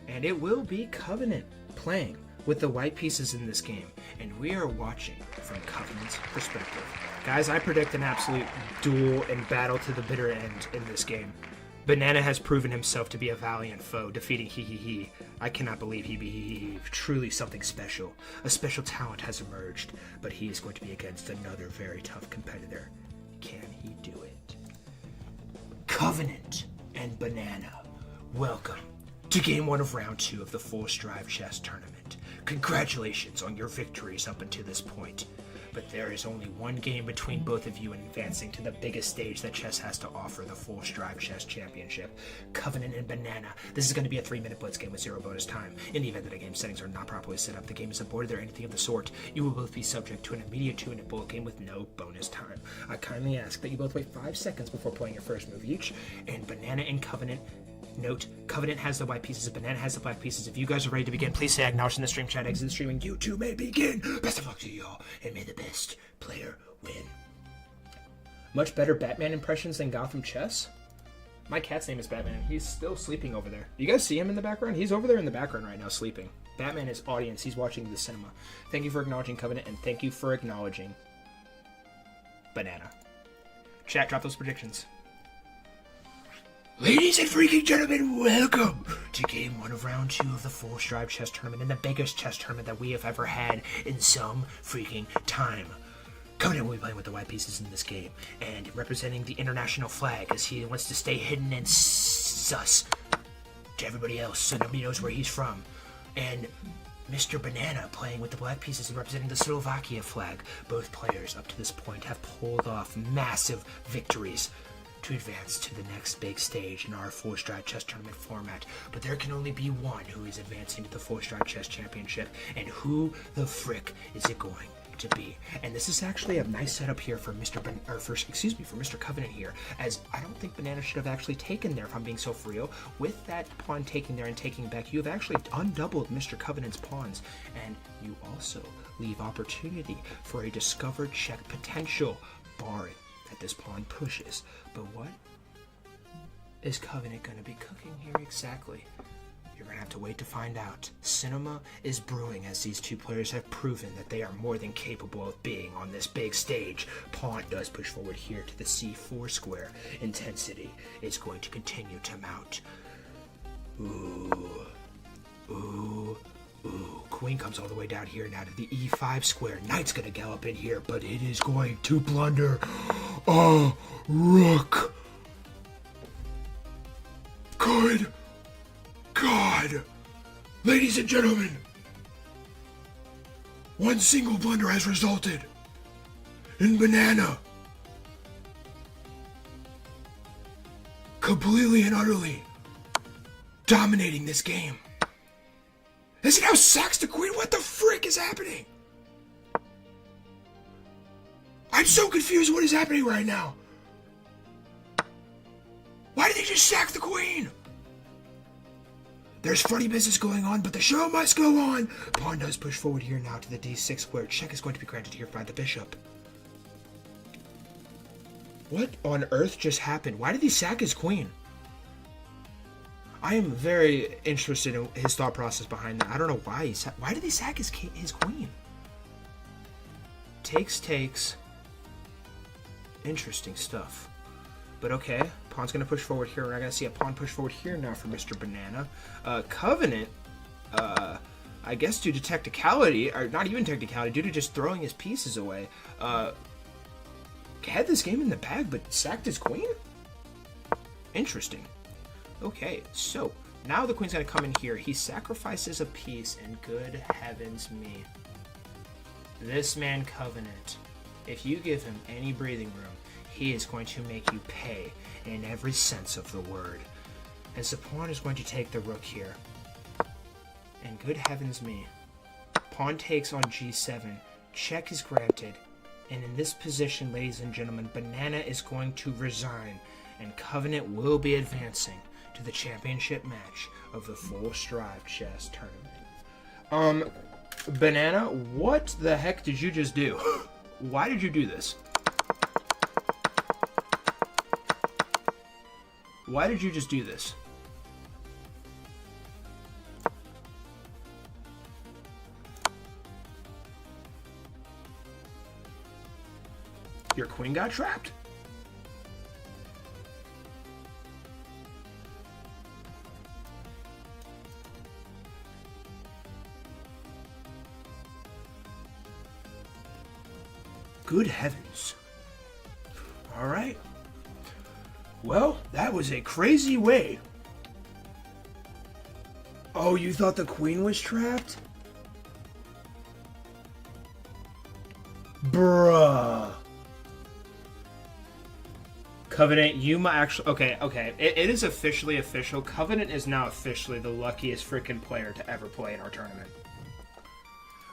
And it will be Covenant playing with the white pieces in this game, and we are watching from Covenant's perspective. Guys, I predict an absolute duel and battle to the bitter end in this game. Banana has proven himself to be a valiant foe, defeating he. I cannot believe he. Truly something special. A special talent has emerged, but he is going to be against another very tough competitor. Can he do it? Covenant and Banana, welcome to Game 1 of Round 2 of the Force Drive Chess Tournament. Congratulations on your victories up until this point. But there is only one game between both of you in advancing to the biggest stage that chess has to offer, the Force Drive Chess Championship. Covenant and Banana. This is going to be a 3-minute blitz game with 0 bonus time. In the event that a game settings are not properly set up, the game is aborted or anything of the sort, you will both be subject to an immediate 2-minute bullet game with no bonus time. I kindly ask that you both wait 5 seconds before playing your first move each, and Banana and Covenant. Note, Covenant has the white pieces, Banana has the black pieces. If you guys are ready to begin, please say acknowledge in the stream chat, exit the stream, and you two may begin. Best of luck to y'all, and may the best player win. Much better Batman impressions than Gotham Chess? My cat's name is Batman. He's still sleeping over there. You guys see him in the background? He's over there in the background right now sleeping. Batman is audience. He's watching the cinema. Thank you for acknowledging Covenant, and thank you for acknowledging Banana. Chat, drop those predictions. Ladies and freaking gentlemen, welcome to Game 1 of Round 2 of the Force Drive Chess Tournament, and the biggest chess tournament that we have ever had in some freaking time. Covenant will be playing with the white pieces in this game, and representing the international flag as he wants to stay hidden and sus to everybody else so nobody knows where he's from. And Mr. Banana playing with the black pieces and representing the Slovakia flag. Both players up to this point have pulled off massive victories to advance to the next big stage in our Force Drive Chess Tournament format. But there can only be one who is advancing to the Force Drive Chess Championship, and who the frick is it going to be? And this is actually a nice setup here for Mr. Covenant here, as I don't think Banana should have actually taken there, if I'm being so for real. With that pawn taking there and taking back, you have actually undoubled Mr. Covenant's pawns, and you also leave opportunity for a discovered check potential, barring that this pawn pushes. But what is Covenant going to be cooking here exactly? You're going to have to wait to find out. Cinema is brewing, as these two players have proven that they are more than capable of being on this big stage. Pawn does push forward here to the c4 square. Intensity is going to continue to mount. Ooh. Queen comes all the way down here now to the e5 square. Knight's going to gallop in here, but it is going to blunder a rook. Good God. Ladies and gentlemen, one single blunder has resulted in Banana completely and utterly dominating this game. Is it now sacks the queen? What the frick is happening? I'm so confused what is happening right now. Why did they just sack the queen? There's funny business going on, but the show must go on. Pawn does push forward here now to the d6 square. Check is going to be granted here by the bishop. What on earth just happened? Why did he sack his queen? I am very interested in his thought process behind that. I don't know why why did he sack his queen? Takes. Interesting stuff. But okay, pawn's going to push forward here. We're not going to see a pawn push forward here now for Mr. Banana. Covenant, I guess due to technicality, or not even technicality, due to just throwing his pieces away, had this game in the bag, but sacked his queen? Interesting. Okay, so now the queen's going to come in here. He sacrifices a piece, and good heavens me. This man, Covenant, if you give him any breathing room, he is going to make you pay in every sense of the word. As the pawn is going to take the rook here. And good heavens me. Pawn takes on g7. check is granted. And in this position, ladies and gentlemen, Banana is going to resign, and Covenant will be advancing to the championship match of the Full Strive Chess Tournament. Banana, what the heck did you just do? Why did you do this? Why did you just do this? Your queen got trapped? Good heavens. All right. Well, that was a crazy way. Oh, you thought the queen was trapped? Bruh. Covenant, you might actually... Okay. It is officially official. Covenant is now officially the luckiest freaking player to ever play in our tournament.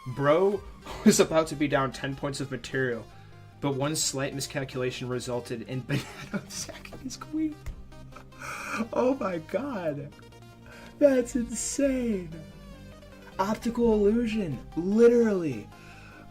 Bro was about to be down 10 points of material, but one slight miscalculation resulted in Banana sacking his queen. Oh my god. That's insane. Optical illusion. Literally.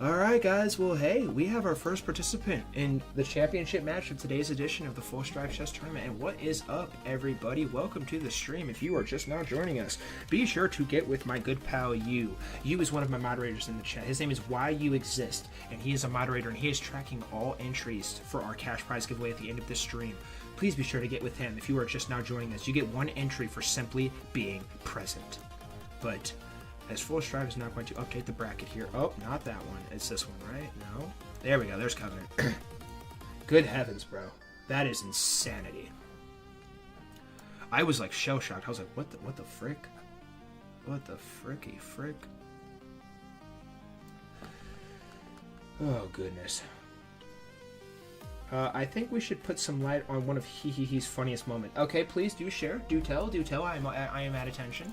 Alright guys, well hey, we have our first participant in the championship match of today's edition of the Full Strive Chess Tournament. And what is up, everybody? Welcome to the stream. If you are just now joining us, be sure to get with my good pal Yu. Yu is one of my moderators in the chat. His name is Why You Exist, and he is a moderator, and he is tracking all entries for our cash prize giveaway at the end of this stream. Please be sure to get with him. If you are just now joining us, you get one entry for simply being present. But as Full Strive is not going to update the bracket here. Oh, not that one. It's this one, right? No. There we go. There's Covenant. Good heavens, bro. That is insanity. I was like shell-shocked. I was like, what the frick? What the fricky frick? Oh, goodness. I think we should put some light on one of He's funniest moment. Okay, please do share. Do tell. I am at attention.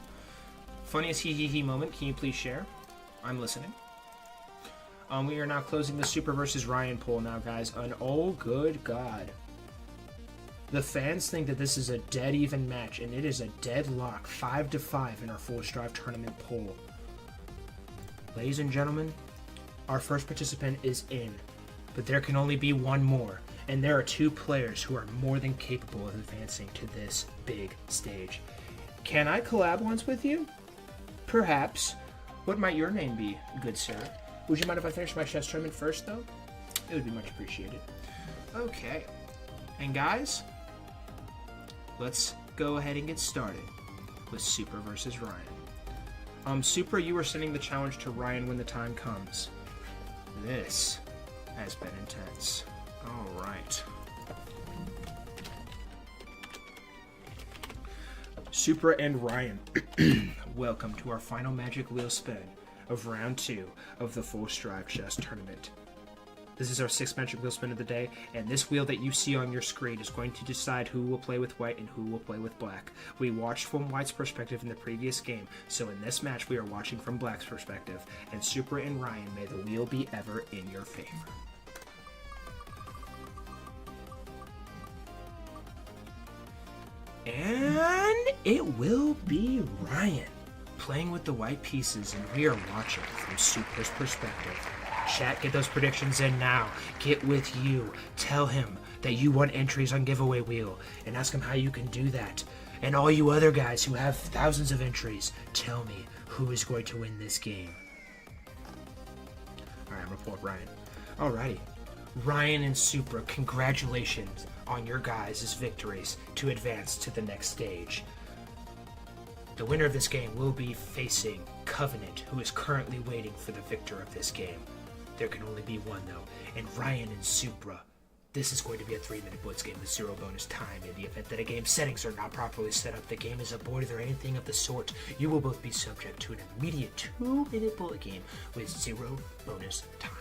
Funniest he moment, can you please share? I'm listening. We are now closing the Super versus Ryan poll now, guys. And oh, good God. The fans think that this is a dead even match, and it is a deadlock 5-5 in our Full Strive tournament poll. Ladies and gentlemen, our first participant is in, but there can only be one more, and there are two players who are more than capable of advancing to this big stage. Can I collab once with you? Perhaps. What might your name be, good sir? Would you mind if I finish my chess tournament first, though? It would be much appreciated. Okay. And guys, let's go ahead and get started with Super versus Ryan. Super, you are sending the challenge to Ryan when the time comes. This has been intense. All right. Supra and Ryan, welcome to our final magic wheel spin of round 2 of the Full Strive Chess Tournament. This is our 6th magic wheel spin of the day, and this wheel that you see on your screen is going to decide who will play with white and who will play with black. We watched from white's perspective in the previous game, so in this match we are watching from black's perspective, and Supra and Ryan, may the wheel be ever in your favor. And it will be Ryan playing with the white pieces, and we are watching from Supra's perspective. Chat, get those predictions in now. Get with you. Tell him that you want entries on giveaway wheel, and ask him how you can do that. And all you other guys who have thousands of entries, tell me who is going to win this game. Alright, I'm gonna pull up Ryan. Alrighty. Ryan and Supra, congratulations on your guys' victories to advance to the next stage. The winner of this game will be facing Covenant, who is currently waiting for the victor of this game. There can only be one, though, and Ryan and Supra, this is going to be a 3-minute blitz game with 0 bonus time. In the event that a game's settings are not properly set up, the game is aborted, or anything of the sort, you will both be subject to an immediate 2-minute bullet game with 0 bonus time.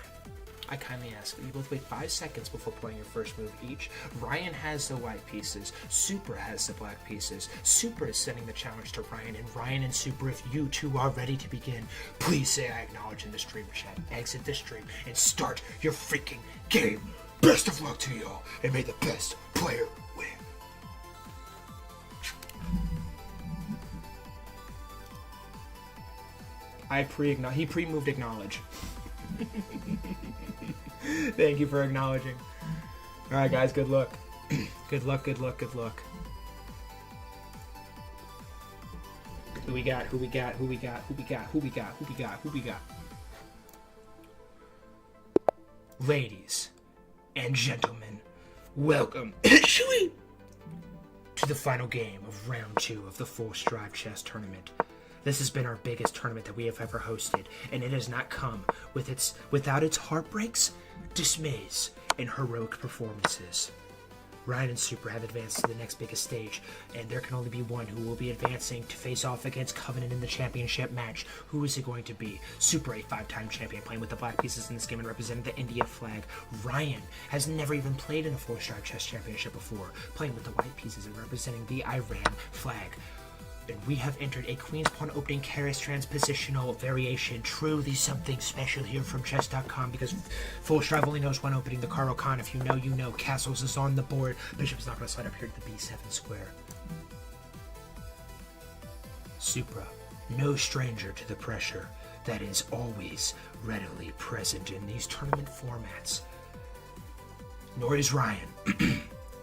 I kindly ask that you both wait 5 seconds before playing your first move each. Ryan has the white pieces. Super has the black pieces. Super is sending the challenge to Ryan. And Ryan and Super, if you two are ready to begin, please say I acknowledge in the stream chat. Exit the stream and start your freaking game. Best of luck to y'all, and may the best player win. He pre-moved acknowledge. Thank you for acknowledging. All right, guys. Good luck. Good luck. Good luck. Good luck. Who we got? Who we got? Who we got? Who we got? Who we got? Who we got? Who we got? Ladies and gentlemen, welcome to the final game of round 2 of the Full Strive Chess Tournament. This has been our biggest tournament that we have ever hosted, and it has not come without its heartbreaks, dismays, and heroic performances. Ryan and Super have advanced to the next biggest stage, and there can only be one who will be advancing to face off against Covenant in the championship match. Who is it going to be? Super, a 5-time champion, playing with the black pieces in this game and representing the India flag. Ryan has never even played in a Full Strive Chess Championship before, playing with the white pieces and representing the Iran flag. And we have entered a Queen's Pawn opening Keres transpositional variation. Truly something special here from chess.com, because Full Strive only knows one opening, the Karo Khan. If you know, you know. Castles is on the board. Bishop's not going to slide up here to the b7 square. Supra, no stranger to the pressure that is always readily present in these tournament formats. Nor is Ryan,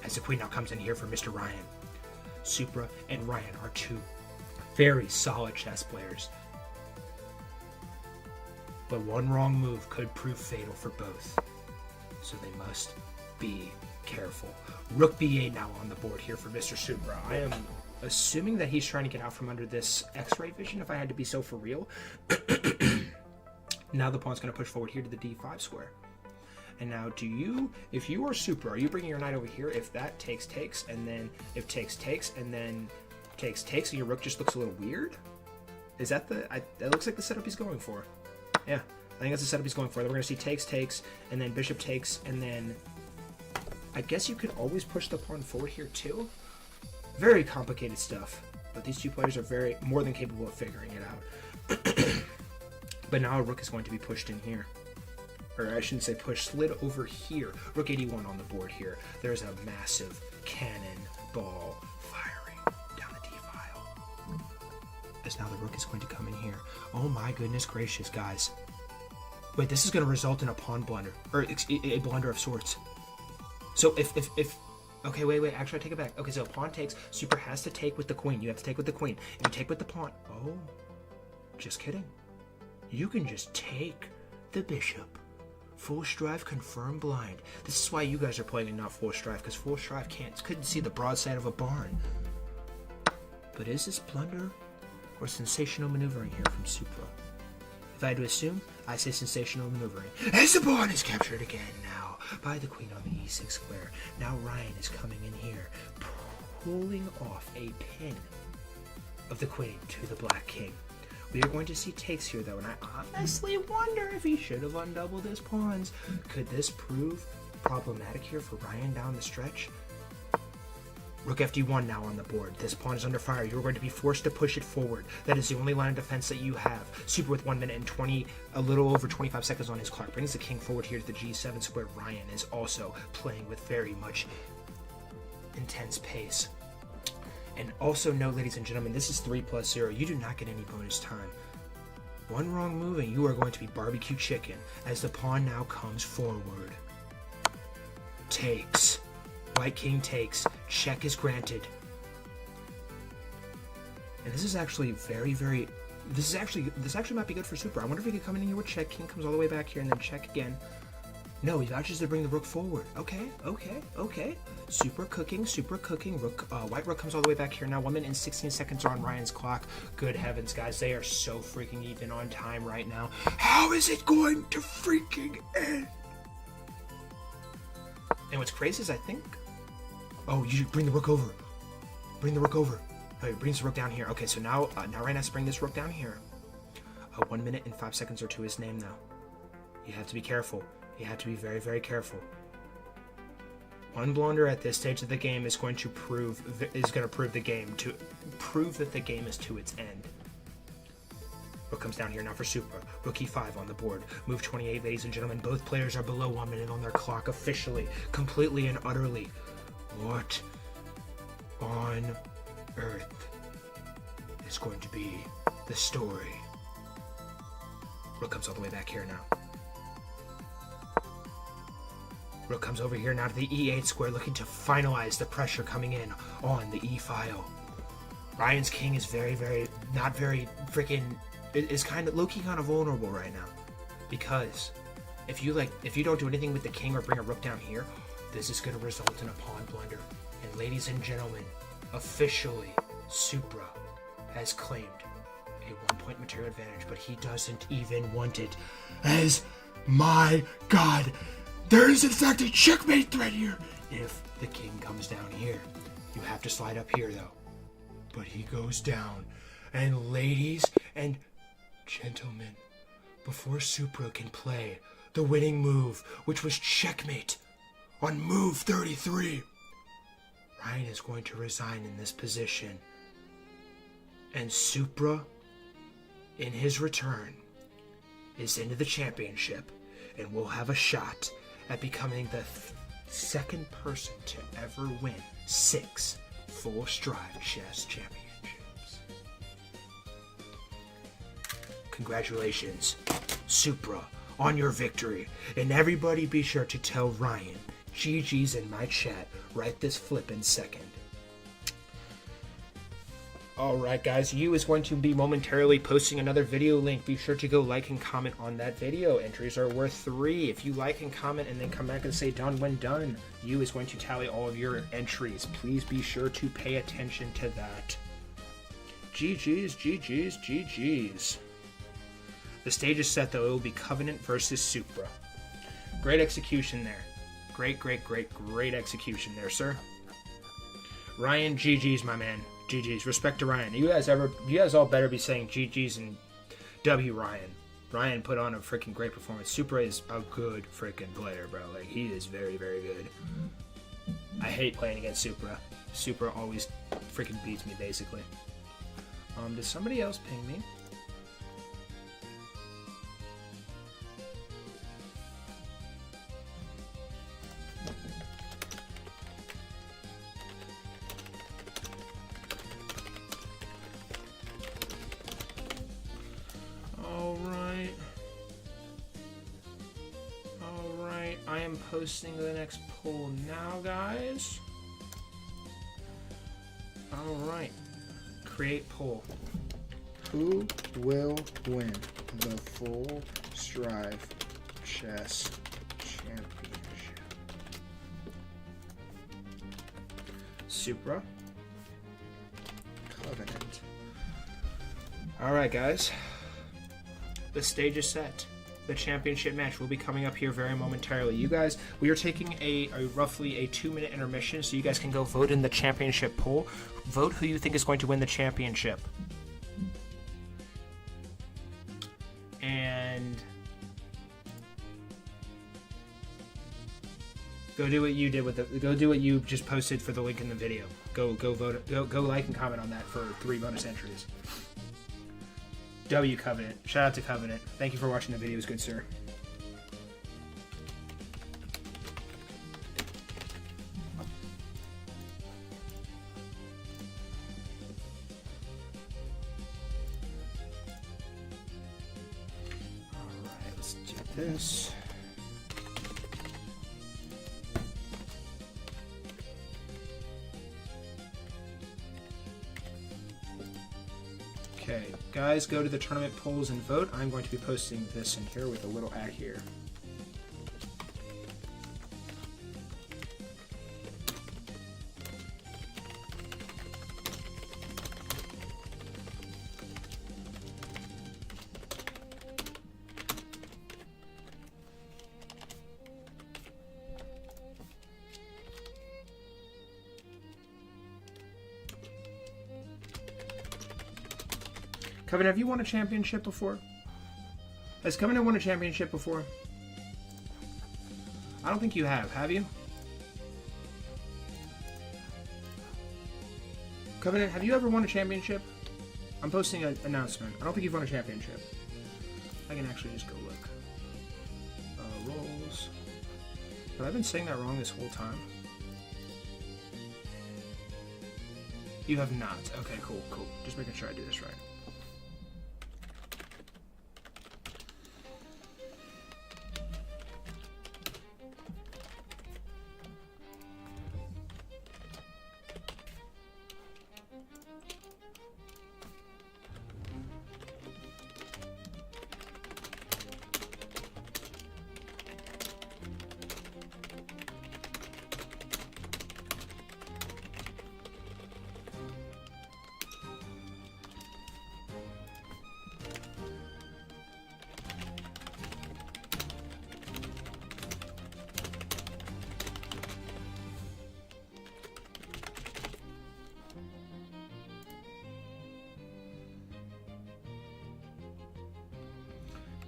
as the Queen now comes in here for Mr. Ryan. Supra and Ryan are two very solid chess players. But one wrong move could prove fatal for both, so they must be careful. Rook b8 now on the board here for Mr. Supra. I am assuming that he's trying to get out from under this X-ray vision, if I had to be so for real. Now the pawn's going to push forward here to the d5 square. And now, if you are Super, are you bringing your knight over here? If that takes, and then if takes, and then takes, and your rook just looks a little weird? Is that that looks like the setup he's going for. Yeah, I think that's the setup he's going for. Then we're going to see takes, and then bishop takes, and then I guess you could always push the pawn forward here too. Very complicated stuff, but these two players are more than capable of figuring it out. But now a rook is going to be pushed in here. Or I shouldn't say push, slid over here. Rook 81 on the board here. There's a massive cannonball firing down the d-file. As now the rook is going to come in here. Oh my goodness gracious, guys. Wait, this is going to result in a pawn blunder. Or a blunder of sorts. So if okay, wait, actually I take it back. Okay, so pawn takes, Super has to take with the queen. You have to take with the queen. If you take with the pawn, oh, just kidding. You can just take the bishop. Full Strive confirmed blind. This is why you guys are playing and not Full Strive, because Full Strive couldn't see the broadside of a barn. But is this blunder or sensational maneuvering here from Supra? If I had to assume, I say sensational maneuvering. As the pawn is captured again now by the queen on the e6 square. Now Ryan is coming in here, pulling off a pin of the queen to the black king. We are going to see takes here, though, and I honestly wonder if he should have undoubled his pawns. Could this prove problematic here for Ryan down the stretch? Rook fd1 now on the board. This pawn is under fire. You're going to be forced to push it forward. That is the only line of defense that you have. Super with 1 minute and a little over 25 seconds on his clock. Brings the king forward here to the g7 square. Ryan is also playing with very much intense pace. And also note, ladies and gentlemen, this is 3+0. You do not get any bonus time. One wrong move and you are going to be barbecue chicken as the pawn now comes forward. Takes. White king takes. Check is granted. And this is actually this actually might be good for Super. I wonder if he could come in here with check. King comes all the way back here and then check again. No, he vouches to bring the rook forward. Okay. Super cooking. Rook, white rook comes all the way back here. Now 1 minute and 16 seconds are on Ryan's clock. Good heavens, guys. They are so freaking even on time right now. How is it going to freaking end? And what's crazy is I think... Oh, you should bring the rook over. Oh, he brings the rook down here. Okay, so now Ryan has to bring this rook down here. 1 minute and 5 seconds are to his name now. You have to be careful. You have to be very, very careful. One blunder at this stage of the game is going to prove that the game is to its end. What comes down here now for Supra? Rook e5 on the board. Move 28, ladies and gentlemen. Both players are below 1 minute on their clock officially, completely and utterly. What on earth is going to be the story? Rook comes all the way back here now. Rook comes over here now to the e8 square, looking to finalize the pressure coming in on the e file. Ryan's king is not very freaking, is kind of low-key kind of vulnerable right now, because if you don't do anything with the king or bring a rook down here, this is going to result in a pawn blunder. And ladies and gentlemen, officially, Supra has claimed a 1-point material advantage, but he doesn't even want it. As my God, there is in fact a checkmate threat here. If the king comes down here, you have to slide up here though. But he goes down. And ladies and gentlemen, before Supra can play the winning move, which was checkmate on move 33, Ryan is going to resign in this position. And Supra, in his return, is into the championship and will have a shot at becoming the second person to ever win 6 full stride chess championships. Congratulations, Supra, on your victory. And everybody be sure to tell Ryan, GG's in my chat right this flippin' second. Alright guys, you is going to be momentarily posting another video link. Be sure to go like and comment on that video. Entries are worth 3. If you like and comment and then come back and say done when done, you is going to tally all of your entries. Please be sure to pay attention to that. GG's, GG's, GG's. The stage is set though. It will be Covenant versus Supra. Great execution there. Great execution there, sir. Ryan, GG's, my man. GG's. Respect to Ryan. You guys all better be saying GG's and W Ryan. Ryan put on a freaking great performance. Supra is a good freaking player, bro. Like, he is very, very good. I hate playing against Supra. Supra always freaking beats me, basically. Did somebody else ping me? I am posting the next poll now, guys. Alright. Create poll. Who will win the full strive chess championship? Supra. Covenant. Alright, guys. The stage is set. The championship match will be coming up here very momentarily. You guys, we are taking a roughly a 2-minute intermission, so you guys can go vote in the championship poll. Vote who you think is going to win the championship. And go do what you did with the. Go do what you just posted for the link in the video. Go vote. Go like and comment on that for 3 bonus entries. W Covenant. Shout out to Covenant. Thank you for watching the videos, good sir. Alright, let's do this. Okay, guys, go to the tournament polls and vote. I'm going to be posting this in here with a little ad here. Covenant, have you won a championship before? Has Covenant won a championship before? I don't think you have you? Covenant, have you ever won a championship? I'm posting an announcement. I don't think you've won a championship. I can actually just go look. Roles. But I've been saying that wrong this whole time. You have not. Okay, cool. Just making sure I do this right.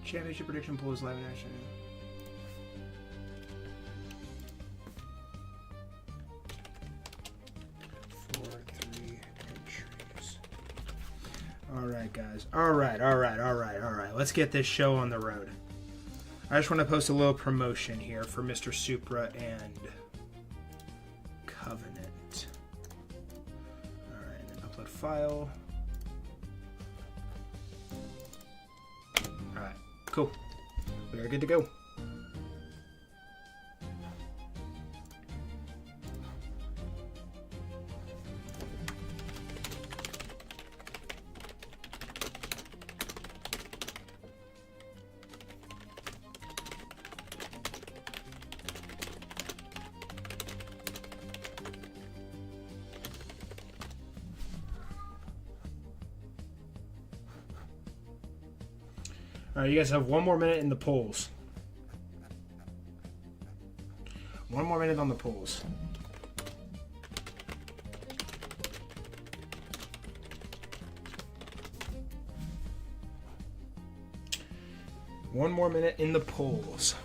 Championship prediction pool is live in action. Three entries. Alright, guys. Alright. Let's get this show on the road. I just want to post a little promotion here for Mr. Supra and Covenant. Alright, and then upload file. Alright, cool. We are good to go. Alright, you guys have 1 more minute in the polls. 1 more minute on the polls. One more minute in the polls.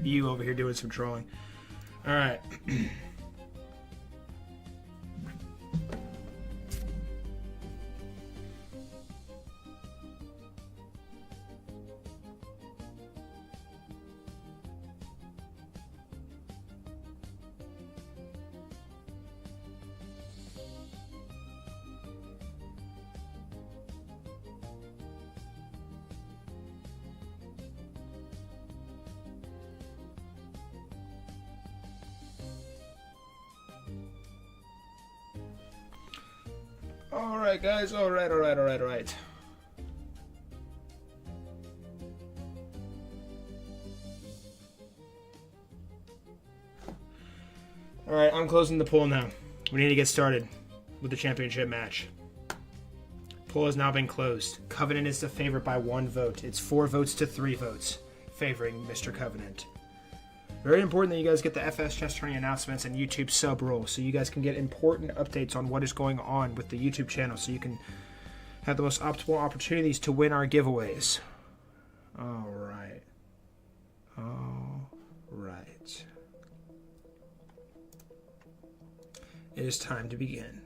You over here doing some trolling. All right. Alright, guys. Alright. Alright, I'm closing the poll now. We need to get started with the championship match. Poll has now been closed. Covenant is the favorite by 1 vote. It's 4 votes to 3 votes favoring Mr. Covenant. Very important that you guys get the FS Chess Tourney announcements and YouTube sub roll so you guys can get important updates on what is going on with the YouTube channel so you can have the most optimal opportunities to win our giveaways. Alright. It is time to begin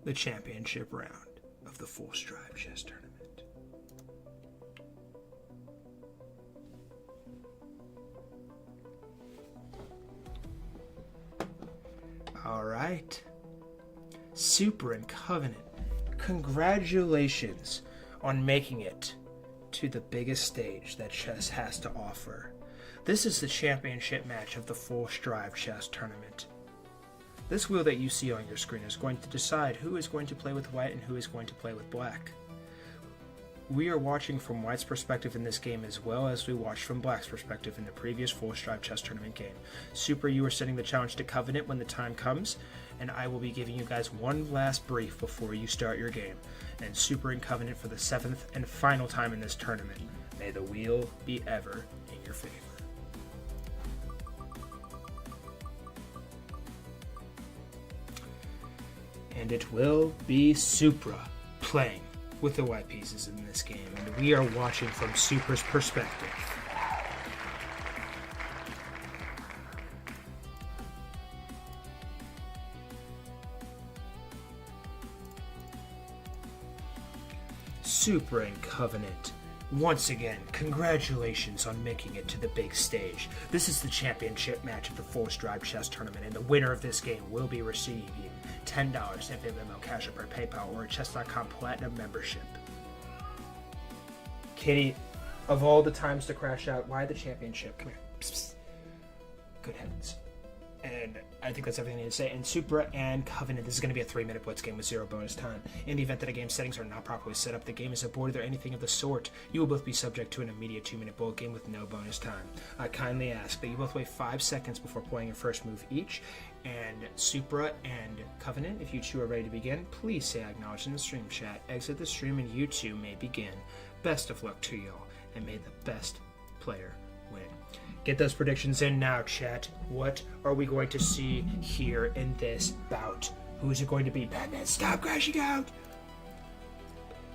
the championship round of the Full Strive Chess Tournament. Alright. Super and Covenant, congratulations on making it to the biggest stage that chess has to offer. This is the championship match of the Full Strive Chess Tournament. This wheel that you see on your screen is going to decide who is going to play with white and who is going to play with black. We are watching from white's perspective in this game as well as we watched from black's perspective in the previous Full Strive Chess Tournament game. Super, you are setting the challenge to Covenant when the time comes, and I will be giving you guys one last brief before you start your game. And Super and Covenant for the 7th and final time in this tournament. May the wheel be ever in your favor. And it will be Supra playing with the white pieces in this game. And we are watching from Supra's perspective. Supra and Covenant. Once again, congratulations on making it to the big stage. This is the championship match of the Force Drive Chess Tournament, and the winner of this game will be receiving $10 FMMO Cash App or PayPal or a Chess.com Platinum membership. Kitty, of all the times to crash out, why the championship? Come here. Psst, psst. Good heavens. And I think that's everything I need to say. And Supra and Covenant, this is going to be a 3-minute blitz game with 0 bonus time. In the event that a game settings are not properly set up, the game is aborted or anything of the sort, you will both be subject to an immediate 2-minute bullet game with no bonus time. I kindly ask that you both wait 5 seconds before playing your first move each. And Supra and Covenant, if you two are ready to begin, please say I acknowledge in the stream chat. Exit the stream and you two may begin. Best of luck to y'all, and may the best player win. Get those predictions in now, chat. What are we going to see here in this bout? Who is it going to be? Batman, stop crashing out!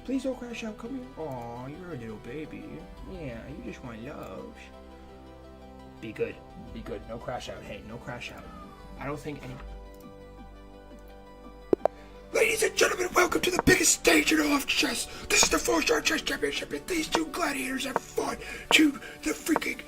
Please don't crash out. Come here. Aw, you're a little baby. Yeah, you just want love. Be good. Be good. No crash out. Hey, no crash out. I don't think any... Ladies and gentlemen, welcome to the biggest stage in all of chess. This is the 4-star chess championship, and these two gladiators have fought to the freaking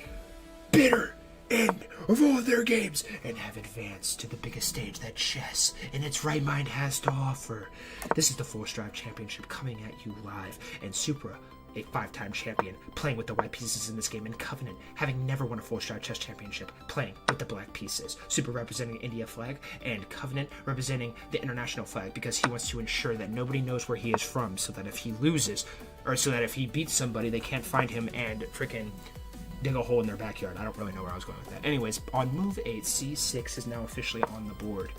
bitter end of all of their games and have advanced to the biggest stage that chess in its right mind has to offer. This is the 4-star championship coming at you live, and Supra, a 5-time champion, playing with the white pieces in this game, and Covenant, having never won a 4-star chess championship, playing with the black pieces. Supra representing the India flag, and Covenant representing the international flag, because he wants to ensure that nobody knows where he is from, so that if he loses, or so that if he beats somebody, they can't find him and frickin' dig a hole in their backyard. I don't really know where I was going with that. Anyways, on move 8, C6 is now officially on the board.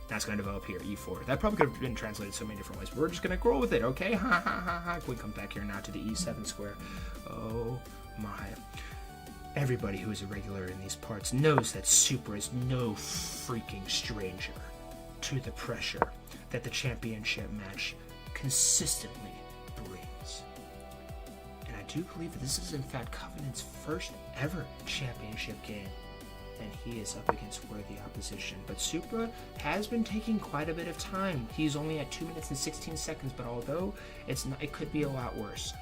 That's going to develop here, E4. That probably could have been translated so many different ways, but we're just going to roll with it, okay? Ha ha ha ha. Queen comes back here now to the E7 square. Oh my. Everybody who is a regular in these parts knows that Supra is no freaking stranger to the pressure that the championship match consistently brings. And I do believe that this is in fact Covenant's first ever championship game, and he is up against worthy opposition. But Supra has been taking quite a bit of time. He's only at 2 minutes and 16 seconds, but although it could be a lot worse.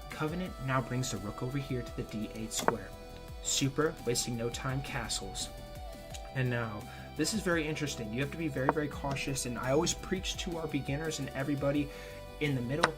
Covenant now brings the rook over here to the D8 square. Supra, wasting no time, castles. And now, this is very interesting. You have to be very, very cautious, and I always preach to our beginners and everybody in the middle,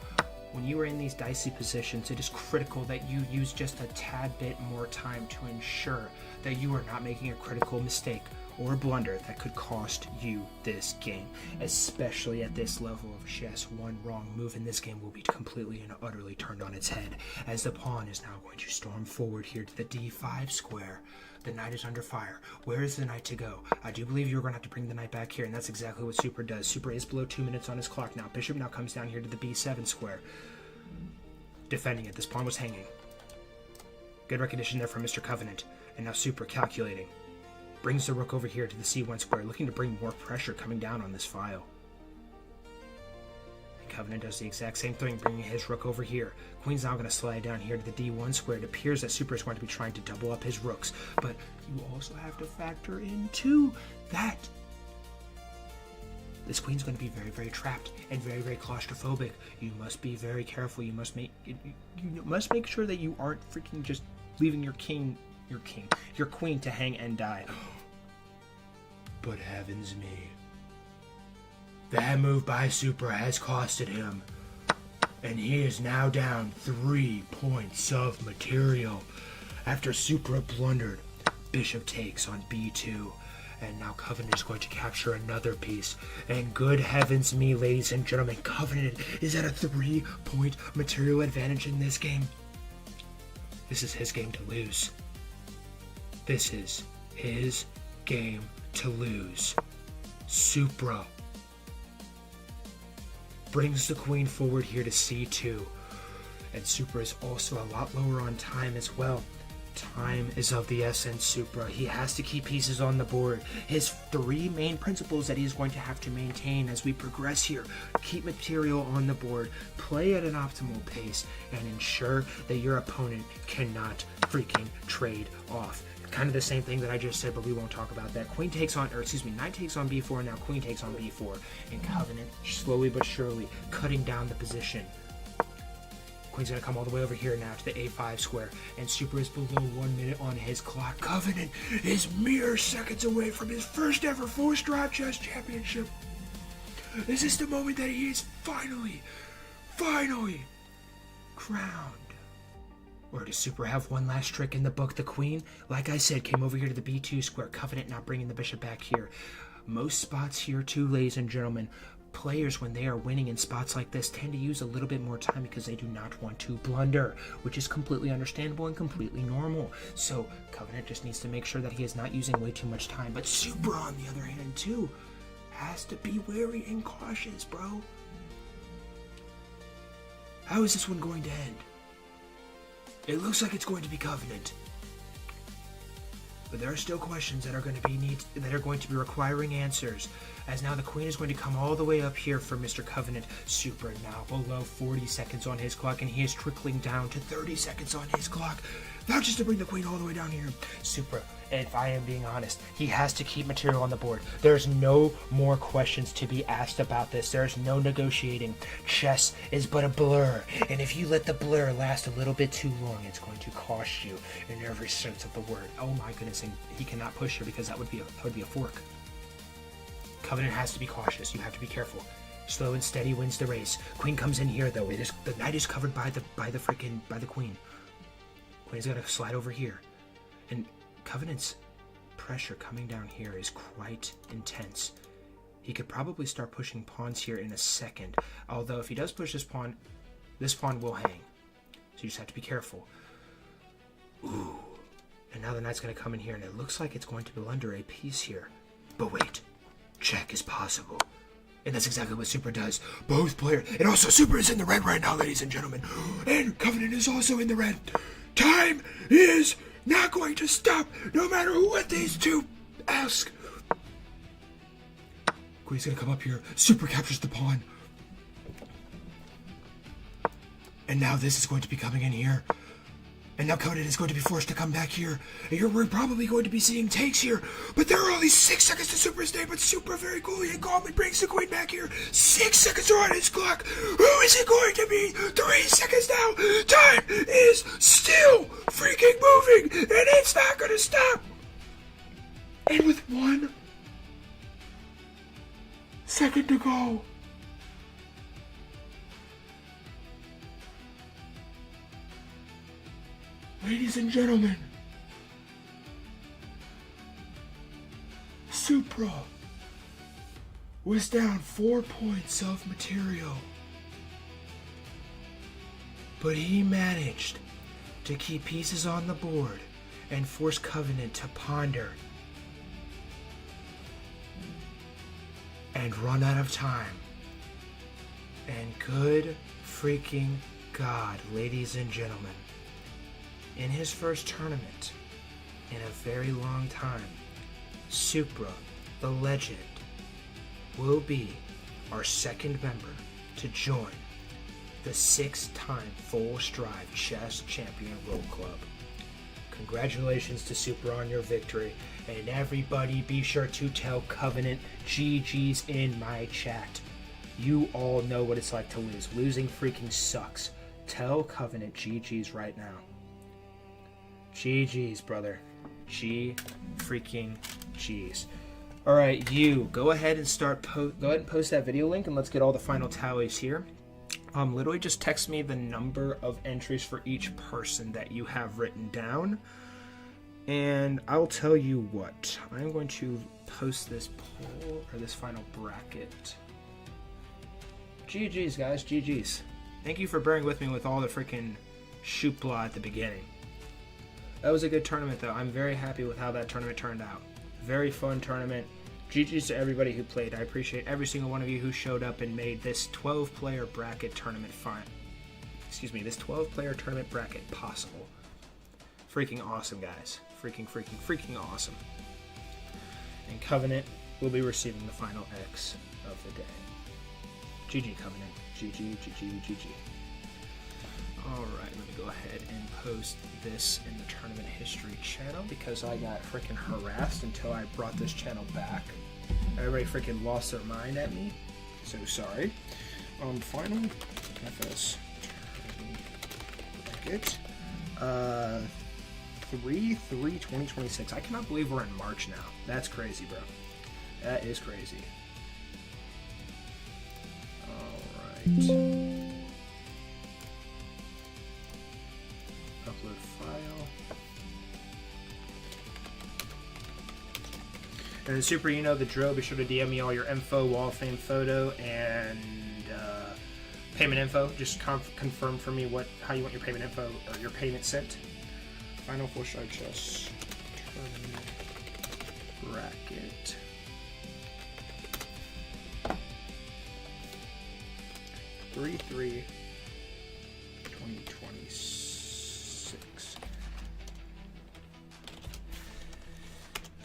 when you are in these dicey positions, it is critical that you use just a tad bit more time to ensure that you are not making a critical mistake or blunder that could cost you this game. Especially at this level of chess, one wrong move in this game will be completely and utterly turned on its head, as the pawn is now going to storm forward here to the D5 square. The knight is under fire. Where is the knight to go? I do believe you're going to have to bring the knight back here, and that's exactly what Supra does. Supra is below 2 minutes on his clock now. Bishop now comes down here to the B7 square. Defending it. This pawn was hanging. Good recognition there from Mr. Covenant. And now Supra calculating. Brings the rook over here to the C1 square, looking to bring more pressure coming down on this file. Covenant does the exact same thing, bringing his rook over here. Queen's now going to slide down here to the D1 square. It appears that Supra is going to be trying to double up his rooks, but you also have to factor into that this queen's going to be very, very trapped and very, very claustrophobic. You must be very careful. You must make sure that you aren't freaking just leaving your queen to hang and die. But heavens me. That move by Supra has costed him, and he is now down 3 points of material. After Supra blundered, Bishop takes on B2, and now Covenant is going to capture another piece. And good heavens me, ladies and gentlemen, Covenant is at a 3-point material advantage in this game. This is his game to lose. This is his game to lose. Supra brings the queen forward here to C2, and Supra is also a lot lower on time as well. Time is of the essence, Supra. He has to keep pieces on the board. His 3 main principles that he is going to have to maintain as we progress here: keep material on the board, play at an optimal pace, and ensure that your opponent cannot freaking trade off. Kind of the same thing that I just said, but we won't talk about that. Knight takes on B4, now queen takes on B4, and Covenant slowly but surely cutting down the position. Queen's gonna come all the way over here now to the A5 square, and Super is below 1 minute on his clock. Covenant is mere seconds away from his first ever Forced Drive Chess Championship. Is this the moment that he is finally crowned? Or does Super have one last trick in the book? The queen, like I said, came over here to the B2 square. Covenant now bringing the bishop back here. Most spots here too, ladies and gentlemen, players, when they are winning in spots like this, tend to use a little bit more time because they do not want to blunder, which is completely understandable and completely normal. So Covenant just needs to make sure that he is not using way too much time. But Super, on the other hand, too, has to be wary and cautious, bro. How is this one going to end? It looks like it's going to be Covenant, but there are still questions that are going to be requiring answers. As now the queen is going to come all the way up here for Mr. Covenant. Super now below 40 seconds on his clock, and he is trickling down to 30 seconds on his clock. Now just to bring the queen all the way down here. Super, if I am being honest, he has to keep material on the board. There's no more questions to be asked about this. There's no negotiating. Chess is but a blur, and if you let the blur last a little bit too long, it's going to cost you in every sense of the word. Oh my goodness, and he cannot push here because that would be a fork. Covenant has to be cautious. You have to be careful. Slow and steady wins the race. Queen comes in here though. The knight is covered by the queen. Queen's gonna slide over here, and Covenant's pressure coming down here is quite intense. He could probably start pushing pawns here in a second. Although if he does push this pawn will hang. So you just have to be careful. Ooh. And now the knight's gonna come in here, and it looks like it's going to blunder a piece here. But wait, check is possible. And that's exactly what Super does. Both players, and also Super is in the red right now, ladies and gentlemen. And Covenant is also in the red. Time is not going to stop, no matter what these two ask. Queen's gonna come up here. Super captures the pawn. And now this is going to be coming in here. And now Covenant is going to be forced to come back here. And we're probably going to be seeing takes here. But there are only 6 seconds to Super's day. But Super very coolly and calmly brings the queen back here. 6 seconds are on his clock. Who is it going to be? 3 seconds now. Time is still freaking moving. And it's not going to stop. And with 1 second to go. Ladies and gentlemen, Supra was down 4 points of material, but he managed to keep pieces on the board and force Covenant to ponder and run out of time. And good freaking God, ladies and gentlemen, in his first tournament in a very long time, Supra, the legend, will be our second member to join the 6-time Forced Drive Chess Champion Roll Club. Congratulations to Supra on your victory, and everybody be sure to tell Covenant GG's in my chat. You all know what it's like to lose. Losing freaking sucks. Tell Covenant GG's right now. GG's, brother. Freaking G's. All right, you go ahead and post that video link, and let's get all the final tallies here. Literally just text me the number of entries for each person that you have written down, and I'll tell you what. I'm going to post this poll or this final bracket. GG's, guys. GG's. Thank you for bearing with me with all the freaking shoopla at the beginning. That was a good tournament, though. I'm very happy with how that tournament turned out. Very fun tournament. GG's to everybody who played. I appreciate every single one of you who showed up and made this 12-player bracket tournament this 12-player tournament bracket possible. Freaking awesome, guys. Freaking awesome. And Covenant will be receiving the final X of the day. GG, Covenant. GG. Alright, let me go ahead and post this in the tournament history channel because I got freaking harassed until I brought this channel back. Everybody freaking lost their mind at me. So sorry. Final FS bracket. 3/3/2026. I cannot believe we're in March now. That's crazy, bro. That is crazy. Alright. Upload file. And then Super, you know the drill. Be sure to DM me all your info, Wall of Fame photo, and payment info. Just confirm for me how you want your payment info or your payment sent. Final 4-strike chess tournament bracket. Three 2026.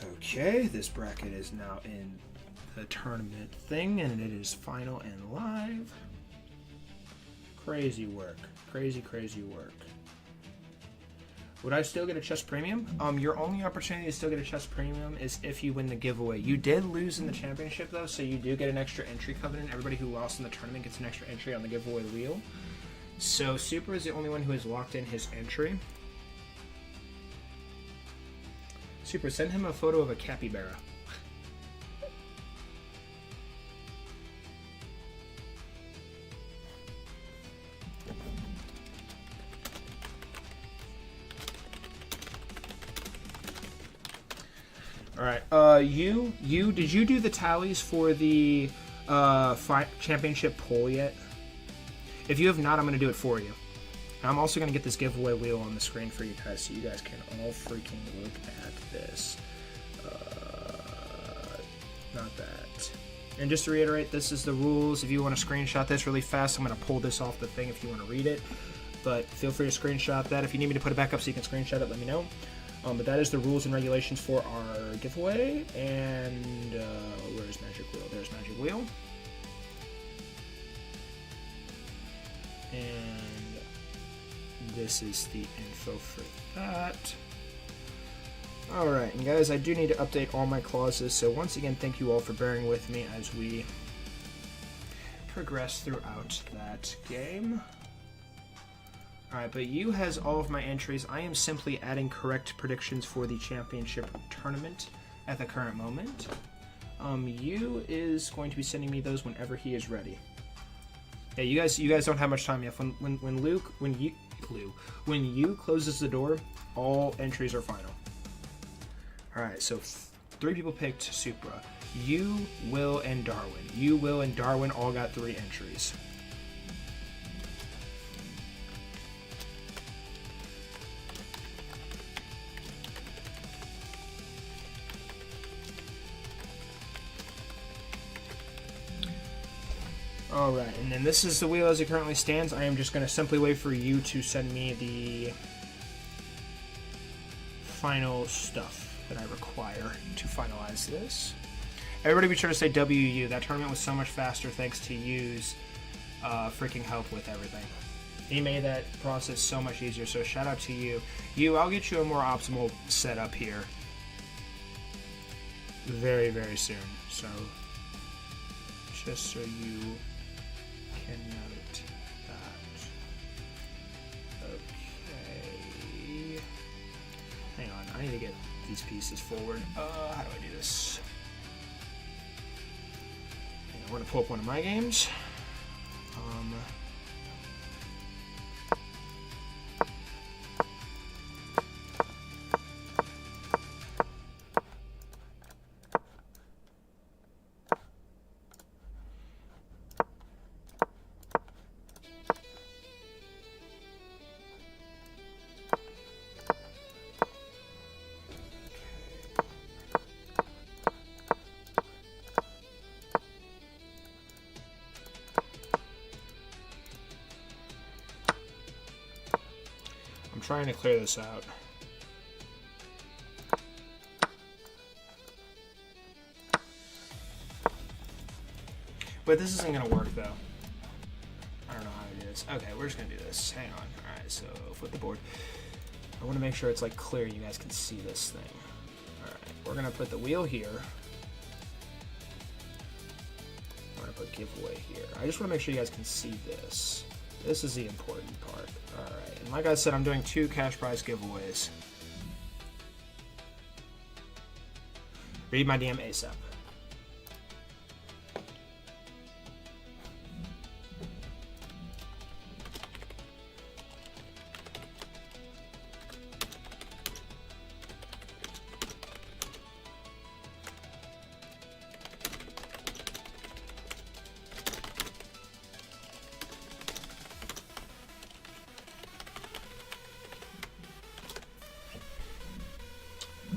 Okay, this bracket is now in the tournament thing, and it is final and live. Crazy work. Crazy work. Would I still get a chess premium? Your only opportunity to still get a chess premium is if you win the giveaway. You did lose in the championship though, so you do get an extra entry, Covenant. Everybody who lost in the tournament gets an extra entry on the giveaway wheel. So Super is the only one who has locked in his entry. Super, send him a photo of a capybara. All right. Did you do the tallies for the championship poll yet? If you have not, I'm going to do it for you. And I'm also going to get this giveaway wheel on the screen for you guys, so you guys can all freaking look at this. Not that. And just to reiterate, this is the rules. If you want to screenshot this really fast, I'm going to pull this off the thing if you want to read it. But feel free to screenshot that. If you need me to put it back up so you can screenshot it, let me know. But that is the rules and regulations for our giveaway. And where's Magic Wheel? There's Magic Wheel. And this is the info for that. Alright, and guys, I do need to update all my clauses. So once again, thank you all for bearing with me as we progress throughout that game. Alright, but you has all of my entries. I am simply adding correct predictions for the championship tournament at the current moment. You is going to be sending me those whenever he is ready. Yeah, you guys don't have much time yet. When you closes the door, all entries are final. Alright, so 3 people picked Supra. You, Will, and Darwin. You, Will, and Darwin all got 3 entries. Alright, and then this is the wheel as it currently stands. I am just going to simply wait for you to send me the final stuff that I require to finalize this. Everybody be sure to say WU. That tournament was so much faster thanks to U's freaking help with everything. He made that process so much easier, so shout out to you. I'll get you a more optimal setup here very, very soon. So, just so you can note that. Okay. Hang on, I need to get these pieces forward. How do I do this? Hang on, we're gonna pull up one of my games. Trying to clear this out. But this isn't gonna work though. I don't know how to do this. Okay, we're just gonna do this. Hang on. All right, so flip the board. I want to make sure it's like clear. You guys can see this thing. All right, we're gonna put the wheel here. I'm gonna put giveaway here. I just want to make sure you guys can see this. This is the important part. All right, and like I said, I'm doing 2 cash prize giveaways. Read my DM ASAP.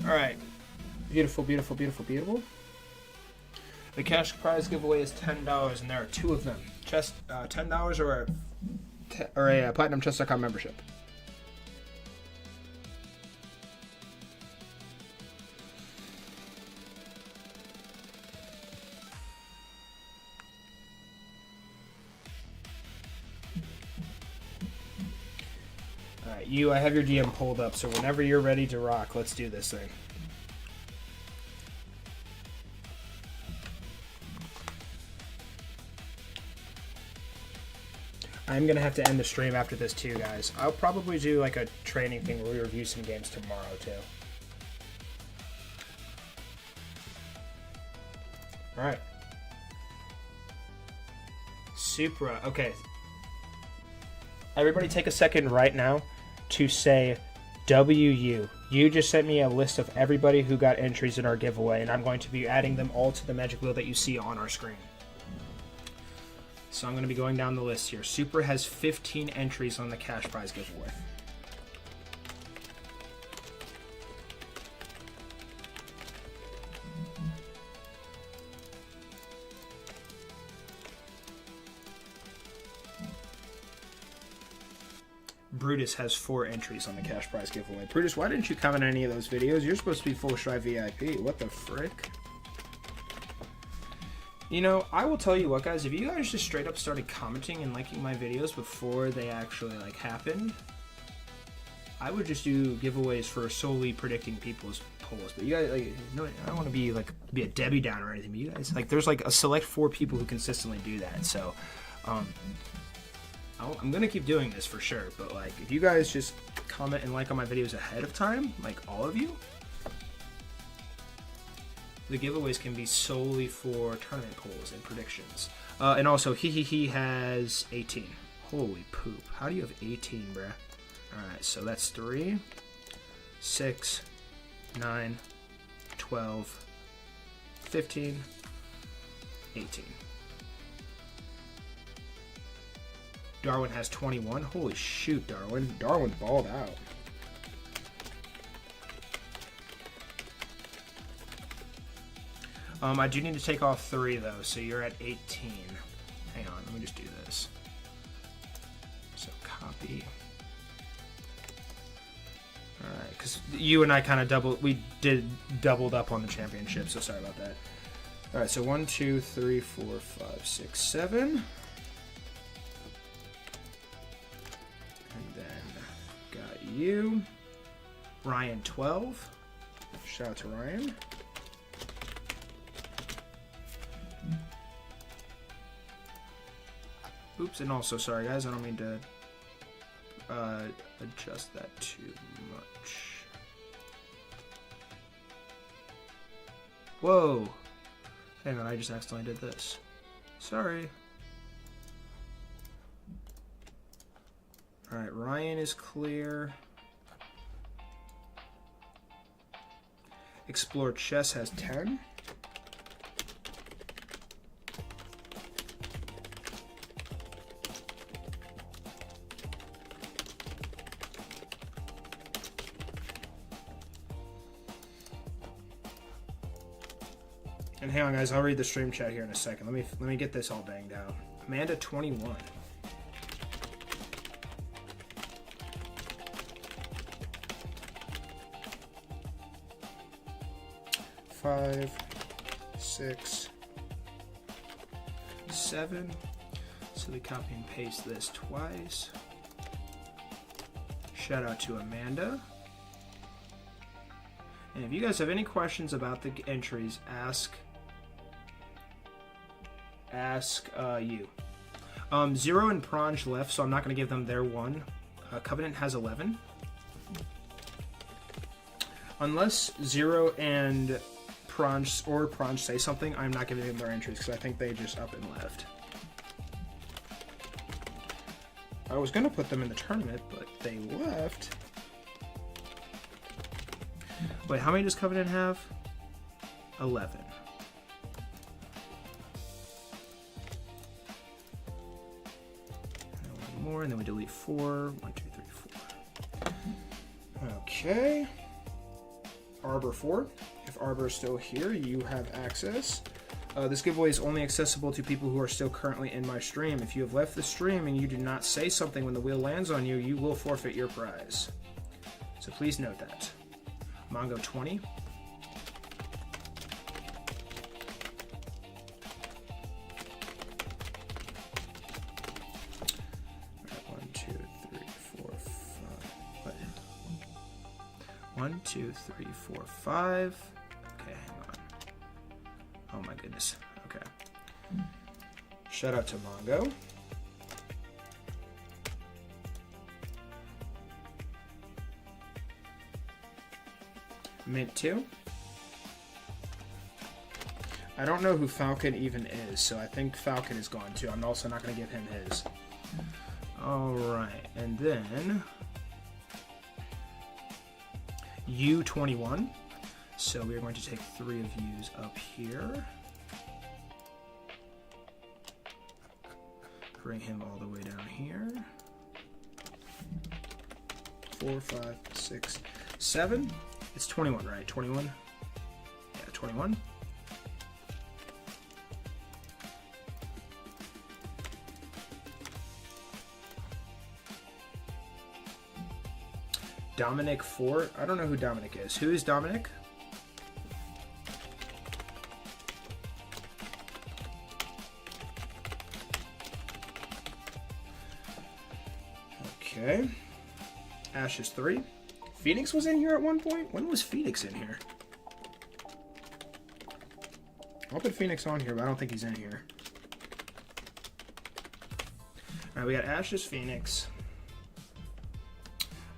All right, beautiful, beautiful, beautiful, beautiful. The cash prize giveaway is $10, and there are 2 of them. $10 or a Platinum Chess.com membership. Alright, I have your DM pulled up, so whenever you're ready to rock, let's do this thing. I'm going to have to end the stream after this too, guys. I'll probably do like a training thing where we review some games tomorrow too. Alright. Supra. Okay. Everybody take a second right now to say WU. You just sent me a list of everybody who got entries in our giveaway, and I'm going to be adding them all to the magic wheel that you see on our screen. So I'm going to be going down the list here. Supra has 15 entries on the cash prize giveaway. Brutus has 4 entries on the cash prize giveaway. Brutus, why didn't you comment on any of those videos? You're supposed to be Full Strive VIP. What the frick? You know, I will tell you what, guys. If you guys just straight up started commenting and liking my videos before they actually like happened, I would just do giveaways for solely predicting people's polls. But you guys, like, no, I don't want to be a Debbie Downer or anything. But you guys, like, there's like a select 4 people who consistently do that. So, I'm gonna keep doing this for sure. But like, if you guys just comment and like on my videos ahead of time, like all of you, the giveaways can be solely for tournament polls and predictions. And also, he has 18. Holy poop. How do you have 18, bruh? Alright, so that's 3, 6, 9, 12, 15, 18. Darwin has 21. Holy shoot, Darwin. Darwin's balled out. I do need to take off 3 though, so you're at 18. Hang on, let me just do this. So copy. Alright, because you and I kind of doubled up on the championship, so sorry about that. Alright, so 1, 2, 3, 4, 5, 6, 7. And then got you. Ryan 12. Shout out to Ryan. Oops, and also, sorry guys, I don't mean to adjust that too much. Whoa! Hang on, I just accidentally did this. Sorry. Alright, Ryan is clear. Explore Chess has 10. And hang on, guys, I'll read the stream chat here in a second. Let me get this all banged out. Amanda 21. Five, 6, 7. So we copy and paste this twice. Shout out to Amanda. And if you guys have any questions about the entries, ask you. Zero and Pranj left, so I'm not going to give them their 1. Covenant has 11. Unless Zero and Pranj say something, I'm not giving them their entries because I think they just up and left. I was going to put them in the tournament, but they left. Wait, how many does Covenant have? 11. And 1 more, and then we delete 4. 1, 2, 3, 4. Okay. Arbor 4. If Arbor is still here, you have access. This giveaway is only accessible to people who are still currently in my stream. If you have left the stream and you do not say something when the wheel lands on you, you will forfeit your prize. So please note that. Mongo 20. Alright, 1, 2, 3, 4, 5. What? 1, 2, 3, 4, 5. Okay, hang on. Oh my goodness. Okay. Shout out to Mongo. Mint 2. I don't know who Falcon even is, so I think Falcon is gone too. I'm also not going to give him his. Alright, and then U21. So we are going to take 3 of U's up here. Bring him all the way down here. 4, 5, 6, 7. It's 21, right? 21? Yeah, 21. Dominic 4. I don't know who Dominic is. Who is Dominic? Okay. Ash is 3. Phoenix was in here at one point? When was Phoenix in here? I'll put Phoenix on here, but I don't think he's in here. Alright, we got Ash's Phoenix.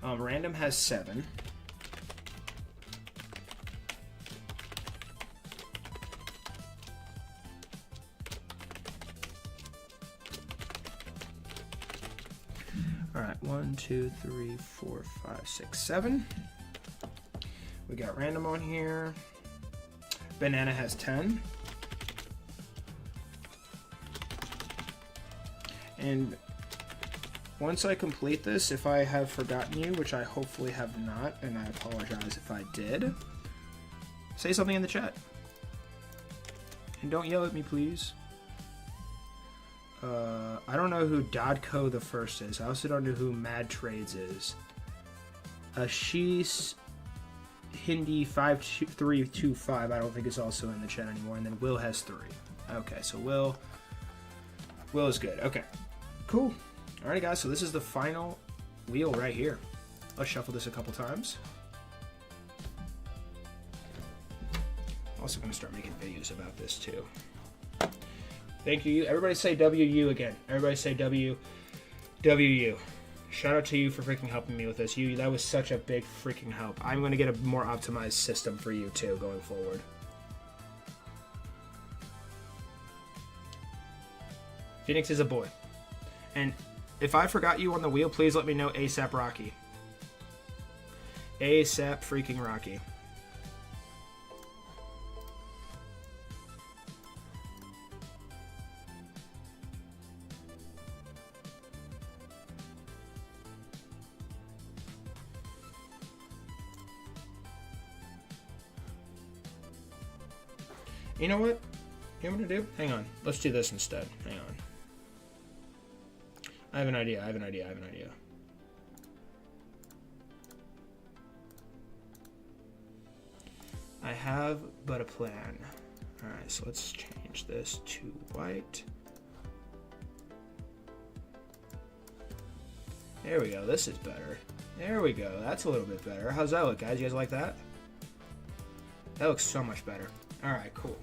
Random has 7. Alright, 1, 2, 3, 4, 5, 6, 7. We got random on here. Banana has 10. And once I complete this, if I have forgotten you, which I hopefully have not, and I apologize if I did, say something in the chat. And don't yell at me, please. I don't know who Dodco the First is. I also don't know who Mad Trades is. Ashish Hindi 5325 I don't think is also in the chat anymore. And then Will has 3. Okay, so Will is good. Okay, cool. Alright guys, so this is the final wheel right here. Let's shuffle this a couple times. Also going to start making videos about this too. Thank you. Everybody say WU again. Everybody say WU. Shout out to you for freaking helping me with this. That was such a big freaking help. I'm going to get a more optimized system for you too going forward. Phoenix is a boy. And if I forgot you on the wheel, please let me know ASAP Rocky. ASAP freaking Rocky. You know what? You know what to do? Hang on. Let's do this instead. Hang on. I have an idea. I have but a plan. Alright, so let's change this to white. There we go. This is better. There we go. That's a little bit better. How's that look, guys? You guys like that? That looks so much better. Alright, cool.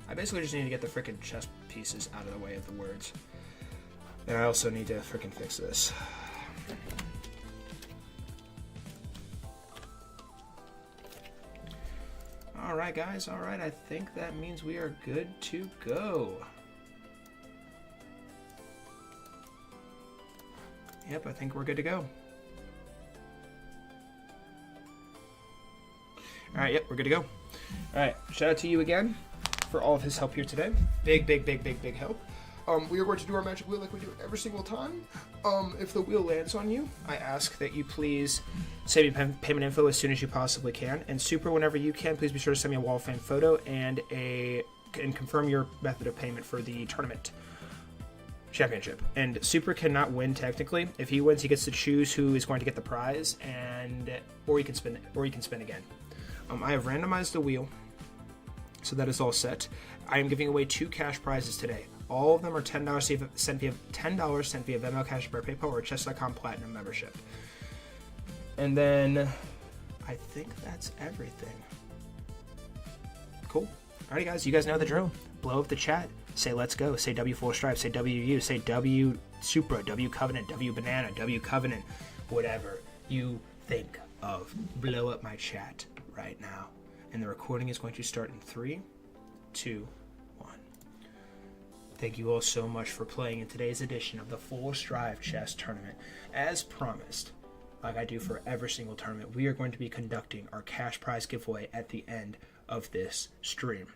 I basically just need to get the freaking chess pieces out of the way of the words. And I also need to freaking fix this. Alright, guys. Alright, I think that means we are good to go. Yep, I think we're good to go. Alright, yep, we're good to go. Alright, shout out to you again for all of his help here today. Big help. We are going to do our magic wheel like we do every single time. If the wheel lands on you, I ask that you please send me payment info as soon as you possibly can. And Super, whenever you can, please be sure to send me a wall of fame photo and confirm your method of payment for the tournament championship. And Super cannot win technically. If he wins, he gets to choose who is going to get the prize, or he can spin again. I have randomized the wheel, so that is all set. I am giving away 2 cash prizes today. All of them are $10 sent via Venmo, Cash App, or PayPal, or Chess.com Platinum membership. And then I think that's everything. Cool. Alrighty, guys, you guys know the drill. Blow up the chat. Say let's go. Say W Full Strive. Say WU. Say W Supra. W Covenant. W Banana. W Covenant. Whatever you think of. Blow up my chat right now. And the recording is going to start in 3, 2, 1. Thank you all so much for playing in today's edition of the Full Strive Chess Tournament. As promised, like I do for every single tournament, we are going to be conducting our cash prize giveaway at the end of this stream.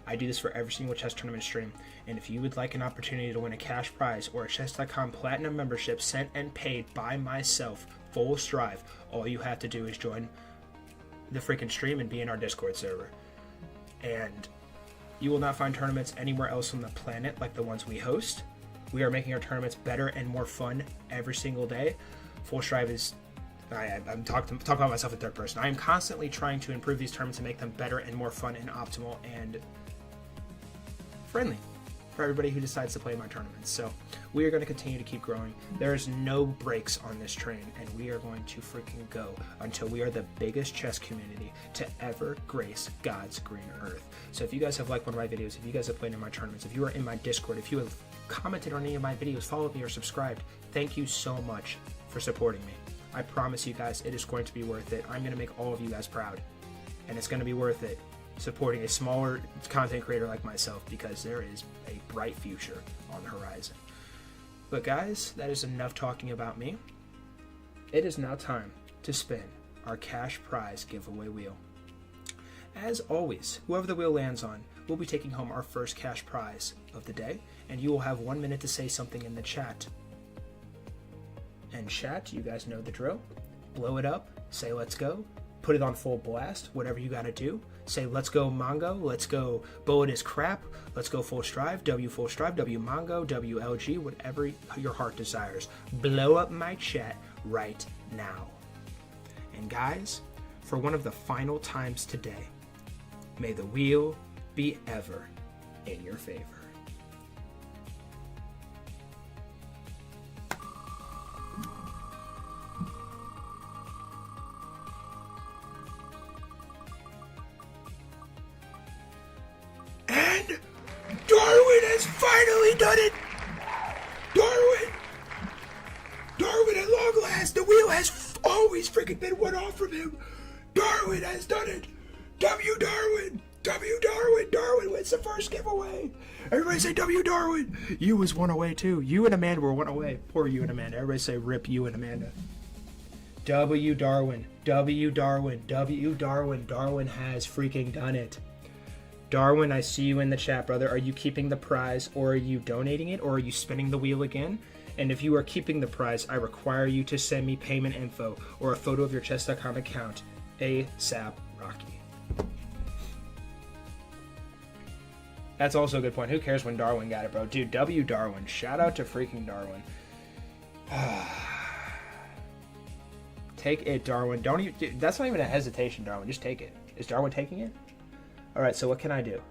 I do this for every single chess tournament stream, and if you would like an opportunity to win a cash prize or a Chess.com Platinum membership sent and paid by myself, Full Strive, all you have to do is join the freaking stream and be in our Discord server. And you will not find tournaments anywhere else on the planet like the ones we host. We are making our tournaments better and more fun every single day. Full Strive is... I'm talking about myself in third person. I am constantly trying to improve these tournaments and make them better and more fun and optimal and friendly for everybody who decides to play my tournaments. So we are going to continue to keep growing. There is no brakes on this train, and we are going to freaking go until we are the biggest chess community to ever grace God's green earth. So if you guys have liked one of my videos, if you guys have played in my tournaments, if you are in my Discord, if you have commented on any of my videos, followed me, or subscribed, thank you so much for supporting me. I promise you guys it is going to be worth it. I'm going to make all of you guys proud, and it's going to be worth it supporting a smaller content creator like myself, because there is a bright future on the horizon. But guys, that is enough talking about me. It is now time to spin our cash prize giveaway wheel. As always, whoever the wheel lands on will be taking home our first cash prize of the day, and you will have 1 minute to say something in the chat. And chat, you guys know the drill. Blow it up, say let's go, put it on full blast, whatever you gotta do. Say let's go Mongo, let's go Bullet is crap, let's go Full Strive, W Full Strive, W Mongo, WLG, whatever your heart desires. Blow up my chat right now. And guys, for one of the final times today, may the wheel be ever in your favor. And Darwin has finally done it! Darwin at long last, the wheel has always freaking been one off from him. Darwin has done it! W Darwin! W Darwin! Darwin wins the first giveaway! Everybody say W Darwin! You was one away too. You and Amanda were one away. Poor you and Amanda. Everybody say rip you and Amanda. W Darwin. W Darwin. W Darwin. Darwin has freaking done it. Darwin, I see you in the chat, brother. Are you keeping the prize, or are you donating it, or are you spinning the wheel again? And if you are keeping the prize, I require you to send me payment info or a photo of your Chess.com account. ASAP Rocky. That's also a good point. Who cares when Darwin got it, bro? Dude, W Darwin. Shout out to freaking Darwin. Take it, Darwin. Don't even... Dude, that's not even a hesitation, Darwin. Just take it. Is Darwin taking it? Alright, so what can I do?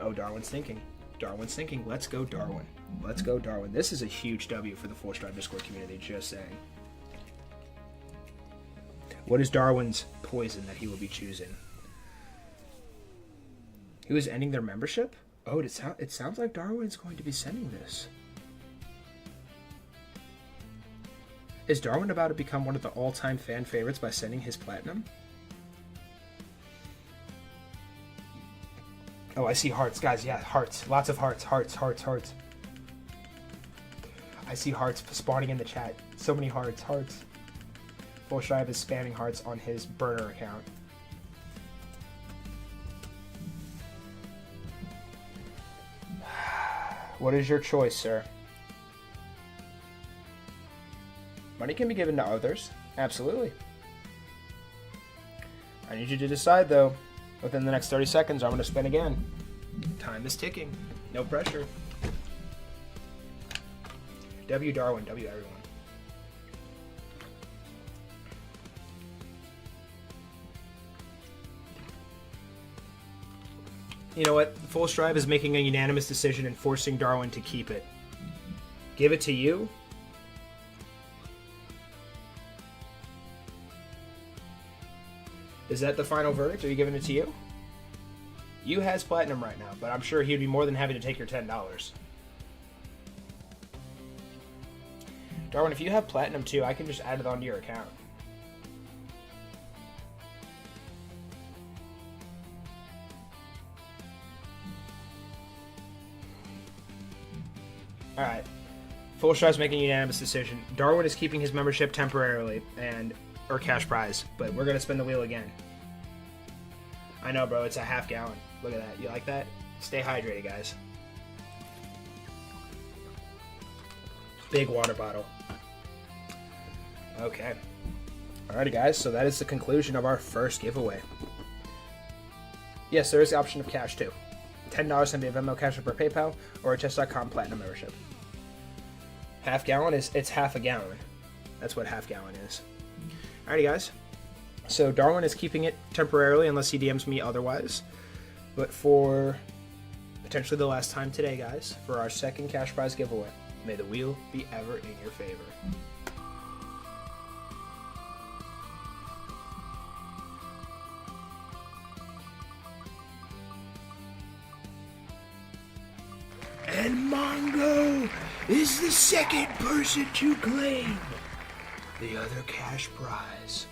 Oh, Darwin's thinking. Darwin's thinking. Let's go, Darwin. Let's go, Darwin. This is a huge W for the Full Strive Discord community, just saying. What is Darwin's poison that he will be choosing? He was ending their membership? Oh, it sounds like Darwin's going to be sending this. Is Darwin about to become one of the all-time fan favorites by sending his platinum? Oh, I see hearts, guys. Yeah, hearts. Lots of hearts. Hearts. I see hearts spawning in the chat. So many hearts. Full Strive is spamming hearts on his burner account. What is your choice, sir? Money can be given to others. Absolutely. I need you to decide, though. Within the next 30 seconds, I'm going to spin again. Time is ticking. No pressure. W Darwin. W everyone. You know what? Full Strive is making a unanimous decision and forcing Darwin to keep it. Give it to you? Is that the final verdict? Are you giving it to you? You has platinum right now, but I'm sure he'd be more than happy to take your $10. Darwin, if you have platinum too, I can just add it onto your account. Alright. Full Strive's making a unanimous decision. Darwin is keeping his membership temporarily, or cash prize, but we're going to spin the wheel again. I know, bro, it's a half gallon. Look at that. You like that? Stay hydrated, guys. Big water bottle. Okay. Alrighty, guys, so that is the conclusion of our first giveaway. Yes, there is the option of cash, too. $10 can be a Venmo, Cash App, or PayPal, or a chess.com Platinum membership. Half gallon it's half a gallon. That's what half gallon is. Alrighty, guys. So Darwin is keeping it temporarily unless he DMs me otherwise. But for potentially the last time today, guys, for our second cash prize giveaway, may the wheel be ever in your favor. And Mongo is the second person to claim the other cash prize.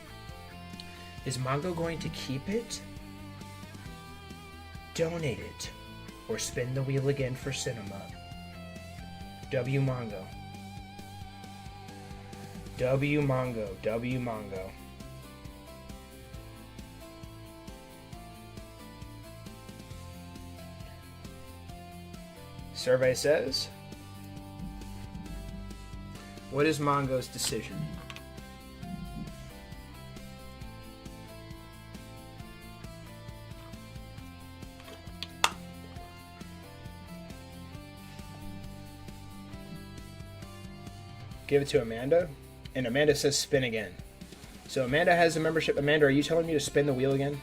Is Mongo going to keep it, donate it, or spin the wheel again for cinema? W Mongo. W Mongo. W Mongo. Survey says, what is Mongo's decision? Give it to Amanda, and Amanda says spin again. So Amanda has a membership. Amanda, are you telling me to spin the wheel again?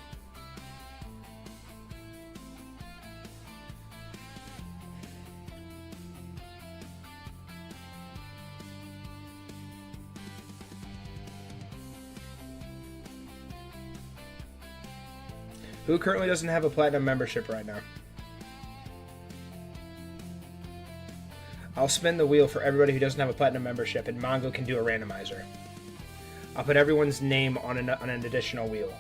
Who currently doesn't have a platinum membership right now? I'll spin the wheel for everybody who doesn't have a platinum membership, and Mongo can do a randomizer. I'll put everyone's name on an additional wheel.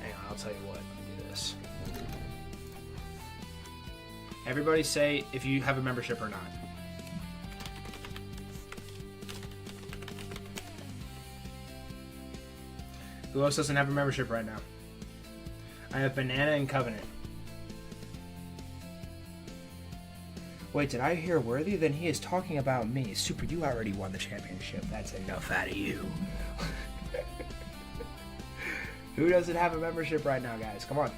Hang on, I'll tell you what. Let me do this. Everybody say if you have a membership or not. Who else doesn't have a membership right now? I have Banana and Covenant. Wait, did I hear Worthy? Then he is talking about me. Super, you already won the championship. That's enough out of you. Who doesn't have a membership right now, guys? Come on.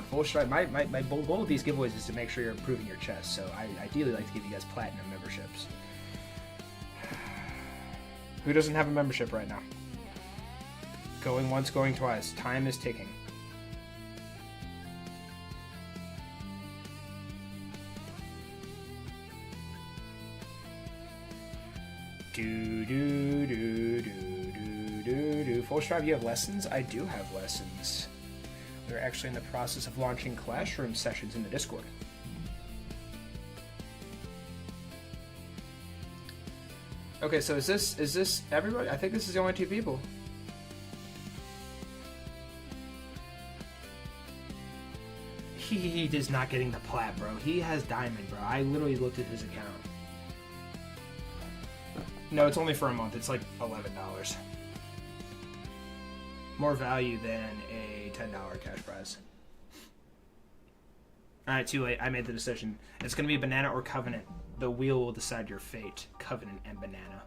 Full Strive. My goal of these giveaways is to make sure you're improving your chest. So I ideally like to give you guys platinum memberships. Who doesn't have a membership right now? Going once, going twice. Time is ticking. Do do do do do do do. Full Strive, you have lessons? I do have lessons. We're actually in the process of launching classroom sessions in the Discord. Okay, so is this everybody? I think this is the only 2 people. He is not getting the plat, bro. He has diamond, bro. I literally looked at his account. No, it's only for a month. It's like $11. More value than a $10 cash prize. Alright, too late. I made the decision. It's going to be banana or covenant. The wheel will decide your fate. Covenant and banana.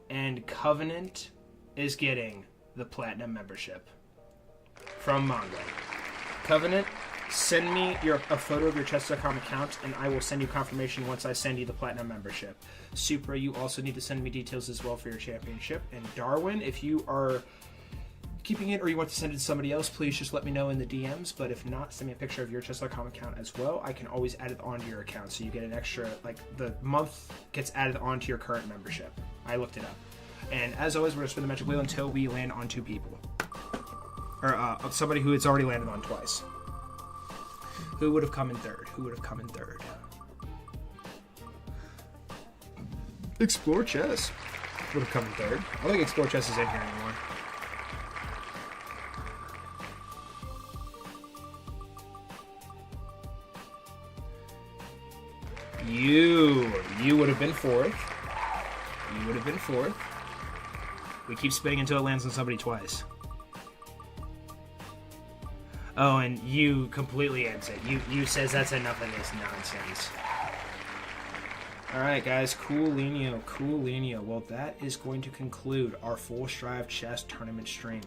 And Covenant is getting the platinum membership from Mongo. Covenant, send me a photo of your chess.com account, and I will send you confirmation once I send you the platinum membership. Supra, you also need to send me details as well for your championship. And Darwin, if you are keeping it or you want to send it to somebody else, please just let me know in the DMs. But if not, send me a picture of your chess.com account as well. I can always add it onto your account, so you get an extra, like, the month gets added onto your current membership. I looked it up. And as always, we're going to spin the magic wheel until we land on 2 people. Or somebody who it's already landed on twice. Who would have come in third? Who would have come in third? Explore Chess would have come in third. I don't think Explore Chess is in here anymore. You would have been fourth. You would have been fourth. We keep spinning until it lands on somebody twice. Oh, and you completely ends it. You says that's enough of this nonsense. Alright, guys. Cool-linio. Well, that is going to conclude our Full Strive Chess Tournament stream.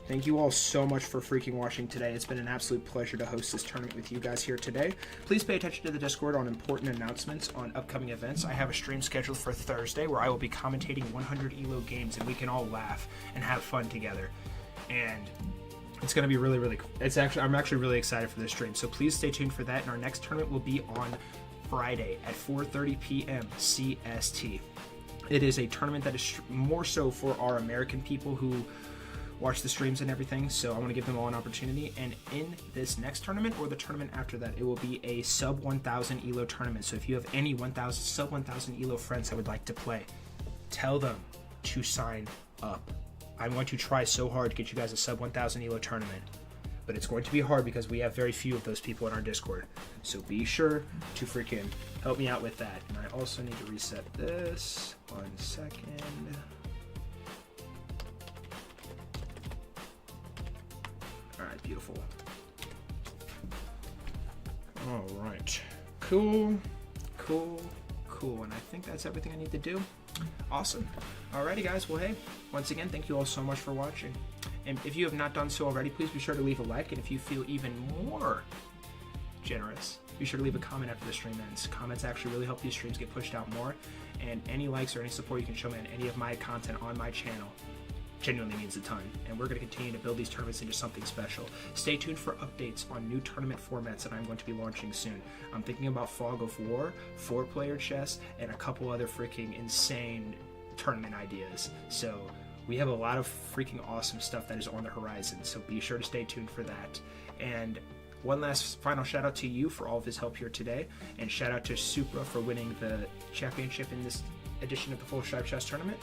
Thank you all so much for freaking watching today. It's been an absolute pleasure to host this tournament with you guys here today. Please pay attention to the Discord on important announcements on upcoming events. I have a stream scheduled for Thursday where I will be commentating 100 ELO games, and we can all laugh and have fun together. And it's going to be really, really cool. I'm actually really excited for this stream, so please stay tuned for that. And our next tournament will be on Friday at 4:30 p.m. CST. It is a tournament that is more so for our American people who watch the streams and everything, so I want to give them all an opportunity. And in this next tournament or the tournament after that, it will be a sub 1000 ELO tournament. So if you have any sub 1000 ELO friends that would like to play, tell them to sign up. I'm going to try so hard to get you guys a sub 1000 ELO tournament, but it's going to be hard because we have very few of those people in our Discord. So be sure to freaking help me out with that. And I also need to reset this. 1 second. Alright, beautiful. Alright. Cool. And I think that's everything I need to do. Awesome. Alrighty, guys. Well, hey, once again, thank you all so much for watching. And if you have not done so already, please be sure to leave a like. And if you feel even more generous, be sure to leave a comment after the stream ends. Comments actually really help these streams get pushed out more. And any likes or any support you can show me on any of my content on my channel genuinely means a ton, and we're going to continue to build these tournaments into something special. Stay tuned for updates on new tournament formats that I'm going to be launching soon. I'm thinking about Fog of War, 4-player chess, and a couple other freaking insane tournament ideas. So we have a lot of freaking awesome stuff that is on the horizon, so be sure to stay tuned for that. And one last final shout out to you for all of his help here today, and shout out to Supra for winning the championship in this edition of the Full Strive Chess Tournament.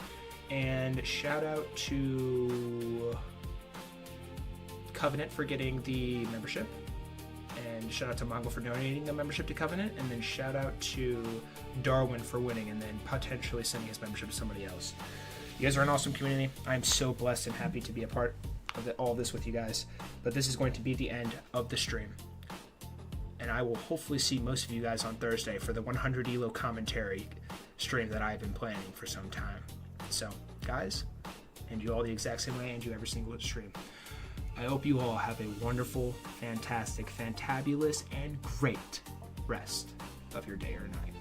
And shout out to Covenant for getting the membership. And shout out to Mongo for donating the membership to Covenant. And then shout out to Darwin for winning and then potentially sending his membership to somebody else. You guys are an awesome community. I'm so blessed and happy to be a part of all this with you guys. But this is going to be the end of the stream. And I will hopefully see most of you guys on Thursday for the 100 ELO commentary stream that I've been planning for some time. So, guys, and you all the exact same way I end you every single stream. I hope you all have a wonderful, fantastic, fantabulous, and great rest of your day or night.